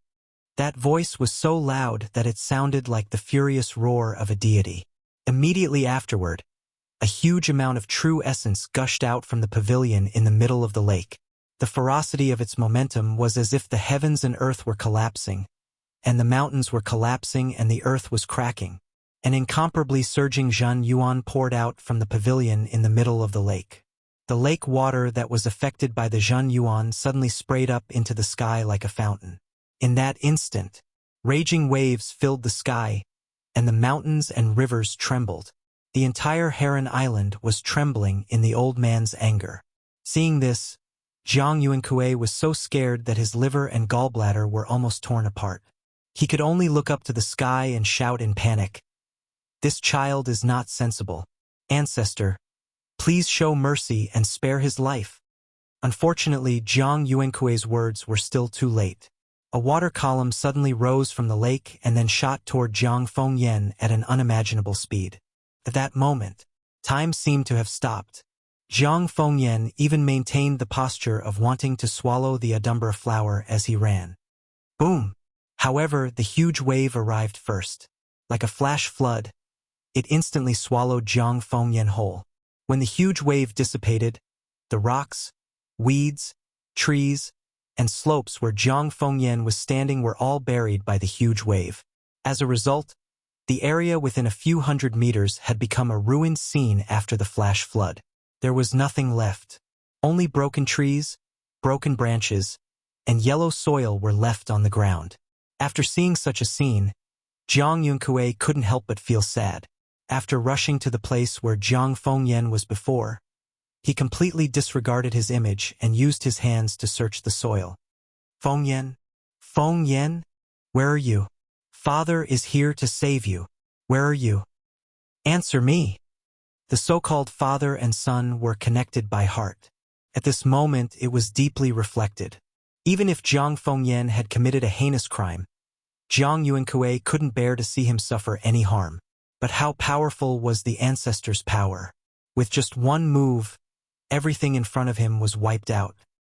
That voice was so loud that it sounded like the furious roar of a deity. Immediately afterward, a huge amount of true essence gushed out from the pavilion in the middle of the lake. The ferocity of its momentum was as if the heavens and earth were collapsing, and the mountains were collapsing and the earth was cracking. An incomparably surging Zhan Yuan poured out from the pavilion in the middle of the lake. The lake water that was affected by the Zhan Yuan suddenly sprayed up into the sky like a fountain. In that instant, raging waves filled the sky, and the mountains and rivers trembled. The entire Heron Island was trembling in the old man's anger. Seeing this, Zhang Yuankue was so scared that his liver and gallbladder were almost torn apart. He could only look up to the sky and shout in panic, "This child is not sensible. Ancestor, please show mercy and spare his life." Unfortunately, Zhang Yuankue's words were still too late. A water column suddenly rose from the lake and then shot toward Jiang Fengyan at an unimaginable speed. At that moment, time seemed to have stopped. Jiang Fengyan even maintained the posture of wanting to swallow the Adumbra flower as he ran. Boom! However, the huge wave arrived first. Like a flash flood, it instantly swallowed Jiang Fengyan whole. When the huge wave dissipated, the rocks, weeds, trees, and slopes where Jiang Fengyan was standing were all buried by the huge wave. As a result, the area within a few hundred meters had become a ruined scene after the flash flood. There was nothing left. Only broken trees, broken branches, and yellow soil were left on the ground. After seeing such a scene, Jiang Yunkue couldn't help but feel sad. After rushing to the place where Jiang Fengyan was before, he completely disregarded his image and used his hands to search the soil. Fengyan? Fengyan? Where are you? Father is here to save you. Where are you? Answer me. The so-called father and son were connected by heart. At this moment, it was deeply reflected. Even if Jiang Fengyan had committed a heinous crime, Jiang Yuankue couldn't bear to see him suffer any harm. But how powerful was the ancestor's power? With just one move, everything in front of him was wiped out,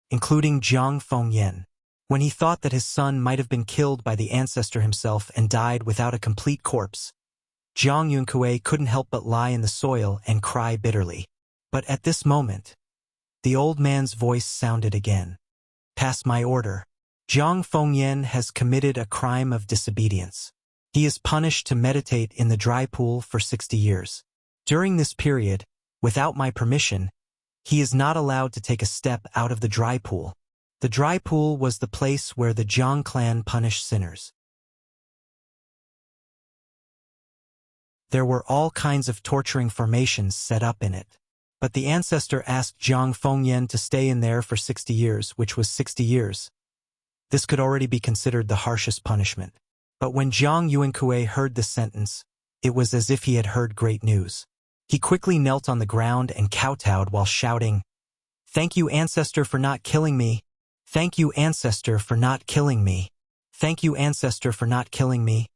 including Jiang Fengyan. When he thought that his son might have been killed by the ancestor himself and died without a complete corpse, Jiang Yunkue couldn't help but lie in the soil and cry bitterly. But at this moment, the old man's voice sounded again. Pass my order. Jiang Fengyan has committed a crime of disobedience. He is punished to meditate in the dry pool for 60 years. During this period, without my permission, he is not allowed to take a step out of the dry pool. The dry pool was the place where the Jiang clan punished sinners. There were all kinds of torturing formations set up in it. But the ancestor asked Jiang Fengyan to stay in there for 60 years, which was 60 years. This could already be considered the harshest punishment. But when Jiang Yuankue heard this sentence, it was as if he had heard great news. He quickly knelt on the ground and kowtowed while shouting, "Thank you, ancestor, for not killing me. Thank you, ancestor, for not killing me. Thank you, ancestor, for not killing me."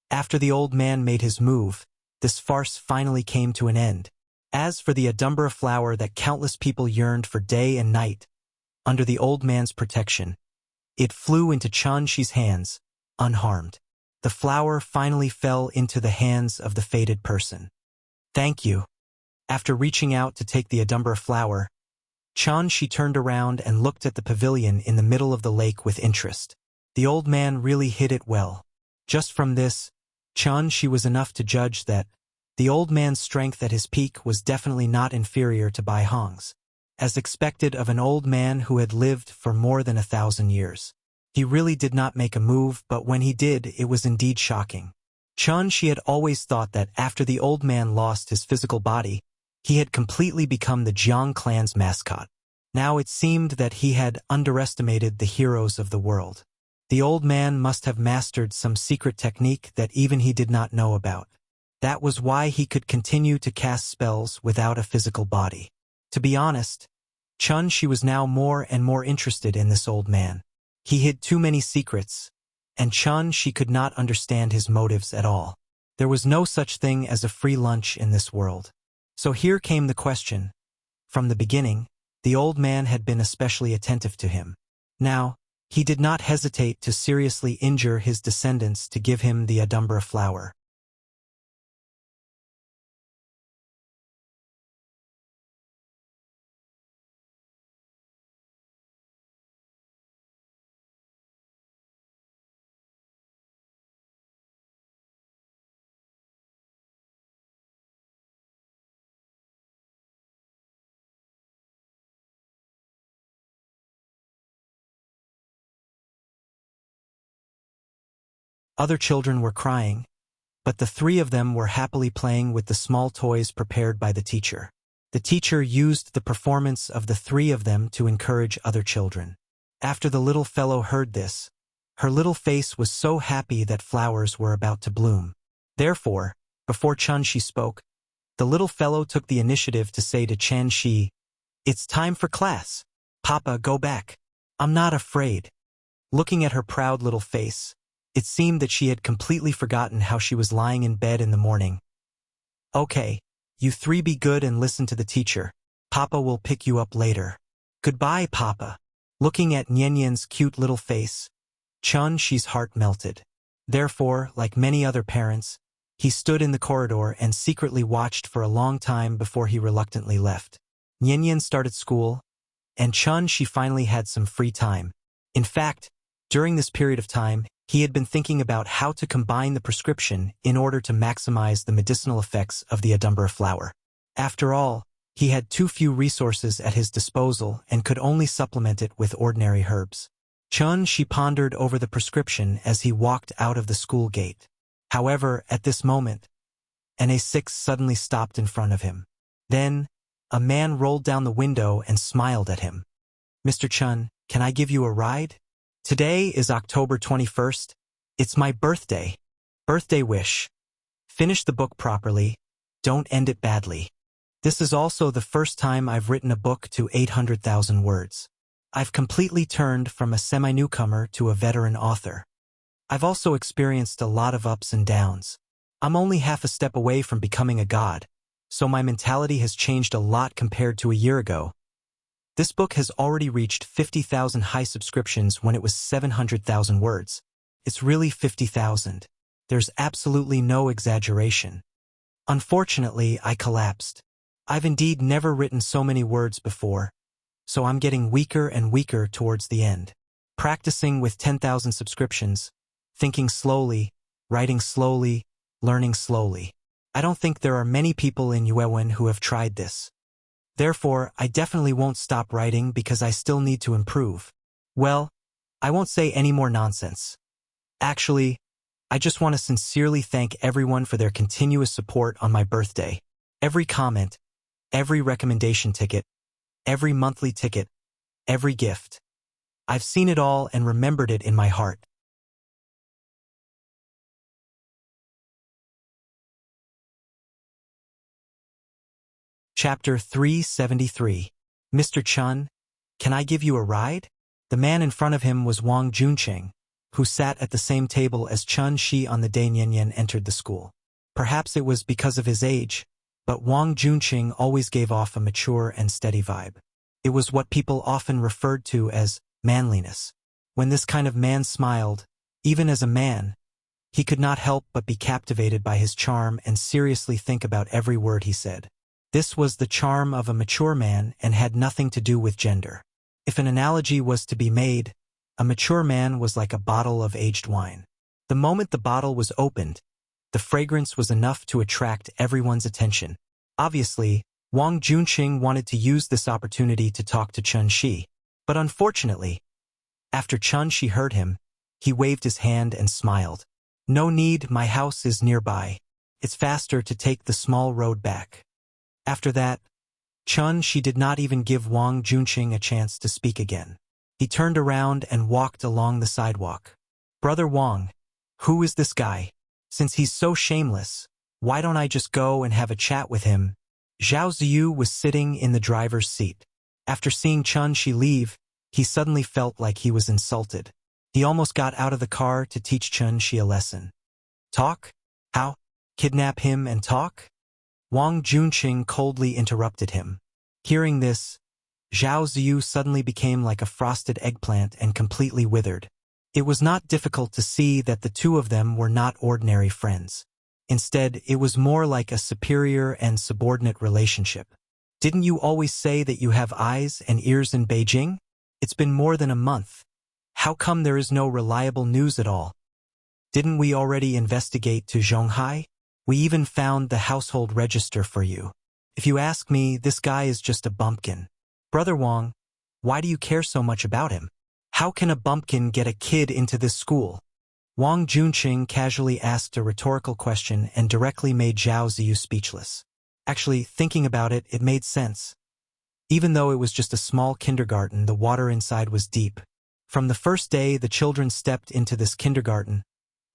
After the old man made his move, this farce finally came to an end. As for the Adumbra flower that countless people yearned for day and night, under the old man's protection, it flew into Chanshi's hands, unharmed. The flower finally fell into the hands of the fated person. Thank you. After reaching out to take the Adumbra flower, Chanshi turned around and looked at the pavilion in the middle of the lake with interest. The old man really hid it well. Just from this, Chanshi was enough to judge that the old man's strength at his peak was definitely not inferior to Bai Hong's, as expected of an old man who had lived for more than 1,000 years. He really did not make a move, but when he did, it was indeed shocking. Chanshi had always thought that after the old man lost his physical body, he had completely become the Jiang clan's mascot. Now it seemed that he had underestimated the heroes of the world. The old man must have mastered some secret technique that even he did not know about. That was why he could continue to cast spells without a physical body. To be honest, Chun-Shi was now more and more interested in this old man. He hid too many secrets, and Chun-Shi could not understand his motives at all. There was no such thing as a free lunch in this world. So here came the question. From the beginning, the old man had been especially attentive to him. Now, he did not hesitate to seriously injure his descendants to give him the Adumbra flower. Other children were crying, but the three of them were happily playing with the small toys prepared by the teacher. The teacher used the performance of the three of them to encourage other children. After the little fellow heard this, her little face was so happy that flowers were about to bloom. Therefore, before Chun-Shi spoke, the little fellow took the initiative to say to Chan-Shi, "It's time for class. Papa, go back. I'm not afraid." Looking at her proud little face, it seemed that she had completely forgotten how she was lying in bed in the morning. "Okay, you three be good and listen to the teacher. Papa will pick you up later. Goodbye, Papa." Looking at Nyenyen's cute little face, Chun-Shi's heart melted. Therefore, like many other parents, he stood in the corridor and secretly watched for a long time before he reluctantly left. Nyenyen started school, and Chun-Shi finally had some free time. In fact, during this period of time, he had been thinking about how to combine the prescription in order to maximize the medicinal effects of the Adumbra flower. After all, he had too few resources at his disposal and could only supplement it with ordinary herbs. Chun-Shi pondered over the prescription as he walked out of the school gate. However, at this moment, an A6 suddenly stopped in front of him. Then, a man rolled down the window and smiled at him. "Mr. Chun, can I give you a ride? Today is October 21st. It's my birthday. Birthday wish. Finish the book properly. Don't end it badly. This is also the first time I've written a book to 800,000 words. I've completely turned from a semi-newcomer to a veteran author. I've also experienced a lot of ups and downs. I'm only half a step away from becoming a god, so my mentality has changed a lot compared to a year ago. This book has already reached 50,000 high subscriptions when it was 700,000 words. It's really 50,000. There's absolutely no exaggeration. Unfortunately, I collapsed. I've indeed never written so many words before, so I'm getting weaker and weaker towards the end. Practicing with 10,000 subscriptions, thinking slowly, writing slowly, learning slowly. I don't think there are many people in Yuewen who have tried this. Therefore, I definitely won't stop writing because I still need to improve. Well, I won't say any more nonsense. Actually, I just want to sincerely thank everyone for their continuous support on my birthday. Every comment, every recommendation ticket, every monthly ticket, every gift. I've seen it all and remembered it in my heart. Chapter 373. Mr. Chun, can I give you a ride? The man in front of him was Wang Juncheng, who sat at the same table as Chun-Shi on the day Nyenyen entered the school. Perhaps it was because of his age, but Wang Juncheng always gave off a mature and steady vibe. It was what people often referred to as manliness. When this kind of man smiled, even as a man, he could not help but be captivated by his charm and seriously think about every word he said. This was the charm of a mature man and had nothing to do with gender. If an analogy was to be made, a mature man was like a bottle of aged wine. The moment the bottle was opened, the fragrance was enough to attract everyone's attention. Obviously, Wang Junqing wanted to use this opportunity to talk to Chun-Shi, but unfortunately, after Chun-Shi heard him, he waved his hand and smiled. "No need, my house is nearby. It's faster to take the small road back." After that, Chun-Shi did not even give Wang Junqing a chance to speak again. He turned around and walked along the sidewalk. Brother Wang, who is this guy? Since he's so shameless, why don't I just go and have a chat with him? Zhao Ziyu was sitting in the driver's seat. After seeing Chun Shi leave, he suddenly felt like he was insulted. He almost got out of the car to teach Chun Shi a lesson. Talk? How? Kidnap him and talk? Wang Junqing coldly interrupted him. Hearing this, Zhao Ziyu suddenly became like a frosted eggplant and completely withered. It was not difficult to see that the two of them were not ordinary friends. Instead, it was more like a superior and subordinate relationship. Didn't you always say that you have eyes and ears in Beijing? It's been more than a month. How come there is no reliable news at all? Didn't we already investigate to Zhonghai? We even found the household register for you. If you ask me, this guy is just a bumpkin. Brother Wang, why do you care so much about him? How can a bumpkin get a kid into this school? Wang Junqing casually asked a rhetorical question and directly made Zhao Ziyu speechless. Actually, thinking about it, it made sense. Even though it was just a small kindergarten, the water inside was deep. From the first day the children stepped into this kindergarten,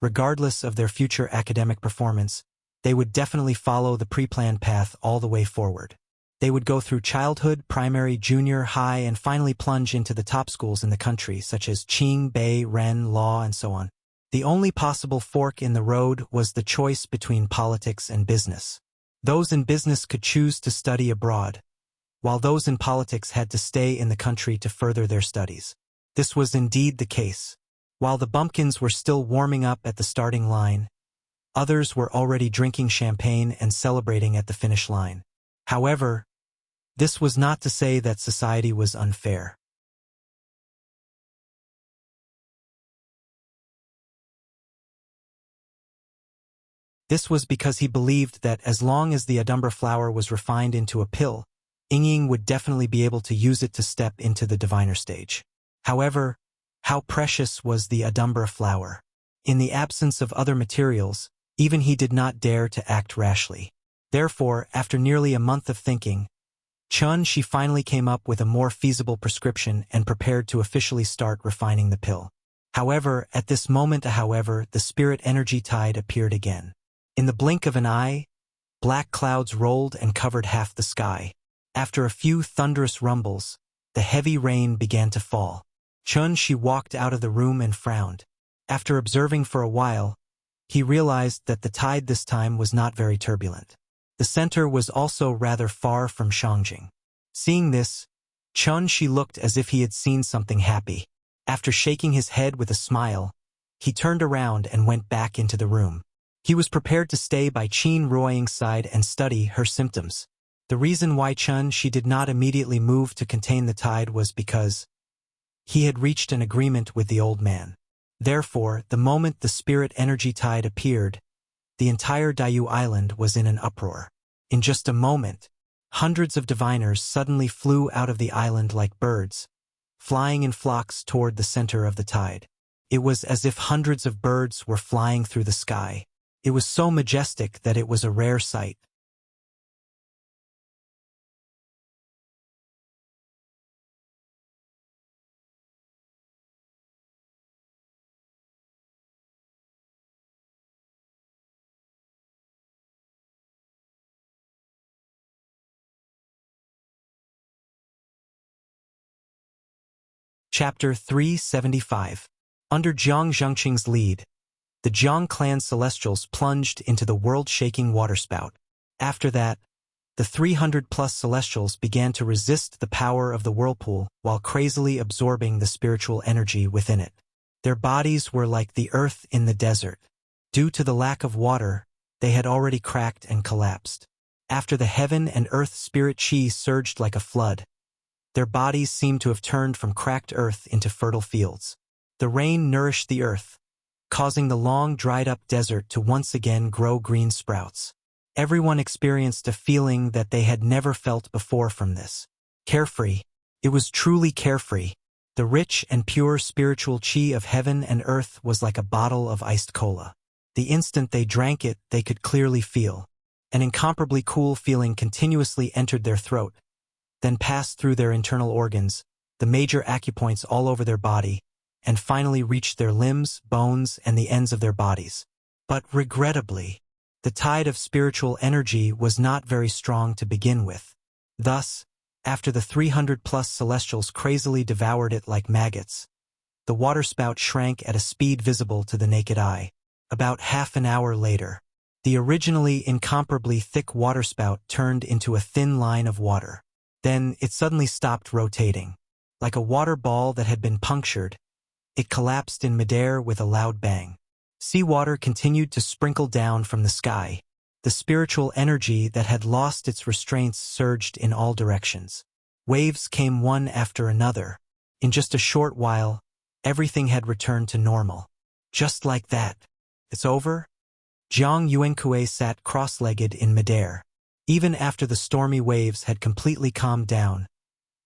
regardless of their future academic performance, they would definitely follow the pre-planned path all the way forward. They would go through childhood, primary, junior, high, and finally plunge into the top schools in the country, such as Qing, Bei, Ren, Law, and so on. The only possible fork in the road was the choice between politics and business. Those in business could choose to study abroad, while those in politics had to stay in the country to further their studies. This was indeed the case. While the bumpkins were still warming up at the starting line, others were already drinking champagne and celebrating at the finish line. However, this was not to say that society was unfair. This was because he believed that as long as the Adumbra flower was refined into a pill, Ying would definitely be able to use it to step into the diviner stage. However, how precious was the Adumbra flower? In the absence of other materials, even he did not dare to act rashly. Therefore, after nearly a month of thinking, Chun Shi finally came up with a more feasible prescription and prepared to officially start refining the pill. However, at this moment, the spirit energy tide appeared again. In the blink of an eye, black clouds rolled and covered half the sky. After a few thunderous rumbles, the heavy rain began to fall. Chun Shi walked out of the room and frowned. After observing for a while, he realized that the tide this time was not very turbulent. The center was also rather far from Shangjing. Seeing this, Chun Shi looked as if he had seen something happy. After shaking his head with a smile, he turned around and went back into the room. He was prepared to stay by Qin Ruoying's side and study her symptoms. The reason why Chun Shi did not immediately move to contain the tide was because he had reached an agreement with the old man. Therefore, the moment the spirit energy tide appeared, the entire Diyu Island was in an uproar. In just a moment, hundreds of diviners suddenly flew out of the island like birds, flying in flocks toward the center of the tide. It was as if hundreds of birds were flying through the sky. It was so majestic that it was a rare sight. Chapter 375. Under Jiang Zhengqing's lead, the Jiang clan celestials plunged into the world-shaking waterspout. After that, the 300-plus celestials began to resist the power of the whirlpool while crazily absorbing the spiritual energy within it. Their bodies were like the earth in the desert. Due to the lack of water, they had already cracked and collapsed. After the heaven and earth spirit chi surged like a flood, their bodies seemed to have turned from cracked earth into fertile fields. The rain nourished the earth, causing the long dried-up desert to once again grow green sprouts. Everyone experienced a feeling that they had never felt before from this. Carefree. It was truly carefree. The rich and pure spiritual chi of heaven and earth was like a bottle of iced cola. The instant they drank it, they could clearly feel. An incomparably cool feeling continuously entered their throat, then passed through their internal organs, the major acupoints all over their body, and finally reached their limbs, bones, and the ends of their bodies. But regrettably, the tide of spiritual energy was not very strong to begin with. Thus, after the 300-plus celestials crazily devoured it like maggots, the waterspout shrank at a speed visible to the naked eye. About half an hour later, the originally incomparably thick waterspout turned into a thin line of water. Then it suddenly stopped rotating. Like a water ball that had been punctured, it collapsed in midair with a loud bang. Seawater continued to sprinkle down from the sky. The spiritual energy that had lost its restraints surged in all directions. Waves came one after another. In just a short while, everything had returned to normal. Just like that. It's over? Jiang Yuankue sat cross-legged in midair. Even after the stormy waves had completely calmed down,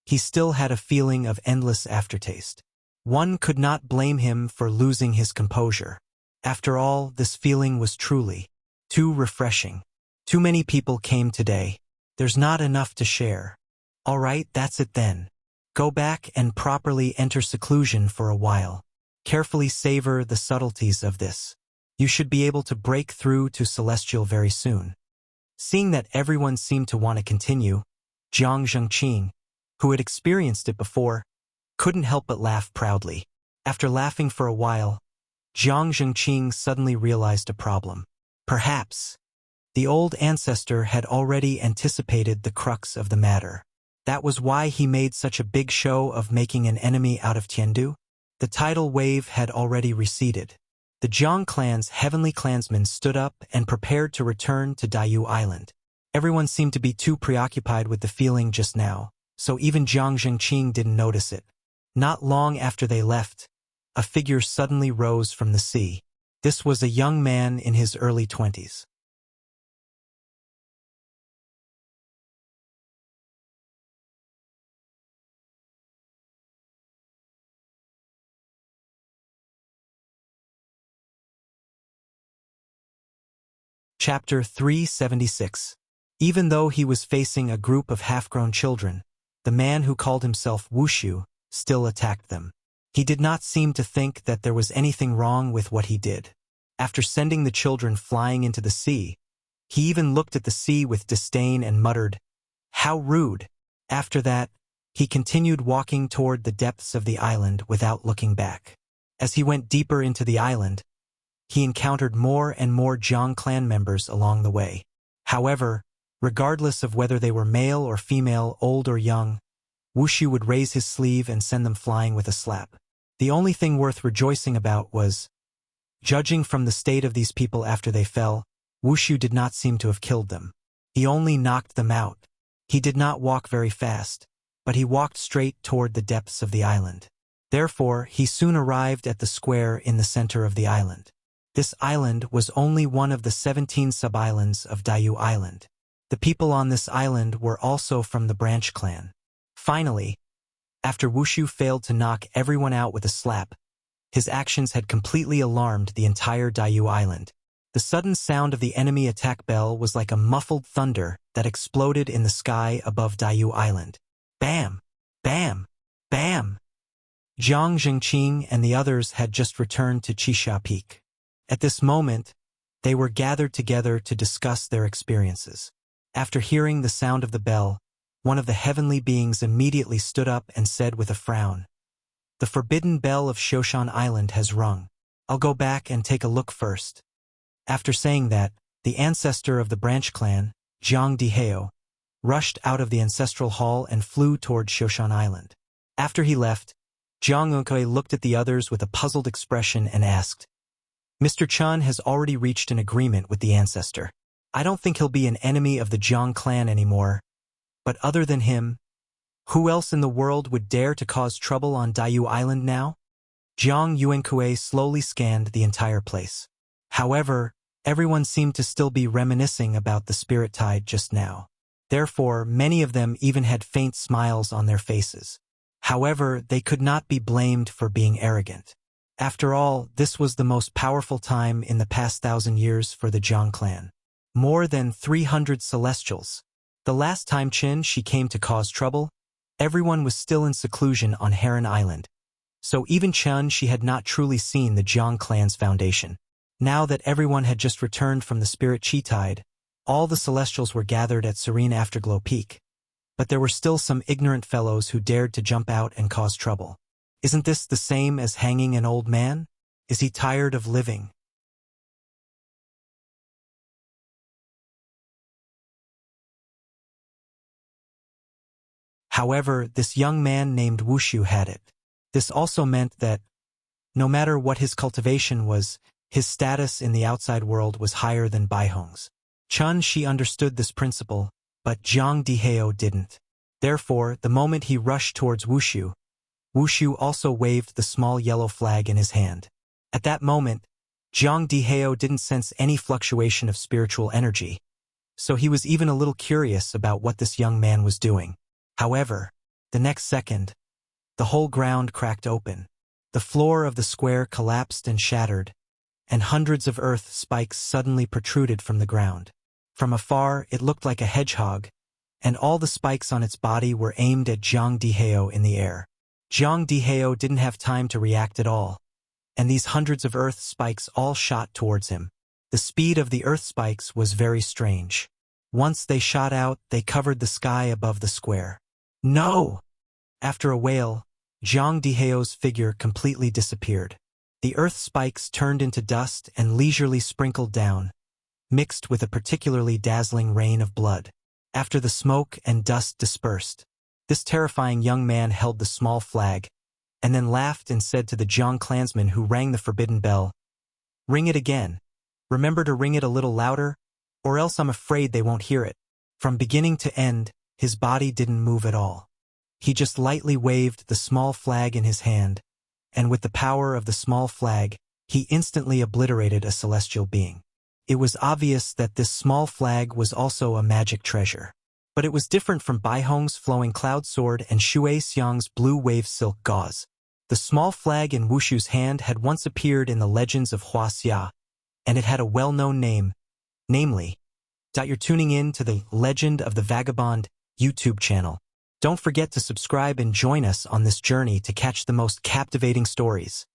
he still had a feeling of endless aftertaste. One could not blame him for losing his composure. After all, this feeling was truly too refreshing. Too many people came today. There's not enough to share. All right, that's it then. Go back and properly enter seclusion for a while. Carefully savor the subtleties of this. You should be able to break through to Celestial very soon. Seeing that everyone seemed to want to continue, Jiang Zhengqing, who had experienced it before, couldn't help but laugh proudly. After laughing for a while, Jiang Zhengqing suddenly realized a problem. Perhaps the old ancestor had already anticipated the crux of the matter. That was why he made such a big show of making an enemy out of Tiandu. The tidal wave had already receded. The Jiang clan's heavenly clansmen stood up and prepared to return to Daiyu Island. Everyone seemed to be too preoccupied with the feeling just now, so even Jiang Zhengqing didn't notice it. Not long after they left, a figure suddenly rose from the sea. This was a young man in his early 20s. Chapter 376. Even though he was facing a group of half-grown children, the man who called himself Wuxia still attacked them. He did not seem to think that there was anything wrong with what he did. After sending the children flying into the sea, he even looked at the sea with disdain and muttered, "How rude!" After that, he continued walking toward the depths of the island without looking back. As he went deeper into the island, he encountered more and more Jiang clan members along the way. However, regardless of whether they were male or female, old or young, Wuxia would raise his sleeve and send them flying with a slap. The only thing worth rejoicing about was, judging from the state of these people after they fell, Wuxia did not seem to have killed them. He only knocked them out. He did not walk very fast, but he walked straight toward the depths of the island. Therefore, he soon arrived at the square in the center of the island. This island was only one of the 17 sub-islands of Daiyu Island. The people on this island were also from the branch clan. Finally, after Wuxia failed to knock everyone out with a slap, his actions had completely alarmed the entire Daiyu Island. The sudden sound of the enemy attack bell was like a muffled thunder that exploded in the sky above Daiyu Island. Bam! Bam! Bam! Jiang Zhengqing and the others had just returned to Qixia Peak. At this moment, they were gathered together to discuss their experiences. After hearing the sound of the bell, one of the heavenly beings immediately stood up and said with a frown, "The forbidden bell of Shoshan Island has rung. I'll go back and take a look first." After saying that, the ancestor of the branch clan, Jiang Diheo, rushed out of the ancestral hall and flew toward Shoshan Island. After he left, Jiang Yuankue looked at the others with a puzzled expression and asked, "Mr. Chun has already reached an agreement with the ancestor. I don't think he'll be an enemy of the Jiang clan anymore. But other than him, who else in the world would dare to cause trouble on Daiyu Island now?" Jiang Yuankue slowly scanned the entire place. However, everyone seemed to still be reminiscing about the spirit tide just now. Therefore, many of them even had faint smiles on their faces. However, they could not be blamed for being arrogant. After all, this was the most powerful time in the past 1,000 years for the Jiang clan. More than 300 celestials. The last time she came to cause trouble, everyone was still in seclusion on Heron Island. So even Chun, she had not truly seen the Jiang clan's foundation. Now that everyone had just returned from the spirit chi tide, all the celestials were gathered at Serene Afterglow Peak. But there were still some ignorant fellows who dared to jump out and cause trouble. Isn't this the same as hanging an old man? Is he tired of living? However, this young man named Wuxia had it. This also meant that, no matter what his cultivation was, his status in the outside world was higher than Baihong's. Chun, she understood this principle, but Zhang Dihao didn't. Therefore, the moment he rushed towards Wuxia, Wuxia also waved the small yellow flag in his hand. At that moment, Zhang Dihao didn't sense any fluctuation of spiritual energy, so he was even a little curious about what this young man was doing. However, the next second, the whole ground cracked open. The floor of the square collapsed and shattered, and hundreds of earth spikes suddenly protruded from the ground. From afar, it looked like a hedgehog, and all the spikes on its body were aimed at Zhang Dihao in the air. Zhang Dihao didn't have time to react at all, and these hundreds of earth spikes all shot towards him. The speed of the earth spikes was very strange. Once they shot out, they covered the sky above the square. No! After a wail, Zhang Dihao's figure completely disappeared. The earth spikes turned into dust and leisurely sprinkled down, mixed with a particularly dazzling rain of blood. After the smoke and dust dispersed, this terrifying young man held the small flag, and then laughed and said to the Zhang clansman who rang the forbidden bell, "Ring it again. Remember to ring it a little louder, or else I'm afraid they won't hear it." From beginning to end, his body didn't move at all. He just lightly waved the small flag in his hand, and with the power of the small flag, he instantly obliterated a celestial being. It was obvious that this small flag was also a magic treasure. But it was different from Baihong's flowing cloud sword and Shui Xiang's blue wave silk gauze. The small flag in Wuxia's hand had once appeared in the legends of Wuxia, and it had a well-known name, namely, You're tuning in to the Legend of the Vagabond YouTube channel. Don't forget to subscribe and join us on this journey to catch the most captivating stories.